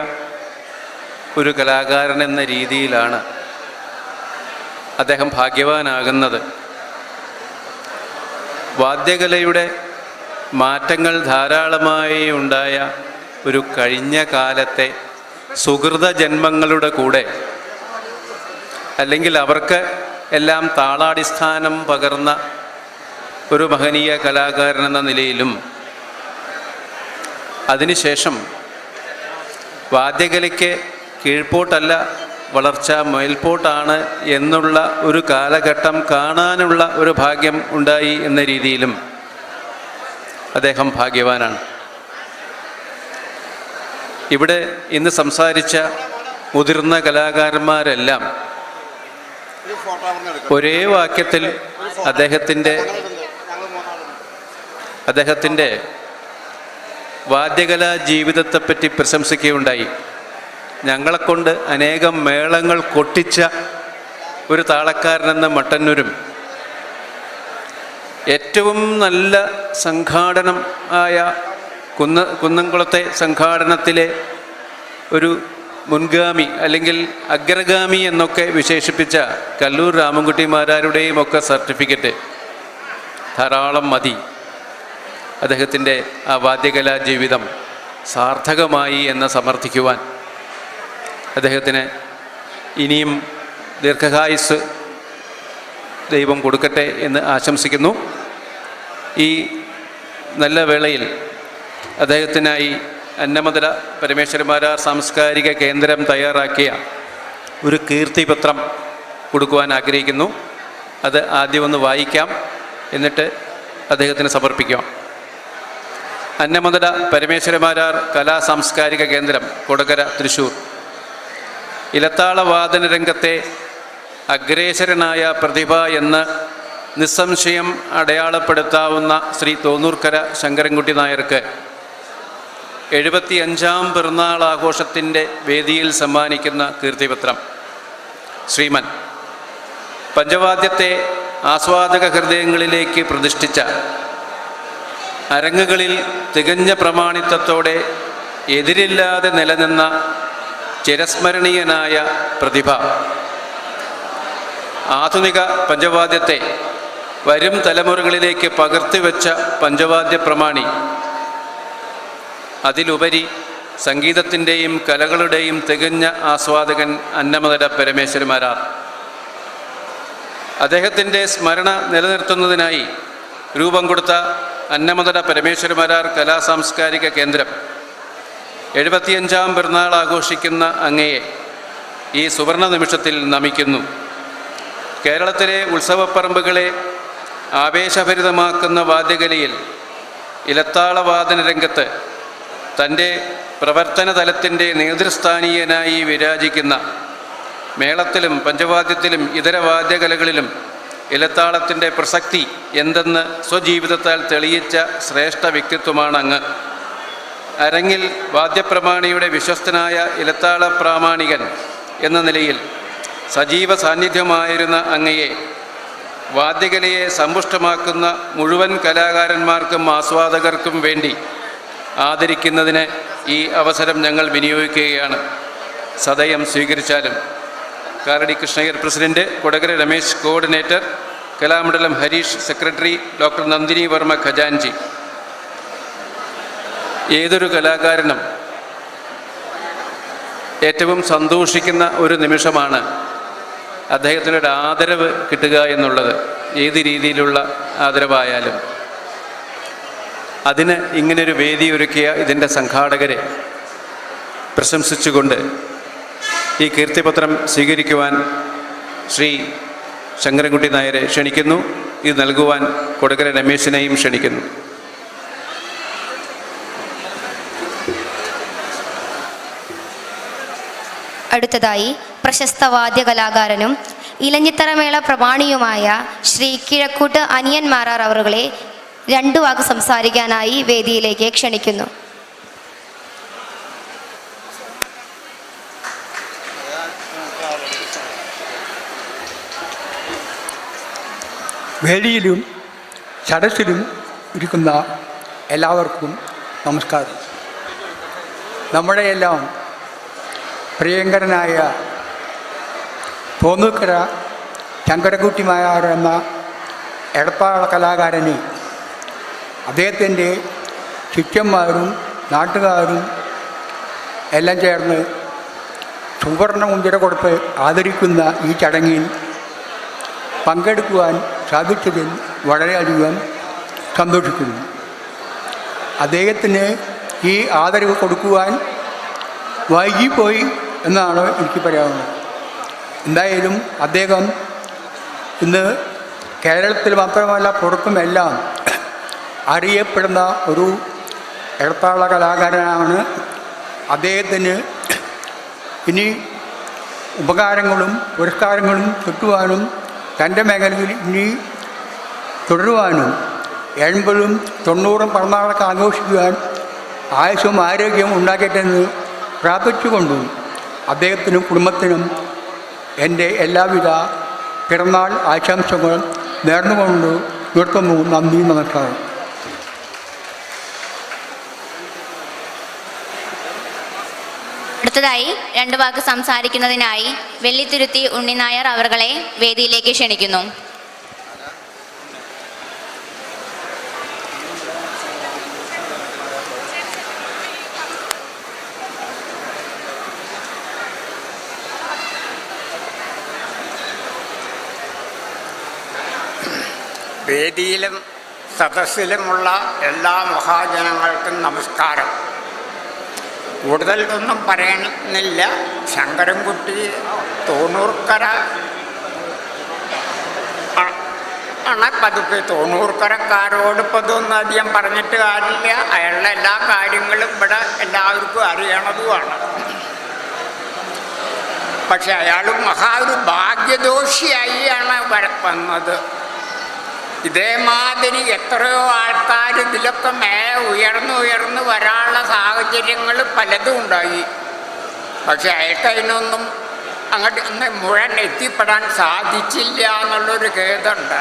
ഒരു കലാകാരൻ എന്ന രീതിയിലാണ് അദ്ദേഹം ഭാഗ്യവാനാകുന്നത്. വാദ്യകലയുടെ മാറ്റങ്ങൾ ധാരാളമായി ഉണ്ടായ ഒരു കഴിഞ്ഞ കാലത്തെ സുഹൃത ജന്മങ്ങളുടെ കൂടെ, അല്ലെങ്കിൽ അവർക്ക് എല്ലാം താളാടിസ്ഥാനം പകർന്ന ഒരു മഹനീയ കലാകാരൻ എന്ന നിലയിലും അതിനുശേഷം വാദ്യകലയ്ക്ക് കീഴ്പോട്ടല്ല വളർച്ച മേൽപോട്ടാണ് എന്നുള്ള ഒരു കാലഘട്ടം കാണാനുള്ള ഒരു ഭാഗ്യം ഉണ്ടായി എന്ന രീതിയിലും അദ്ദേഹം ഭാഗ്യവാനാണ്. ഇവിടെ ഇന്ന് സംസാരിച്ച മുതിർന്ന കലാകാരന്മാരെല്ലാം ഒരേ വാക്യത്തിൽ അദ്ദേഹത്തിൻ്റെ വാദ്യകലാ ജീവിതത്തെപ്പറ്റി പ്രശംസിക്കുകയുണ്ടായി. ഞങ്ങളെക്കൊണ്ട് അനേകം മേളങ്ങൾ കൊട്ടിച്ച ഒരു താളക്കാരനെന്ന മട്ടന്നൂരും ഏറ്റവും നല്ല സംഘാടനം ആയ കുന്നംകുളത്തെ സംഘാടനത്തിലെ ഒരു മുൻഗാമി അല്ലെങ്കിൽ അഗ്രഗാമി എന്നൊക്കെ വിശേഷിപ്പിച്ച കല്ലൂർ രാമൻകുട്ടി മാരാരുടെയും ഒക്കെ സർട്ടിഫിക്കറ്റ് ധാരാളം മതി അദ്ദേഹത്തിൻ്റെ ആ വാദ്യകലാ ജീവിതം സാർത്ഥകമായി എന്ന് സമർത്ഥിക്കുവാൻ. അദ്ദേഹത്തിന് ഇനിയും ദീർഘായുസ്സ് ദൈവം കൊടുക്കട്ടെ എന്ന് ആശംസിക്കുന്നു. ഈ നല്ല വേളയിൽ അദ്ദേഹത്തിനായി അന്നമതല പരമേശ്വരമാരാർ സാംസ്കാരിക കേന്ദ്രം തയ്യാറാക്കിയ ഒരു കീർത്തിപത്രം കൊടുക്കുവാൻ ആഗ്രഹിക്കുന്നു. അത് ആദ്യം ഒന്ന് വായിക്കാം, എന്നിട്ട് അദ്ദേഹത്തിന് സമർപ്പിക്കാം. അന്നമതല പരമേശ്വരമാരാർ കലാ സാംസ്കാരിക കേന്ദ്രം, കൊടകര, തൃശ്ശൂർ. ഇലത്താള വാദന രംഗത്തെ അഗ്രേസരനായ പ്രതിഭ എന്ന് നിസ്സംശയം അടയാളപ്പെടുത്താവുന്ന ശ്രീ തോന്നൂർക്കര ശങ്കരൻകുട്ടി നായർക്ക് 75-ാം പിറന്നാൾ ആഘോഷത്തിൻ്റെ വേദിയിൽ സമ്മാനിക്കുന്ന കീർത്തിപത്രം. ശ്രീമൻ പഞ്ചവാദ്യത്തെ ആസ്വാദക ഹൃദയങ്ങളിലേക്ക് പ്രതിഷ്ഠിച്ച, അരങ്ങുകളിൽ തികഞ്ഞ പ്രമാണിത്വത്തോടെ എതിരില്ലാതെ നിലനിന്ന ചിരസ്മരണീയനായ പ്രതിഭ. ആധുനിക പഞ്ചവാദ്യത്തെ വരും തലമുറകളിലേക്ക് പകർത്തിവെച്ച പഞ്ചവാദ്യ പ്രമാണി. അതിലുപരി സംഗീതത്തിൻ്റെയും കലകളുടെയും തികഞ്ഞ ആസ്വാദകൻ അന്നമതല പരമേശ്വരമാരാർ. അദ്ദേഹത്തിൻ്റെ സ്മരണ നിലനിർത്തുന്നതിനായി രൂപം കൊടുത്ത അന്നമതല പരമേശ്വരമാരാർ കലാ സാംസ്കാരിക കേന്ദ്രം 75-ാം പിറന്നാൾ ആഘോഷിക്കുന്ന അങ്ങയെ ഈ സുവർണ നിമിഷത്തിൽ നമിക്കുന്നു. കേരളത്തിലെ ഉത്സവപ്പറമ്പുകളെ ആവേശഭരിതമാക്കുന്ന വാദ്യകലയിൽ ഇലത്താളവാദന രംഗത്ത് തൻ്റെ പ്രവർത്തന തലത്തിൻ്റെ നേതൃസ്ഥാനീയനായി വിരാജിക്കുന്ന, മേളത്തിലും പഞ്ചവാദ്യത്തിലും ഇതര വാദ്യകലകളിലും ഇലത്താളത്തിൻ്റെ പ്രസക്തി എന്തെന്ന് സ്വജീവിതത്താൽ തെളിയിച്ച ശ്രേഷ്ഠ വ്യക്തിത്വമാണ് അങ്ങ്. അരങ്ങിൽ വാദ്യപ്രമാണിയുടെ വിശ്വസ്തനായ ഇലത്താള പ്രാമാണികൻ എന്ന നിലയിൽ സജീവ സാന്നിധ്യമായിരുന്ന അങ്ങയെ വാദ്യകലയെ സമ്പുഷ്ടമാക്കുന്ന മുഴുവൻ കലാകാരന്മാർക്കും ആസ്വാദകർക്കും വേണ്ടി ആദരിക്കുന്നതിന് ഈ അവസരം ഞങ്ങൾ വിനിയോഗിക്കുകയാണ്. സദയം സ്വീകരിച്ചാലും. Kalady Krishnayyar president, Kodakara Ramesh coordinator, Kalamandalam Harish secretary, doctor Nandini Varma ഖജാൻജി. ഏതൊരു കലാകാരനും ഏറ്റവും സന്തോഷിക്കുന്ന ഒരു നിമിഷമാണ് അദ്ദേഹത്തിനൊരു ആദരവ് കിട്ടുക എന്നുള്ളത്. ഏത് രീതിയിലുള്ള ആദരവായാലും. അതിന് ഇങ്ങനൊരു വേദി ഒരുക്കിയ ഇതിൻ്റെ സംഘാടകരെ പ്രശംസിച്ചുകൊണ്ട് ഈ കീർത്തിപത്രം സ്വീകരിക്കുവാൻ ശ്രീ ശങ്കരൻകുട്ടി നായരെ ക്ഷണിക്കുന്നു. ഇത് നൽകുവാൻ കൊടകര രമേശിനെയും ക്ഷണിക്കുന്നു. അടുത്തതായി പ്രശസ്ത വാദ്യകലാകാരനും ഇലഞ്ഞിത്തറമേള പ്രമാണിയുമായ ശ്രീ കിഴക്കൂട്ട് അനിയൻ മാരാർ അവറുകളെ 2 വാക്ക് സംസാരിക്കാനായി വേദിയിലേക്ക് ക്ഷണിക്കുന്നു. വേദിയിലും സദസ്സിലും ഇരിക്കുന്ന എല്ലാവർക്കും നമസ്കാരം. നമ്മുടെയെല്ലാം പ്രിയങ്കരനായ തോന്നൂക്കര ശങ്കരൻകുട്ടി മാരാർ എന്ന എടപ്പാള കലാകാരനെ അദ്ദേഹത്തിൻ്റെ ശിഷ്യന്മാരും നാട്ടുകാരും എല്ലാം ചേർന്ന് സുവർണ മുദ്ര കൊടുത്ത് ആദരിക്കുന്ന ഈ ചടങ്ങിൽ പങ്കെടുക്കുവാൻ സാധിച്ചതിൽ വളരെയധികം സന്തോഷിക്കുന്നു. അദ്ദേഹത്തിന് ഈ ആദരവ് കൊടുക്കുവാൻ വൈകിപ്പോയി എന്നാണ് എനിക്ക് പറയാവുന്നത്. എന്തായാലും അദ്ദേഹം ഇന്ന് കേരളത്തിൽ മാത്രമല്ല പുറത്തുമെല്ലാം അറിയപ്പെടുന്ന ഒരു എടപ്പാള കലാകാരനാണ്. അദ്ദേഹത്തിന് ഇനി ഉപകാരങ്ങളും പുരസ്കാരങ്ങളും കിട്ടുവാനും തൻ്റെ മേഖലയിൽ ഇനി തുടരുവാനും 80ഉം 90ഉം പിറന്നാളൊക്കെ ആഘോഷിക്കുവാൻ ആയുസ്സും ആരോഗ്യവും ഉണ്ടാക്കട്ടെന്ന് പ്രാർത്ഥിച്ചുകൊണ്ടും അദ്ദേഹത്തിനും കുടുംബത്തിനും എൻ്റെ എല്ലാവിധ പിറന്നാൾ ആശംസകളും നേർന്നുകൊണ്ട് നിർത്തുന്നു. നന്ദി, നമസ്കാരം. അടുത്തതായി 2 വാക്ക് സംസാരിക്കുന്നതിനായി വെള്ളിത്തുരുത്തി ഉണ്ണിനായർ അവർകളെ വേദിയിലേക്ക് ക്ഷണിക്കുന്നു. വേദിയിലും സദസ്സിലുമുള്ള എല്ലാ മഹാജനങ്ങൾക്കും നമസ്കാരം. കൂടുതൽ ഒന്നും പറയുന്നില്ല. ശങ്കരൻകുട്ടി തോണൂർക്കര ആണ് പതുക്കെ. തോണൂർക്കരക്കാരോട് ഇപ്പോൾ ഇതൊന്നും അധികം പറഞ്ഞിട്ട് കാര്യമില്ല. അയാളുടെ എല്ലാ കാര്യങ്ങളും ഇവിടെ എല്ലാവർക്കും അറിയണതുമാണ്. പക്ഷെ അയാൾ ഒരു ഭാഗ്യദോഷിയായിയാണ് വന്നത്. ഇതേമാതിരി എത്രയോ ആൾക്കാർ ഇതിലൊക്കെ ഉയർന്നു വരാനുള്ള സാഹചര്യങ്ങൾ പലതും ഉണ്ടായി. പക്ഷെ അയാൾക്ക് അതിനൊന്നും അങ്ങോട്ട് മുഴുവൻ എത്തിപ്പെടാൻ സാധിച്ചില്ല എന്നുള്ളൊരു ഖേദമുണ്ട്.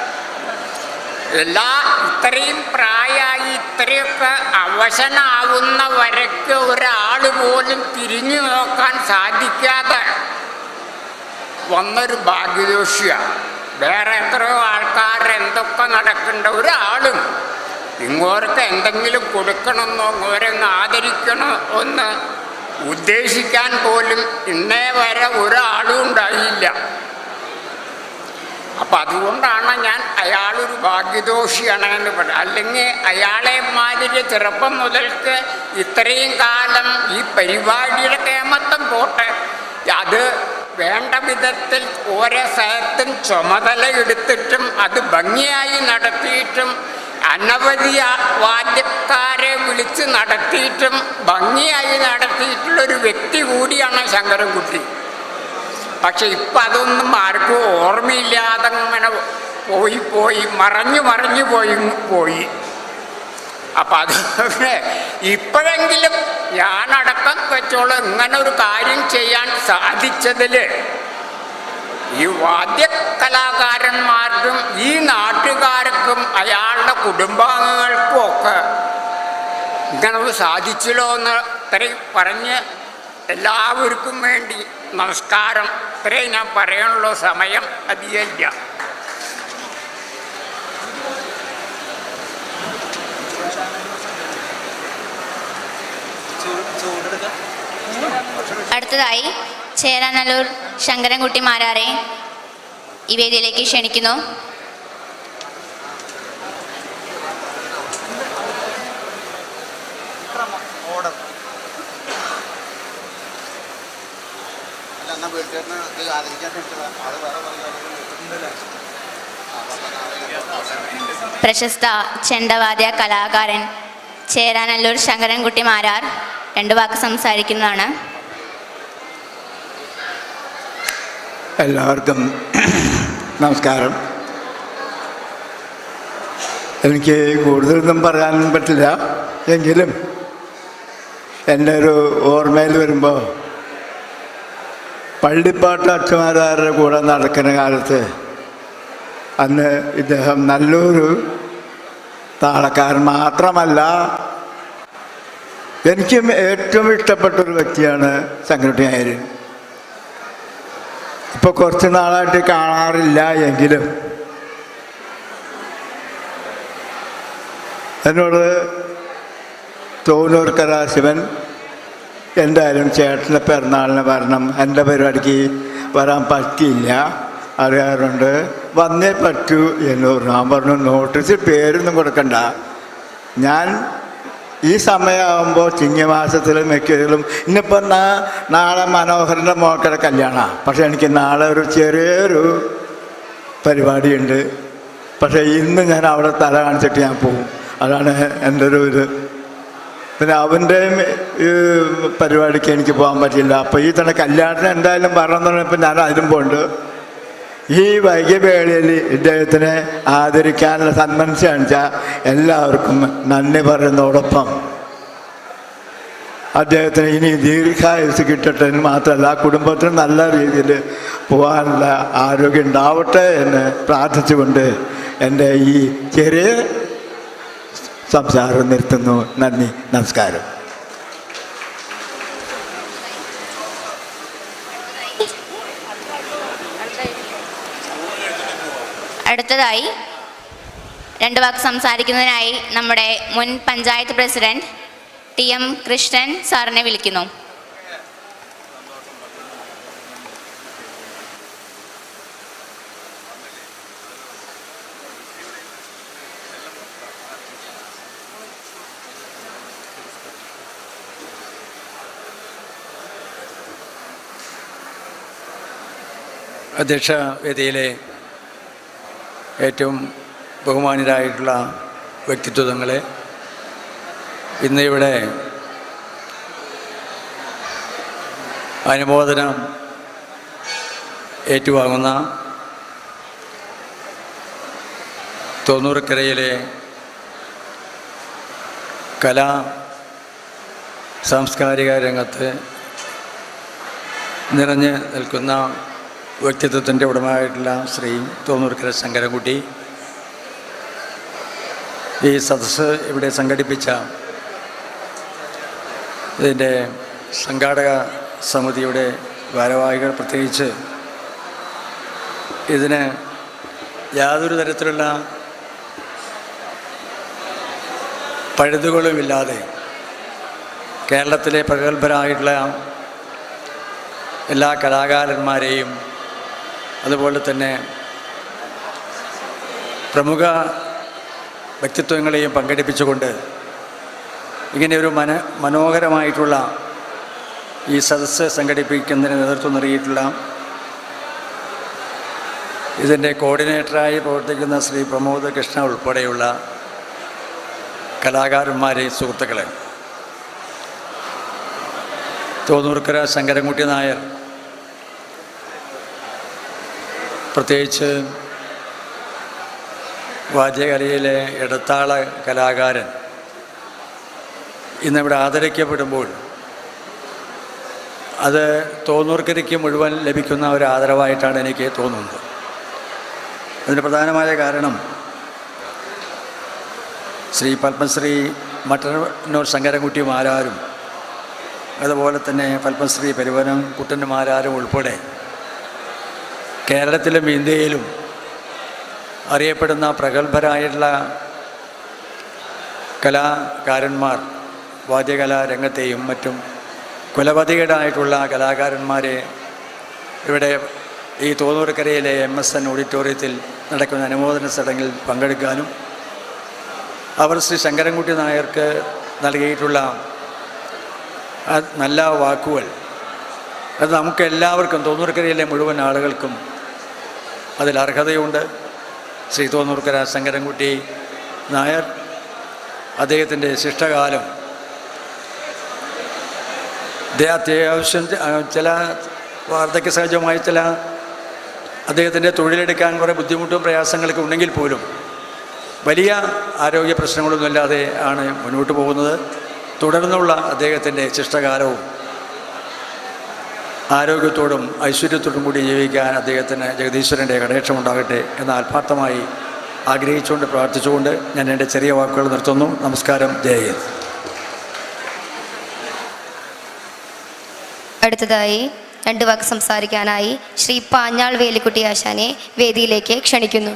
ഇത്രയും പ്രായമായി ഇത്രയൊക്കെ അവശനാവുന്ന വരയ്ക്ക് ഒരാൾ പോലും തിരിഞ്ഞു നോക്കാൻ സാധിക്കാതെ വന്നൊരു ഭാഗ്യദോഷിയാണ്. വേറെ എത്രയോ ആൾക്കാർ എന്തൊക്കെ നടക്കേണ്ട ഒരാളും ഇങ്ങോർക്ക് എന്തെങ്കിലും കൊടുക്കണമെന്നോ ഇങ്ങോരങ്ങ് ആദരിക്കണോ ഒന്ന് ഉദ്ദേശിക്കാൻ പോലും ഇന്നേ വരെ ഒരാളും ഉണ്ടായില്ല. അപ്പം അതുകൊണ്ടാണ് ഞാൻ അയാളൊരു ഭാഗ്യദോഷിയാണ് എന്ന് പറയുന്നത്. അല്ലെങ്കിൽ അയാളെ മാതിരി ചെറുപ്പം മുതൽക്ക് ഇത്രയും കാലം ഈ പരിപാടിയുടെ കേമത്തം പോട്ടെ, അത് വേണ്ട വിധത്തിൽ ഓരോ സ്ഥലത്തും ചുമതല എടുത്തിട്ടും അത് ഭംഗിയായി നടത്തിയിട്ടും അനവധി വാദ്യക്കാരെ വിളിച്ച് നടത്തിയിട്ടും ഭംഗിയായി നടത്തിയിട്ടുള്ളൊരു വ്യക്തി കൂടിയാണ് ശങ്കരൻകുട്ടി. പക്ഷെ ഇപ്പം അതൊന്നും ആർക്കും ഓർമ്മയില്ലാതെ ഇങ്ങനെ മറഞ്ഞു പോയി. അപ്പം അത് ഇപ്പോഴെങ്കിലും ഞാനടക്കം വെച്ചോളം ഇങ്ങനെ ഒരു കാര്യം ചെയ്യാൻ സാധിച്ചതിൽ ഈ വാദ്യകലാകാരന്മാർക്കും ഈ നാട്ടുകാർക്കും അയാളുടെ കുടുംബാംഗങ്ങൾക്കും ഒക്കെ ഇങ്ങനെ സാധിച്ചല്ലോ എന്ന് ഇത്രയും പറഞ്ഞ് എല്ലാവർക്കും വേണ്ടി നമസ്കാരം. ഇത്രയും ഞാൻ പറയാനുള്ള സമയം അധികമില്ല. അടുത്തതായി ചേരാനല്ലൂർ ശങ്കരൻകുട്ടി മാരാരെ ഈ വേദിയിലേക്ക് ക്ഷണിക്കുന്നു. പ്രശസ്ത ചെണ്ടവാദ്യ കലാകാരൻ ചേരാനല്ലൂർ ശങ്കരൻകുട്ടി മാരാർ 2 വാക്ക് സംസാരിക്കുന്നതാണ്. എല്ലാവർക്കും നമസ്കാരം. എനിക്ക് കൂടുതലൊന്നും പറയാൻ പറ്റില്ല. എങ്കിലും എൻ്റെ ഒരു ഓർമ്മയിൽ വരുമ്പോൾ പള്ളിപ്പാട്ട് അച്ഛന്മാരുടെ കൂടെ നടക്കുന്ന കാലത്ത് അന്ന് ഇദ്ദേഹം നല്ലൊരു താളക്കാരൻ മാത്രമല്ല, എനിക്കും ഏറ്റവും ഇഷ്ടപ്പെട്ടൊരു വ്യക്തിയാണ് ശങ്കരൻകുട്ടി നായർ. ഇപ്പോൾ കുറച്ച് നാളായിട്ട് കാണാറില്ല എങ്കിലും എന്നോട് തോന്നൂർക്കര ശിവൻ എന്തായാലും ചേട്ടൻ്റെ പിറന്നാളിന് വരണം, എൻ്റെ പരിപാടിക്ക് വരാൻ പറ്റിയില്ല, അറിയാറുണ്ട്, വന്നേ പറ്റൂ എന്ന് പറഞ്ഞു. ഞാൻ പറഞ്ഞു നോട്ടീസിൽ പേരൊന്നും കൊടുക്കണ്ട, ഞാൻ ഈ സമയമാകുമ്പോൾ ചിങ്ങമാസത്തിലും മിക്കതിലും ഇന്നിപ്പോൾ നാളെ മനോഹരൻ്റെ മോക്കടെ കല്യാണമാണ്. പക്ഷെ എനിക്ക് നാളെ ഒരു ചെറിയൊരു പരിപാടിയുണ്ട്. പക്ഷേ ഇന്ന് ഞാൻ അവിടെ തല കാണിച്ചിട്ട് ഞാൻ പോകും. അതാണ് എൻ്റെ ഒരു ഇത്. പിന്നെ അവൻ്റെയും ഈ പരിപാടിക്ക് എനിക്ക് പോകാൻ പറ്റില്ല. അപ്പോൾ ഈ തന്നെ കല്യാണത്തിന് എന്തായാലും പറഞ്ഞെന്ന് പറഞ്ഞപ്പോൾ ഞാൻ അതിനും പോകുന്നുണ്ട്. ഈ വൈകിയ വേളയിൽ ഇദ്ദേഹത്തിനെ ആദരിക്കാനുള്ള സന്മനസ് കാണിച്ചാൽ എല്ലാവർക്കും നന്ദി പറയുന്നതോടൊപ്പം അദ്ദേഹത്തിന് ഇനി ദീർഘായുസ് കിട്ടട്ടെ എന്ന് മാത്രമല്ല ആ കുടുംബത്തിന് നല്ല രീതിയിൽ പോകാനുള്ള ആരോഗ്യം ഉണ്ടാവട്ടെ എന്ന് പ്രാർത്ഥിച്ചുകൊണ്ട് എൻ്റെ ഈ ചെറിയ സംസാരം നിർത്തുന്നു. നന്ദി, നമസ്കാരം. അടുത്തതായി 2 വാക്ക് സംസാരിക്കുന്നതിനായി നമ്മുടെ മുൻ പഞ്ചായത്ത് പ്രസിഡന്റ് TM കൃഷ്ണൻ സാറിനെ വിളിക്കുന്നു. അധ്യക്ഷ വേദിയിലെ ഏറ്റവും ബഹുമാന്യരായിട്ടുള്ള വ്യക്തിത്വങ്ങളെ, ഇന്ന് ഇവിടെ അനുമോദനം ഏറ്റുവാങ്ങുന്ന തോന്നൂർക്കരയിലെ കലാ സാംസ്കാരിക രംഗത്ത് നിറഞ്ഞു നിൽക്കുന്ന വ്യക്തിത്വത്തിൻ്റെ ഉടമയായിട്ടുള്ള ശ്രീ തോന്നൂർക്കര ശങ്കരൻകുട്ടി, ഈ സദസ്സ് ഇവിടെ സംഘടിപ്പിച്ച ഇതിൻ്റെ സംഘാടക സമിതിയുടെ ഭാരവാഹികൾ, പ്രത്യേകിച്ച് ഇതിന് യാതൊരു തരത്തിലുള്ള പഴുതുകളുമില്ലാതെ കേരളത്തിലെ പ്രഗത്ഭരായിട്ടുള്ള എല്ലാ കലാകാരന്മാരെയും അതുപോലെ തന്നെ പ്രമുഖ വ്യക്തിത്വങ്ങളെയും പങ്കെടുപ്പിച്ചുകൊണ്ട് ഇങ്ങനെയൊരു മനോഹരമായിട്ടുള്ള ഈ സദസ്സ് സംഘടിപ്പിക്കുന്നതിന് നേതൃത്വം നൽകിയിട്ടുള്ള ഇതിൻ്റെ കോർഡിനേറ്ററായി പ്രവർത്തിക്കുന്ന ശ്രീ പ്രമോദ് കൃഷ്ണ ഉൾപ്പെടെയുള്ള കലാകാരന്മാരെ, സുഹൃത്തുക്കളെ, തോന്നൂർക്കര ശങ്കരൻകുട്ടി നായർ പ്രത്യേകിച്ച് വാദ്യകലയിലെ ഇടത്താള കലാകാരൻ ഇന്നിവിടെ ആദരിക്കപ്പെടുമ്പോൾ അത് തോന്നൂർക്കരയ്ക്ക് മുഴുവൻ ലഭിക്കുന്ന ഒരു ആദരവായിട്ടാണ് എനിക്ക് തോന്നുന്നത്. അതിന് പ്രധാനമായ കാരണം ശ്രീ പത്മശ്രീ മട്ടന്നൂർ ശങ്കരൻകുട്ടി മാരാരും അതുപോലെ തന്നെ പത്മശ്രീ പെരുവനം കുട്ടൻ മാരാരും ഉൾപ്പെടെ കേരളത്തിലും ഇന്ത്യയിലും അറിയപ്പെടുന്ന പ്രഗത്ഭരായിട്ടുള്ള കലാകാരന്മാർ വാദ്യകലാ രംഗത്തെയും മറ്റും കുലപതികളായിട്ടുള്ള കലാകാരന്മാരെ ഇവിടെ ഈ തോന്നൂർക്കരയിലെ MSN ഓഡിറ്റോറിയത്തിൽ നടക്കുന്ന അനുമോദന ചടങ്ങിൽ പങ്കെടുക്കാനും അവർ ശ്രീ ശങ്കരൻകുട്ടി നായർക്ക് നൽകിയിട്ടുള്ള നല്ല വാക്കുകൾ അത് നമുക്ക് എല്ലാവർക്കും, തോന്നൂർക്കരയിലെ മുഴുവൻ ആളുകൾക്കും അതിൽ അർഹതയുണ്ട്. ശ്രീ തോന്നൂർക്കര ശങ്കരൻകുട്ടി നായർ അദ്ദേഹത്തിൻ്റെ ശിഷ്ടകാലം അത്യാവശ്യം ചില വാർദ്ധക്യ സഹജമായ ചില അദ്ദേഹത്തിൻ്റെ തൊഴിലെടുക്കാൻ കുറേ ബുദ്ധിമുട്ടും പ്രയാസങ്ങളൊക്കെ ഉണ്ടെങ്കിൽ പോലും വലിയ ആരോഗ്യ പ്രശ്നങ്ങളൊന്നുമില്ലാതെ ആണ് മുന്നോട്ട് പോകുന്നത്. തുടർന്നുള്ള അദ്ദേഹത്തിൻ്റെ ശിഷ്ടകാലവും ആരോഗ്യത്തോടും ഐശ്വര്യത്തോടും കൂടി ജീവിക്കാൻ അദ്ദേഹത്തിന് ജഗദീശ്വരൻ്റെ കടേക്ഷമുണ്ടാകട്ടെ എന്ന് ആത്മാർത്ഥമായി ആഗ്രഹിച്ചുകൊണ്ട് പ്രാർത്ഥിച്ചുകൊണ്ട് ഞാൻ എൻ്റെ ചെറിയ വാക്കുകൾ നിർത്തുന്നു. നമസ്കാരം. ജയ് ഹിന്ദ്. അടുത്തതായി 2 വാക്ക് സംസാരിക്കാനായി ശ്രീ പാഞ്ഞാൾ വേലിക്കുട്ടി ആശാനെ വേദിയിലേക്ക് ക്ഷണിക്കുന്നു.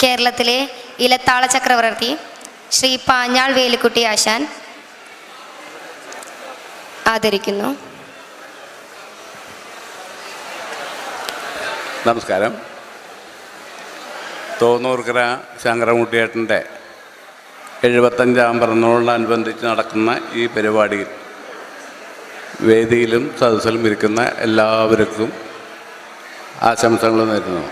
കേരളത്തിലെ ഇലത്താള ചക്രവർത്തി ശ്രീ പാഞ്ഞാൾ വേലിക്കുട്ടി ആശാൻ ആദരിക്കുന്നു. നമസ്കാരം. തോന്നൂർക്കര ശങ്കരൻകുട്ടിയേട്ടൻ്റെ 75ാം പിറന്നാളിനോടനുബന്ധിച്ച് നടക്കുന്ന ഈ പരിപാടിയിൽ വേദിയിലും സദസ്സിലും ഇരിക്കുന്ന എല്ലാവർക്കും ആശംസകൾ നേരുന്നു.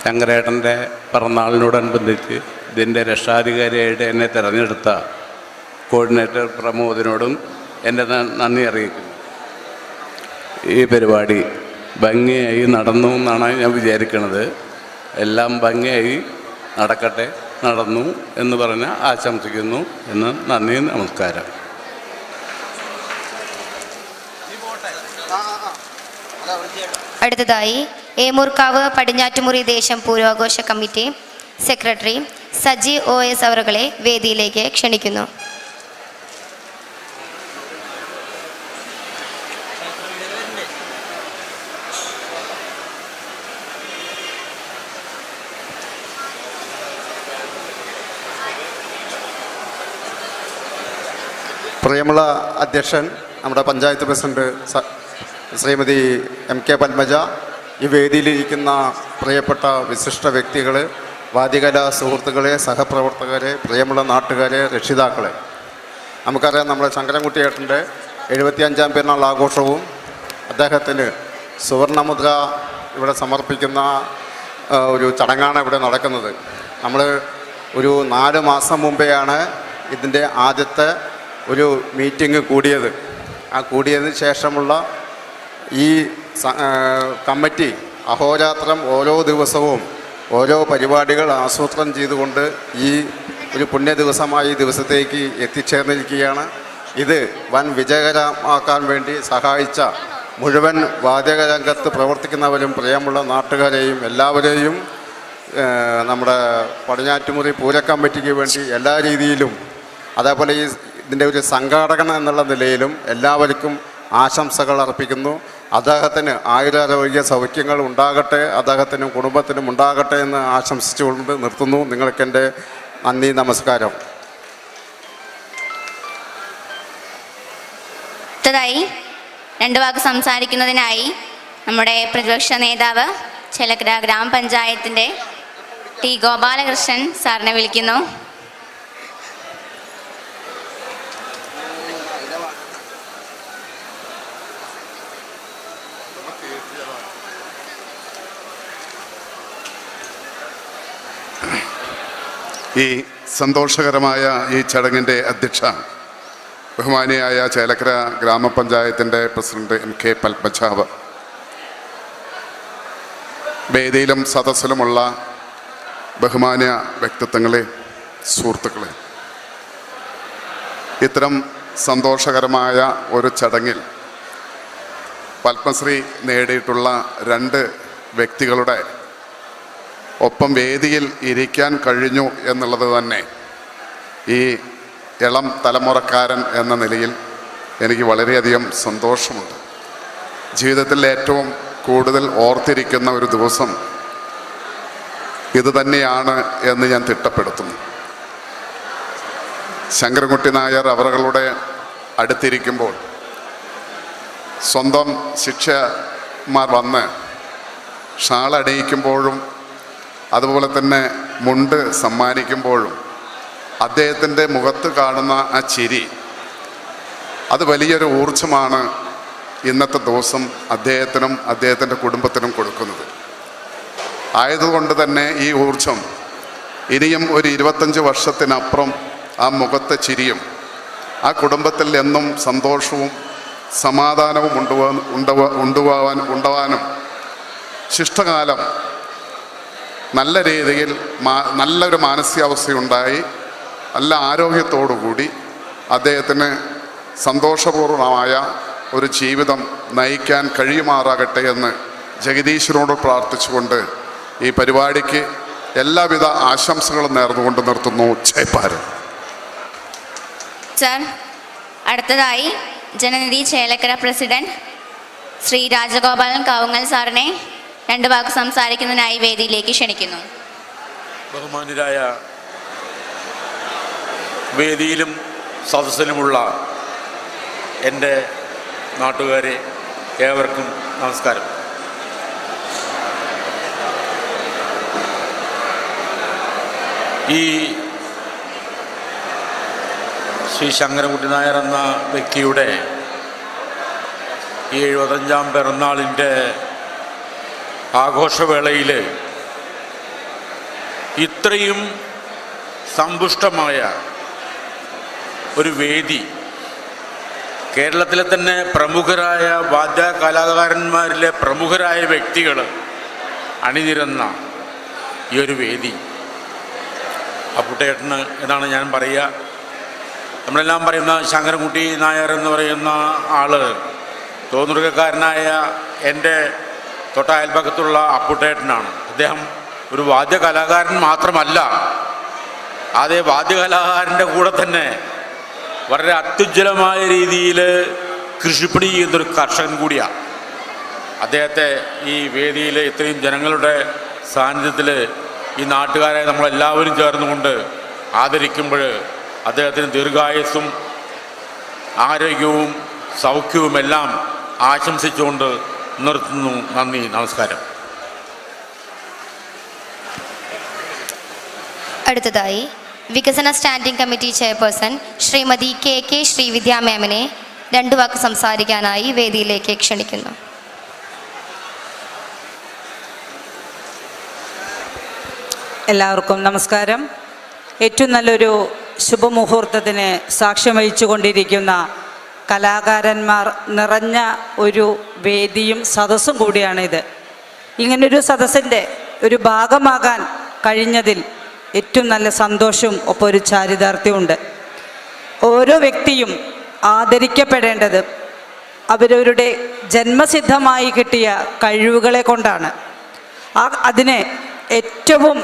ശങ്കരേട്ടൻ്റെ പിറന്നാളിനോടനുബന്ധിച്ച് ഇതിൻ്റെ രക്ഷാധികാരിയായിട്ട് എന്നെ തിരഞ്ഞെടുത്ത കോർഡിനേറ്റർ പ്രമോദിനോടും എൻ്റെ നന്ദി അറിയിക്കുന്നു. ഈ പരിപാടി ഭംഗിയായി നടന്നു എന്നാണ് ഞാൻ വിചാരിക്കുന്നത്. എല്ലാം ഭംഗിയായി നടക്കട്ടെ, നടന്നു എന്ന് പറഞ്ഞ് ആശംസിക്കുന്നു. എന്ന് നന്ദി, നമസ്കാരം. അടുത്തതായി ഏമൂർക്കാവ് പടിഞ്ഞാറ്റുമുറി ദേശം പൂർവാഘോഷ കമ്മിറ്റി സെക്രട്ടറി സജി OS അവറുകളെ വേദിയിലേക്ക് ക്ഷണിക്കുന്നു. പ്രിയമുള്ള അധ്യക്ഷൻ, നമ്മുടെ പഞ്ചായത്ത് പ്രസിഡന്റ് ശ്രീമതി MK പത്മജ, ഈ വേദിയിലിരിക്കുന്ന പ്രിയപ്പെട്ട വിശിഷ്ട വ്യക്തികൾ, വാദ്യകലാ സുഹൃത്തുക്കളെ, സഹപ്രവർത്തകരെ, പ്രിയമുള്ള നാട്ടുകാരെ, രക്ഷിതാക്കളെ, നമുക്കറിയാം നമ്മുടെ ശങ്കരൻകുട്ടിയേട്ടൻ്റെ 75ാം പിറന്നാൾ ആഘോഷവും അദ്ദേഹത്തിന് സുവർണമുദ്ര ഇവിടെ സമർപ്പിക്കുന്ന ഒരു ചടങ്ങാണ് ഇവിടെ നടക്കുന്നത്. നമ്മൾ ഒരു 4 മാസം മുമ്പെയാണ് ഇതിൻ്റെ ആദ്യത്തെ ഒരു മീറ്റിംഗ് കൂടിയത്. ആ കൂടിയതിന് ശേഷമുള്ള ഈ കമ്മിറ്റി അഹോരാത്രം ഓരോ ദിവസവും ഓരോ പരിപാടികൾ ആസൂത്രണം ചെയ്തുകൊണ്ട് ഈ ഒരു പുണ്യ ദിവസമായി ദിവസത്തേക്ക് എത്തിച്ചേർന്നിരിക്കുകയാണ്. ഇത് വൻ വിജയകരമാക്കാൻ വേണ്ടി സഹായിച്ച മുഴുവൻ വാദ്യരംഗത്ത് പ്രവർത്തിക്കുന്നവരും പ്രിയമുള്ള നാട്ടുകാരെയും എല്ലാവരെയും നമ്മുടെ പടിഞ്ഞാറ്റുമുറി പൂരക്കമ്മിറ്റിക്ക് വേണ്ടി എല്ലാ രീതിയിലും, അതേപോലെ ഇതിൻ്റെ ഒരു സംഘാടകൻ എന്നുള്ള നിലയിലും എല്ലാവർക്കും ആശംസകൾ അർപ്പിക്കുന്നു. അദ്ദേഹത്തിന് ആയുരാരോഗ്യ സൗഖ്യങ്ങൾ ഉണ്ടാകട്ടെ, അദ്ദേഹത്തിനും കുടുംബത്തിനും ഉണ്ടാകട്ടെ എന്ന് ആശംസിച്ചുകൊണ്ട് നിർത്തുന്നു. നിങ്ങൾക്കെൻ്റെ നന്ദി, നമസ്കാരം. അടുത്തതായി 2 വാക്ക് സംസാരിക്കുന്നതിനായി നമ്മുടെ പ്രതിപക്ഷ നേതാവ് ചേലക്കര ഗ്രാമപഞ്ചായത്തിൻ്റെ T. ഗോപാലകൃഷ്ണൻ സാറിനെ വിളിക്കുന്നു. ഈ സന്തോഷകരമായ ഈ ചടങ്ങിൻ്റെ അധ്യക്ഷ ബഹുമാനിയായ ചേലക്കര ഗ്രാമപഞ്ചായത്തിൻ്റെ പ്രസിഡന്റ് MK പത്മജാവ്, വേദിയിലും സദസ്സിലുമുള്ള ബഹുമാന്യ വ്യക്തിത്വങ്ങളെ, സുഹൃത്തുക്കളെ, ഇത്തരം സന്തോഷകരമായ ഒരു ചടങ്ങിൽ പത്മശ്രീ നേടിയിട്ടുള്ള 2 വ്യക്തികളുടെ ഒപ്പം വേദിയിൽ ഇരിക്കാൻ കഴിഞ്ഞു എന്നുള്ളത് തന്നെ ഈ ഇളം തലമുറക്കാരൻ എന്ന നിലയിൽ എനിക്ക് വളരെയധികം സന്തോഷമുണ്ട്. ജീവിതത്തിൽ ഏറ്റവും കൂടുതൽ ഓർത്തിരിക്കുന്ന ഒരു ദിവസം ഇത് തന്നെയാണ് എന്ന് ഞാൻ തിട്ടപ്പെടുത്തുന്നു. ശങ്കരൻകുട്ടി നായർ അവരുടെ അടുത്തിരിക്കുമ്പോൾ സ്വന്തം ശിഷ്യന്മാർ വന്ന് ഷാളണിയിക്കുമ്പോഴും അതുപോലെ തന്നെ മുണ്ട് സമ്മാനിക്കുമ്പോഴും അദ്ദേഹത്തിൻ്റെ മുഖത്ത് കാണുന്ന ആ ചിരി, അത് വലിയൊരു ഊർജ്ജമാണ് ഇന്നത്തെ ദിവസം അദ്ദേഹത്തിനും അദ്ദേഹത്തിൻ്റെ കുടുംബത്തിനും കൊടുക്കുന്നത്. ആയതുകൊണ്ട് തന്നെ ഈ ഊർജ്ജം ഇനിയും ഒരു 25 വർഷത്തിനപ്പുറം ആ മുഖത്തെ ചിരിയും ആ കുടുംബത്തിൽ എന്നും സന്തോഷവും സമാധാനവും ഉണ്ടാവാനും ശിഷ്ടകാലം നല്ല രീതിയിൽ നല്ലൊരു മാനസികാവസ്ഥയുണ്ടായി നല്ല ആരോഗ്യത്തോടുകൂടി അദ്ദേഹത്തിന് സന്തോഷപൂർവമായ ഒരു ജീവിതം നയിക്കാൻ കഴിയുമാറാകട്ടെ എന്ന് ജഗദീശ്വരനോട് പ്രാർത്ഥിച്ചുകൊണ്ട് ഈ പരിപാടിക്ക് എല്ലാവിധ ആശംസകളും നേർന്നുകൊണ്ട് നിർത്തുന്നു. ജയ് ഭാരത്. സർ, അടുത്തതായി ജനനിധി ചേലക്കര പ്രസിഡന്റ് ശ്രീ രാജഗോപാലൻ കാവുങ്ങൽ സാറിനെ 2 വാക്ക് സംസാരിക്കുന്നതിനായി വേദിയിലേക്ക് ക്ഷണിക്കുന്നു. ബഹുമാന്യരായ വേദിയിലും സദസ്സിലുമുള്ള എൻ്റെ നാട്ടുകാരെ ഏവർക്കും നമസ്കാരം. ഈ ശ്രീ ശങ്കരൻകുട്ടി നായർ എന്ന വ്യക്തിയുടെ ഈ 75-ാം പിറന്നാളിൻ്റെ ആഘോഷവേളയിൽ ഇത്രയും സമ്പുഷ്ടമായ ഒരു വേദി, കേരളത്തിലെ തന്നെ പ്രമുഖരായ വാദ്യ കലാകാരന്മാരിലെ പ്രമുഖരായ വ്യക്തികൾ അണിനിരന്ന ഈ ഒരു വേദി, അപ്പുട്ടേട്ടന് എന്നാണ് ഞാൻ പറയുക. നമ്മളെല്ലാം പറയുന്ന ശങ്കരൻകുട്ടി നായർ എന്ന് പറയുന്ന ആൾ തോന്നുറുകക്കാരനായ എൻ്റെ തൊട്ടയൽപക്കത്തുള്ള അപ്പുട്ടേട്ടനാണ്. അദ്ദേഹം ഒരു വാദ്യ കലാകാരൻ മാത്രമല്ല, അതേ വാദ്യകലാകാരൻ്റെ കൂടെ തന്നെ വളരെ അത്യുജ്വലമായ രീതിയിൽ കൃഷിപ്പണി ചെയ്യുന്നൊരു കർഷകൻ കൂടിയാണ്. അദ്ദേഹത്തെ ഈ വേദിയിൽ ഇത്രയും ജനങ്ങളുടെ സാന്നിധ്യത്തിൽ ഈ നാട്ടുകാരെ നമ്മളെല്ലാവരും ചേർന്നുകൊണ്ട് ആദരിക്കുമ്പോൾ അദ്ദേഹത്തിന് ദീർഘായുസ്സും ആരോഗ്യവും സൗഖ്യവുമെല്ലാം ആശംസിച്ചുകൊണ്ട് നിർത്തുന്നു. നന്ദി, നമസ്കാരം. അടുത്തതായി വികസന standing committee chairperson Shrimati K Sreevidya മാമിനെ 2 വാക്ക് സംസാരിക്കാനായി വേദിയിലേക്ക് ക്ഷണിക്കുന്നു. എല്ലാവർക്കും നമസ്കാരം. ഏറ്റവും നല്ലൊരു ശുഭമുഹൂർത്തത്തിന് സാക്ഷ്യം വഹിച്ചുകൊണ്ടിരിക്കുന്ന കലാകാരന്മാർ നിറഞ്ഞ ഒരു വേദിയും സദസ്സും കൂടിയാണിത്. ഇങ്ങനൊരു സദസ്സിൻ്റെ ഒരു ഭാഗമാകാൻ കഴിഞ്ഞതിൽ ഏറ്റവും നല്ല സന്തോഷവും ഒപ്പം ഒരു ചാരിതാർത്ഥ്യമുണ്ട്. ഓരോ വ്യക്തിയും ആദരിക്കപ്പെടേണ്ടത് അവരവരുടെ ജന്മസിദ്ധമായി കിട്ടിയ കഴിവുകളെ കൊണ്ടാണ്. അതിന് ഏറ്റവും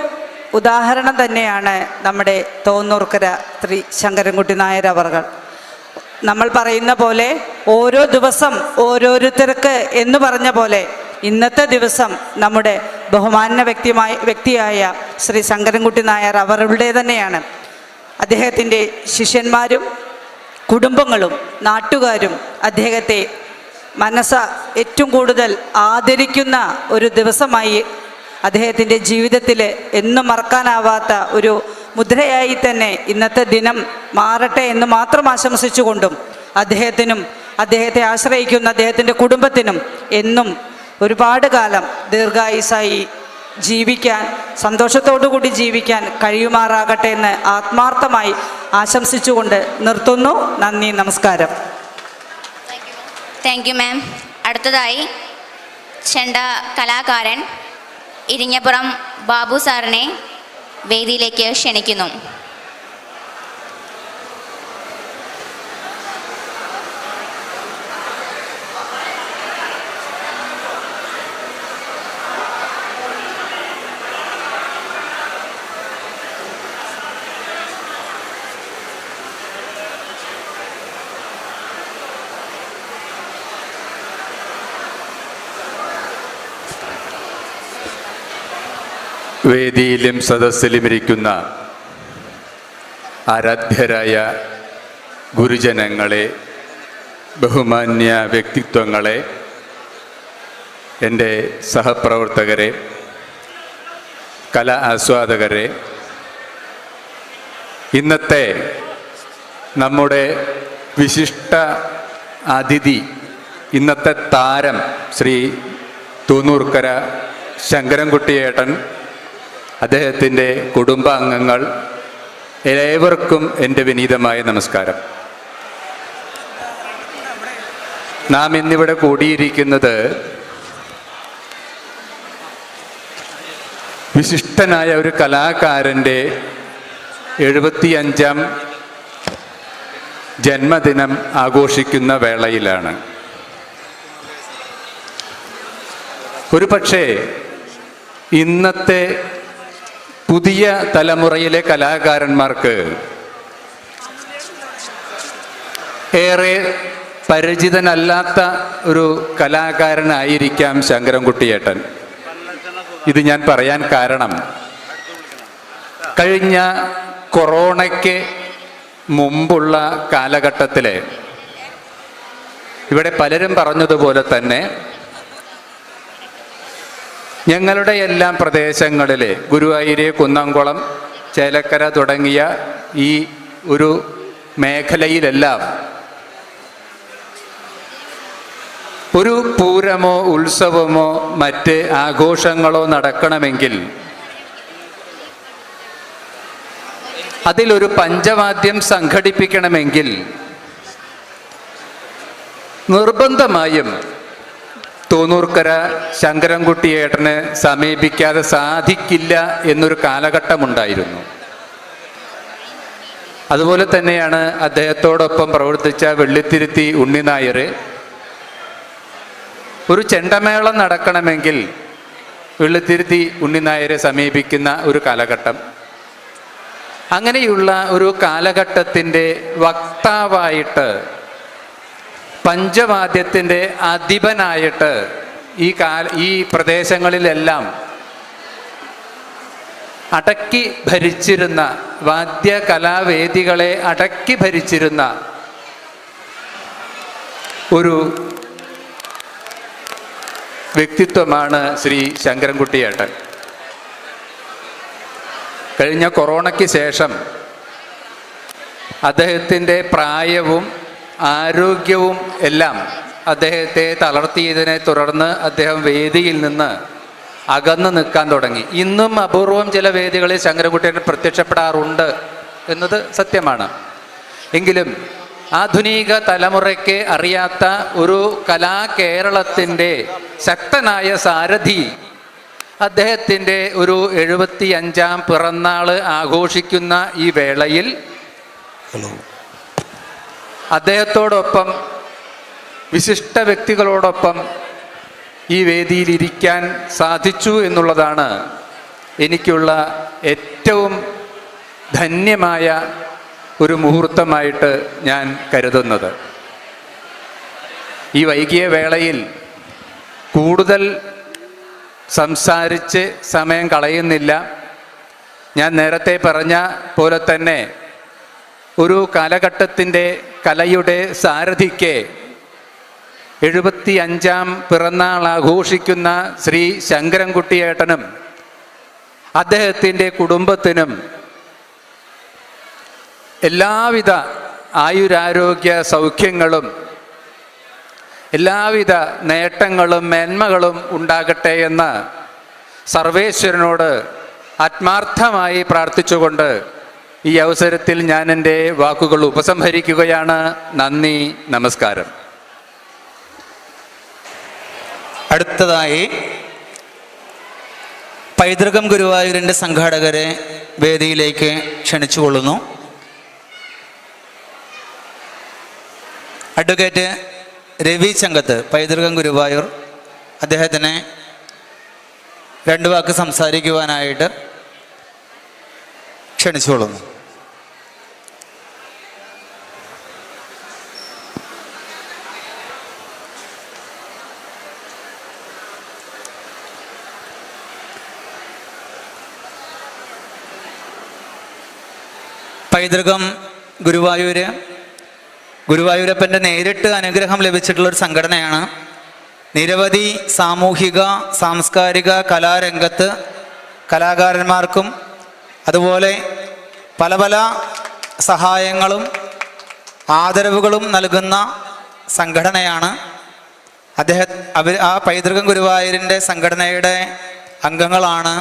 ഉദാഹരണം തന്നെയാണ് നമ്മുടെ തോന്നൂർക്കര ശ്രീ ശങ്കരൻകുട്ടി നായർ അവർകൾ. നമ്മൾ പറയുന്ന പോലെ ഓരോ ദിവസം ഓരോരുത്തർക്ക് എന്ന് പറഞ്ഞ പോലെ ഇന്നത്തെ ദിവസം നമ്മുടെ ബഹുമാന്യ വ്യക്തിയായ ശ്രീ ശങ്കരൻകുട്ടി നായർ അവരുടെ തന്നെയാണ്. അദ്ദേഹത്തിൻ്റെ ശിഷ്യന്മാരും കുടുംബങ്ങളും നാട്ടുകാരും അദ്ദേഹത്തെ ഏറ്റവും കൂടുതൽ ആദരിക്കുന്ന ഒരു ദിവസമായി അദ്ദേഹത്തിൻ്റെ ജീവിതത്തിൽ എന്നും മറക്കാനാവാത്ത ഒരു മുദ്രയായി തന്നെ ഇന്നത്തെ ദിനം മാറട്ടെ എന്ന് മാത്രം ആശംസിച്ചുകൊണ്ടും അദ്ദേഹത്തിനും അദ്ദേഹത്തെ ആശ്രയിക്കുന്ന അദ്ദേഹത്തിൻ്റെ കുടുംബത്തിനും എന്നും ഒരുപാട് കാലം ദീർഘായുസ്സായി ജീവിക്കാൻ, സന്തോഷത്തോടു കൂടി ജീവിക്കാൻ കഴിയുമാറാകട്ടെ എന്ന് ആത്മാർത്ഥമായി ആശംസിച്ചുകൊണ്ട് നിർത്തുന്നു. നന്ദി, നമസ്കാരം. Thank you ma'am. അടുത്തതായി ചെണ്ട കലാകാരൻ ഇരിങ്ങപ്പുറം ബാബു സാറിനെ വേദിയിലേക്ക് ക്ഷണിക്കുന്നു. വേദിയിലും സദസ്സിലും ഇരിക്കുന്ന ആരാധ്യരായ ഗുരുജനങ്ങളെ, ബഹുമാന്യ വ്യക്തിത്വങ്ങളെ, എൻ്റെ സഹപ്രവർത്തകരെ, കലാ ആസ്വാദകരെ, ഇന്നത്തെ നമ്മുടെ വിശിഷ്ട അതിഥി, ഇന്നത്തെ താരം ശ്രീ തൂന്നൂർക്കര ശങ്കരൻകുട്ടിയേട്ടൻ, അദ്ദേഹത്തിൻ്റെ കുടുംബാംഗങ്ങൾ, ഏവർക്കും എൻ്റെ വിനീതമായ നമസ്കാരം. നാം ഇന്നിവിടെ കൂടിയിരിക്കുന്നത് വിശിഷ്ടനായ ഒരു കലാകാരൻ്റെ 75-ാം ജന്മദിനം ആഘോഷിക്കുന്ന വേളയിലാണ്. ഒരു പക്ഷേ ഇന്നത്തെ പുതിയ തലമുറയിലെ കലാകാരന്മാർക്ക് ഏറെ പരിചിതനല്ലാത്ത ഒരു കലാകാരനായിരിക്കാം ശങ്കരൻകുട്ടിയേട്ടൻ. ഇത് ഞാൻ പറയാൻ കാരണം, കഴിഞ്ഞ കൊറോണയ്ക്ക് മുമ്പുള്ള കാലഘട്ടത്തിൽ ഇവിടെ പലരും പറഞ്ഞതുപോലെ തന്നെ ഞങ്ങളുടെ എല്ലാം പ്രദേശങ്ങളിൽ ഗുരുവായൂര്, കുന്നംകുളം, ചേലക്കര തുടങ്ങിയ ഈ ഒരു മേഖലയിലെല്ലാം ഒരു പൂരമോ ഉത്സവമോ മറ്റ് ആഘോഷങ്ങളോ നടക്കണമെങ്കിൽ അതിലൊരു പഞ്ചവാദ്യം സംഘടിപ്പിക്കണമെങ്കിൽ നിർബന്ധമായും തോന്നൂർക്കര ശങ്കരൻകുട്ടിയേട്ടനെ സമീപിക്കാതെ സാധിക്കില്ല എന്നൊരു കാലഘട്ടമുണ്ടായിരുന്നു. അതുപോലെ തന്നെയാണ് അദ്ദേഹത്തോടൊപ്പം പ്രവർത്തിച്ച വെള്ളിത്തിരുത്തി ഉണ്ണിനായർ. ഒരു ചെണ്ടമേളം നടക്കണമെങ്കിൽ വെള്ളിത്തിരുത്തി ഉണ്ണിനായരെ സമീപിക്കുന്ന ഒരു കാലഘട്ടം. അങ്ങനെയുള്ള ഒരു കാലഘട്ടത്തിൻ്റെ വക്താവായിട്ട്, പഞ്ചവാദ്യത്തിൻ്റെ അധിപനായിട്ട് ഈ പ്രദേശങ്ങളിലെല്ലാം അടക്കി ഭരിച്ചിരുന്ന, വാദ്യകലാവേദികളെ അടക്കി ഭരിച്ചിരുന്ന ഒരു വ്യക്തിത്വമാണ് ശ്രീ ശങ്കരൻകുട്ടിയേട്ടൻ. കഴിഞ്ഞ കൊറോണയ്ക്ക് ശേഷം അദ്ദേഹത്തിൻ്റെ പ്രായവും ആരോഗ്യവും എല്ലാം അദ്ദേഹത്തെ തളർത്തിയതിനെ തുടർന്ന് അദ്ദേഹം വേദിയിൽ നിന്ന് അകന്നു നിൽക്കാൻ തുടങ്ങി. ഇന്നും അപൂർവം ചില വേദികളിൽ ശങ്കരൻകുട്ടിയേട്ടൻ പ്രത്യക്ഷപ്പെടാറുണ്ട് എന്നത് സത്യമാണ്. എങ്കിലും ആധുനിക തലമുറയ്ക്ക് അറിയാത്ത ഒരു കലാകേരളത്തിൻ്റെ ശക്തനായ സാരഥി അദ്ദേഹത്തിൻ്റെ ഒരു 75ാം പിറന്നാൾ ആഘോഷിക്കുന്ന ഈ വേളയിൽ അദ്ദേഹത്തോടൊപ്പം, വിശിഷ്ട വ്യക്തികളോടൊപ്പം ഈ വേദിയിൽ ഇരിക്കാൻ സാധിച്ചു എന്നുള്ളതാണ് എനിക്കുള്ള ഏറ്റവും ധന്യമായ ഒരു മുഹൂർത്തമായിട്ട് ഞാൻ കരുതുന്നത്. ഈ വൈകിയ വേളയിൽ കൂടുതൽ സംസാരിച്ച് സമയം കളയുന്നില്ല. ഞാൻ നേരത്തെ പറഞ്ഞ പോലെ തന്നെ ഒരു കാലഘട്ടത്തിൻ്റെ കലയുടെ സാരഥിക്ക് 75ാം പിറന്നാൾ ആഘോഷിക്കുന്ന ശ്രീ ശങ്കരൻകുട്ടിയേട്ടനും അദ്ദേഹത്തിൻ്റെ കുടുംബത്തിനും എല്ലാവിധ ആയുരാരോഗ്യ സൗഖ്യങ്ങളും എല്ലാവിധ നേട്ടങ്ങളും മേന്മകളും ഉണ്ടാകട്ടെ എന്ന് സർവേശ്വരനോട് ആത്മാർത്ഥമായി പ്രാർത്ഥിച്ചുകൊണ്ട് ഈ അവസരത്തിൽ ഞാൻ എൻ്റെ വാക്കുകൾ ഉപസംഹരിക്കുകയാണ്. നന്ദി, നമസ്കാരം. അടുത്തതായി പൈതൃകം ഗുരുവായൂരിൻ്റെ സംഘാടകരെ വേദിയിലേക്ക് ക്ഷണിച്ചുകൊള്ളുന്നു. അഡ്വക്കേറ്റ് രവി ചങ്കത്ത്, പൈതൃകം ഗുരുവായൂർ, അദ്ദേഹത്തിനെ 2 വാക്ക് സംസാരിക്കുവാനായിട്ട് ക്ഷണിച്ചുകൊള്ളുന്നു. പൈതൃകം ഗുരുവായൂരപ്പൻ്റെ നേരിട്ട് അനുഗ്രഹം ലഭിച്ചിട്ടുള്ളൊരു സംഘടനയാണ്. നിരവധി സാമൂഹിക സാംസ്കാരിക കലാരംഗത്ത് കലാകാരന്മാർക്കും അതുപോലെ പല പല സഹായങ്ങളും ആദരവുകളും നൽകുന്ന സംഘടനയാണ്. ആ പൈതൃകം ഗുരുവായൂരിൻ്റെ സംഘടനയുടെ അംഗങ്ങളാണ്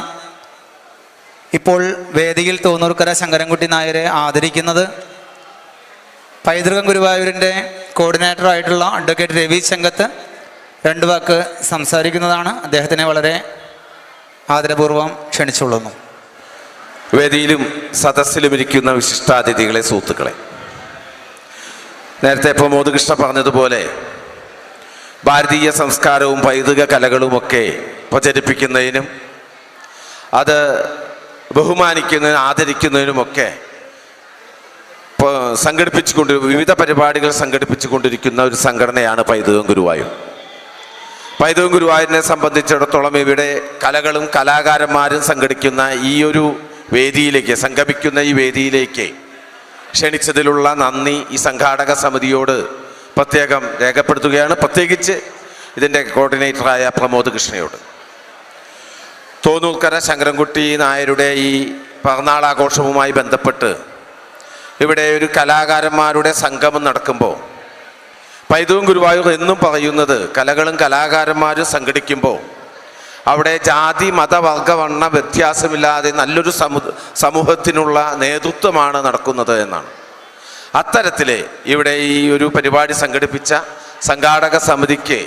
ഇപ്പോൾ വേദിയിൽ തോന്നൂർക്കര ശങ്കരൻകുട്ടി നായരെ ആദരിക്കുന്നത്. പൈതൃകം ഗുരുവായൂരിൻ്റെ കോർഡിനേറ്ററായിട്ടുള്ള അഡ്വക്കേറ്റ് രവി ചങ്കത്ത് 2 വാക്ക് സംസാരിക്കുന്നതാണ്. അദ്ദേഹത്തിനെ വളരെ ആദരപൂർവ്വം ക്ഷണിച്ചുകൊള്ളുന്നു. വേദിയിലും സദസ്സിലും ഇരിക്കുന്ന വിശിഷ്ടാതിഥികളെ, സുഹൃത്തുക്കളെ, നേരത്തെ പ്രമോദ് കൃഷ്ണ പറഞ്ഞതുപോലെ ഭാരതീയ സംസ്കാരവും പൈതൃക കലകളുമൊക്കെ പ്രചരിപ്പിക്കുന്നതിനും അത് ബഹുമാനിക്കുന്നതിനും ആദരിക്കുന്നതിനുമൊക്കെ വിവിധ പരിപാടികൾ സംഘടിപ്പിച്ചുകൊണ്ടിരിക്കുന്ന ഒരു സംഘടനയാണ് പൈതൃകം ഗുരുവായൂർ. പൈതൃകം ഗുരുവായൂരിനെ സംബന്ധിച്ചിടത്തോളം ഇവിടെ കലകളും കലാകാരന്മാരും സംഘടിക്കുന്ന ഈ ഒരു വേദിയിലേക്ക്, സംഗമിക്കുന്ന ഈ വേദിയിലേക്ക് ക്ഷണിച്ചതിലുള്ള നന്ദി ഈ സംഘാടക സമിതിയോട് പ്രത്യേകം രേഖപ്പെടുത്തുകയാണ്. പ്രത്യേകിച്ച് ഇതിൻ്റെ കോർഡിനേറ്ററായ പ്രമോദ് കൃഷ്ണയോട്. തോന്നൂർക്കര ശങ്കരൻകുട്ടി നായരുടെ ഈ പിറന്നാളാഘോഷവുമായി ബന്ധപ്പെട്ട് ഇവിടെ ഒരു കലാകാരന്മാരുടെ സംഗമം നടക്കുമ്പോൾ പൈതൃകം ഗുരുവായൂർ എന്നും പറയുന്നത് കലകളും കലാകാരന്മാരും സംഘടിക്കുമ്പോൾ അവിടെ ജാതി മത വർഗ വർണ്ണ വ്യത്യാസമില്ലാതെ നല്ലൊരു സമൂഹത്തിനുള്ള നേതൃത്വമാണ് നടക്കുന്നത് എന്നാണ്. അത്തരത്തിൽ ഇവിടെ ഈ ഒരു പരിപാടി സംഘടിപ്പിച്ച സംഘാടക സമിതിക്ക്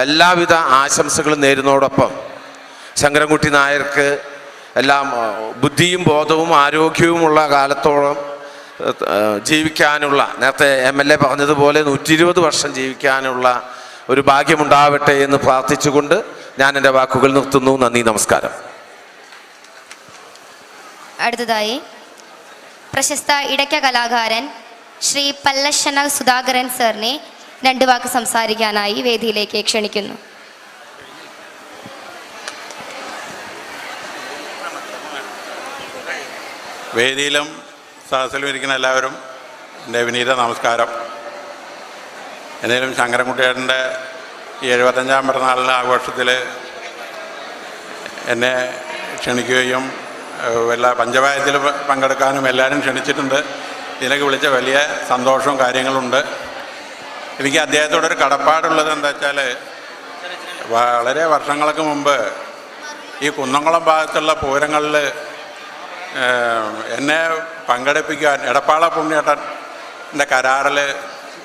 എല്ലാവിധ ആശംസകളും നേരുന്നതോടൊപ്പം ശങ്കരൻകുട്ടി നായർക്ക് എല്ലാം ബുദ്ധിയും ബോധവും ആരോഗ്യവുമുള്ള കാലത്തോളം ജീവിക്കാനുള്ള, നേരത്തെ MLA പറഞ്ഞതുപോലെ 120 വർഷം ജീവിക്കാനുള്ള ഒരു ഭാഗ്യമുണ്ടാവട്ടെ എന്ന് പ്രാർത്ഥിച്ചുകൊണ്ട് ഞാൻ എൻ്റെ വാക്കുകൾ നിർത്തുന്നു. നന്ദി, നമസ്കാരം. അടുത്തതായി പ്രശസ്ത ഇടയ്ക്ക കലാകാരൻ ശ്രീ പല്ലശ്ശന സുധാകരൻ സാറിനെ 2 വാക്ക് സംസാരിക്കാനായി വേദിയിലേക്ക് ക്ഷണിക്കുന്നു. വേദിയിലും സദസ്സിലും ഇരിക്കുന്ന എല്ലാവരും എൻ്റെ വിനീത നമസ്കാരം. എന്തെങ്കിലും ശങ്കരൻകുട്ടിയേട്ടൻ്റെ ഈ 75ാം പിറന്നാളിൻ്റെ ആഘോഷത്തിൽ എന്നെ ക്ഷണിക്കുകയും എല്ലാ പഞ്ചവായത്തിൽ പങ്കെടുക്കാനും എല്ലാവരും ക്ഷണിച്ചിട്ടുണ്ട്. ഇതിലേക്ക് വിളിച്ച വലിയ സന്തോഷവും കാര്യങ്ങളുണ്ട്. എനിക്ക് അദ്ദേഹത്തോടൊരു കടപ്പാടുള്ളത് എന്താ വെച്ചാൽ, വളരെ വർഷങ്ങൾക്ക് മുമ്പ് ഈ കുന്നംകുളം ഭാഗത്തുള്ള പൂരങ്ങളിൽ എന്നെ പങ്കെടുപ്പിക്കാൻ എടപ്പാള പുണ്യേട്ടൻ്റെ കരാറിൽ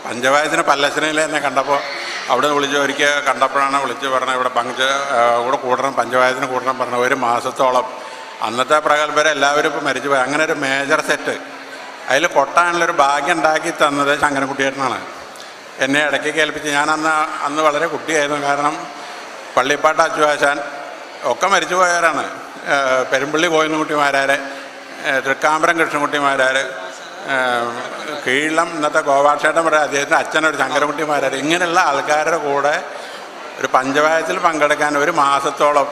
പഞ്ചവായത്തിന് പല്ലശ്ശനയിൽ എന്നെ കണ്ടപ്പോൾ അവിടെ നിന്ന് വിളിച്ച് ഒരിക്കൽ കണ്ടപ്പോഴാണ് വിളിച്ച് പറഞ്ഞത് ഇവിടെ കൂടെ കൂടണം, പഞ്ചവായത്തിന് കൂടണം പറഞ്ഞ 1 മാസത്തോളം. അന്നത്തെ പ്രഗത്ഭരെ എല്ലാവരും ഇപ്പോൾ മരിച്ചുപോയി. അങ്ങനെ ഒരു മേജർ സെറ്റ് അതിൽ കൊട്ടാനുള്ളൊരു ഭാഗ്യം ഉണ്ടാക്കി തന്നത് ശങ്കരൻകുട്ടിയേട്ടനാണ്. എന്നെ ഇടയ്ക്ക് കേൾപ്പിച്ച് ഞാൻ അന്ന് വളരെ കുട്ടിയായിരുന്നു. കാരണം പള്ളിപ്പാട്ട് അച്ചുവാശാൻ ഒക്കെ മരിച്ചുപോയവരാണ്. പെരുമ്പള്ളി കോയിന്നുകുട്ടിമാരാർ, തൃക്കാമ്പരം കൃഷ്ണൻകുട്ടിമാരാർ, കീഴം ഇന്നത്തെ ഗോപാക്ഷേട്ടൻ പറയാം, അദ്ദേഹത്തിൻ്റെ അച്ഛനൊരു ശങ്കരൻകുട്ടിമാരാർ, ഇങ്ങനെയുള്ള ആൾക്കാരുടെ കൂടെ ഒരു പഞ്ചവായത്തിൽ പങ്കെടുക്കാൻ 1 മാസത്തോളം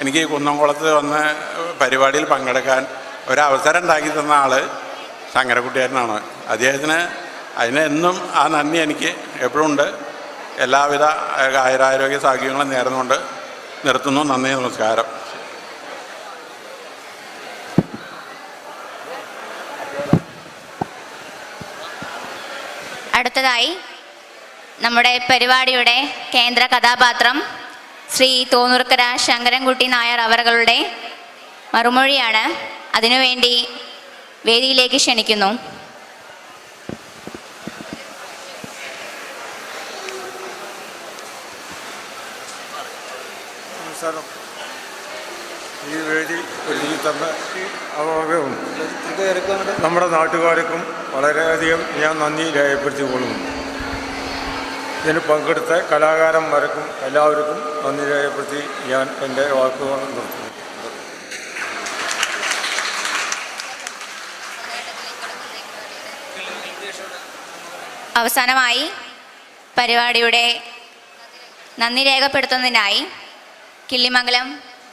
എനിക്ക് ഈ കുന്നംകുളത്ത് വന്ന് പരിപാടിയിൽ പങ്കെടുക്കാൻ ഒരവസരം ഉണ്ടാക്കി തന്ന ആൾ ശങ്കരൻകുട്ടിയേട്ടനാണ്. അദ്ദേഹത്തിന് അതിന് എന്നും ആ നന്ദി എനിക്ക് എപ്പോഴും ഉണ്ട്. എല്ലാവിധ ആയുരാരോഗ്യ സൗഖ്യങ്ങളും നേർന്നുകൊണ്ട് നിർത്തുന്നു. നന്ദി, നമസ്കാരം. അടുത്തതായി നമ്മുടെ പരിപാടിയുടെ കേന്ദ്ര കഥാപാത്രം ശ്രീ തോന്നൂർക്കര ശങ്കരൻകുട്ടി നായർ അവരുടെ മറുമൊഴിയാണ്. അതിനുവേണ്ടി വേദിയിലേക്ക് ക്ഷണിക്കുന്നു. ഈ വേദി ഒരുക്കി തന്ന അവകാശവും നമ്മുടെ നാട്ടുകാർക്കും വളരെയധികം ഞാൻ നന്ദി രേഖപ്പെടുത്തിക്കൊള്ളുന്നു. ഇതിന് പങ്കെടുത്ത കലാകാരന്മാർക്കും എല്ലാവർക്കും നന്ദി രേഖപ്പെടുത്തി ഞാൻ എൻ്റെ വാക്കുകൾ നിർത്തുന്നു. അവസാനമായി പരിപാടിയുടെ നന്ദി രേഖപ്പെടുത്തുന്നതിനായി കിള്ളിമംഗലം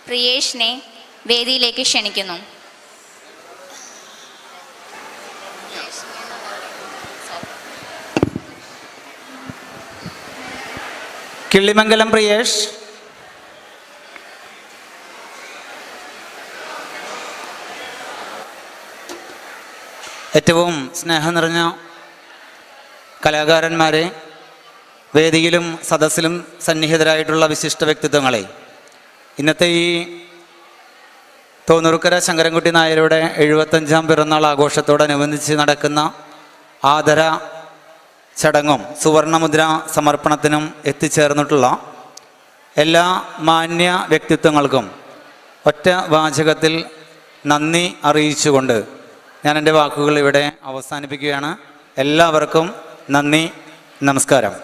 പ്രിയേഷിനെ വേദിയിലേക്ക് ക്ഷണിക്കുന്നു. കിള്ളിമംഗലം പ്രിയേഷ്. ഏറ്റവും സ്നേഹം നിറഞ്ഞ കലാകാരന്മാരെ, വേദിയിലും സദസ്സിലും സന്നിഹിതരായിട്ടുള്ള വിശിഷ്ട വ്യക്തിത്വങ്ങളെ, ഇന്നത്തെ ഈ തോന്നൂർക്കര ശങ്കരൻകുട്ടി നായരുടെ 75ാം പിറന്നാൾ ആഘോഷത്തോടനുബന്ധിച്ച് നടക്കുന്ന ആദര ചടങ്ങും സുവർണമുദ്ര സമർപ്പണത്തിനും എത്തിച്ചേർന്നിട്ടുള്ള എല്ലാ മാന്യ വ്യക്തിത്വങ്ങൾക്കും ഒറ്റ വാചകത്തിൽ നന്ദി അറിയിച്ചുകൊണ്ട് ഞാൻ എൻ്റെ വാക്കുകൾ ഇവിടെ അവസാനിപ്പിക്കുകയാണ്. എല്ലാവർക്കും നന്ദി, നമസ്കാരം.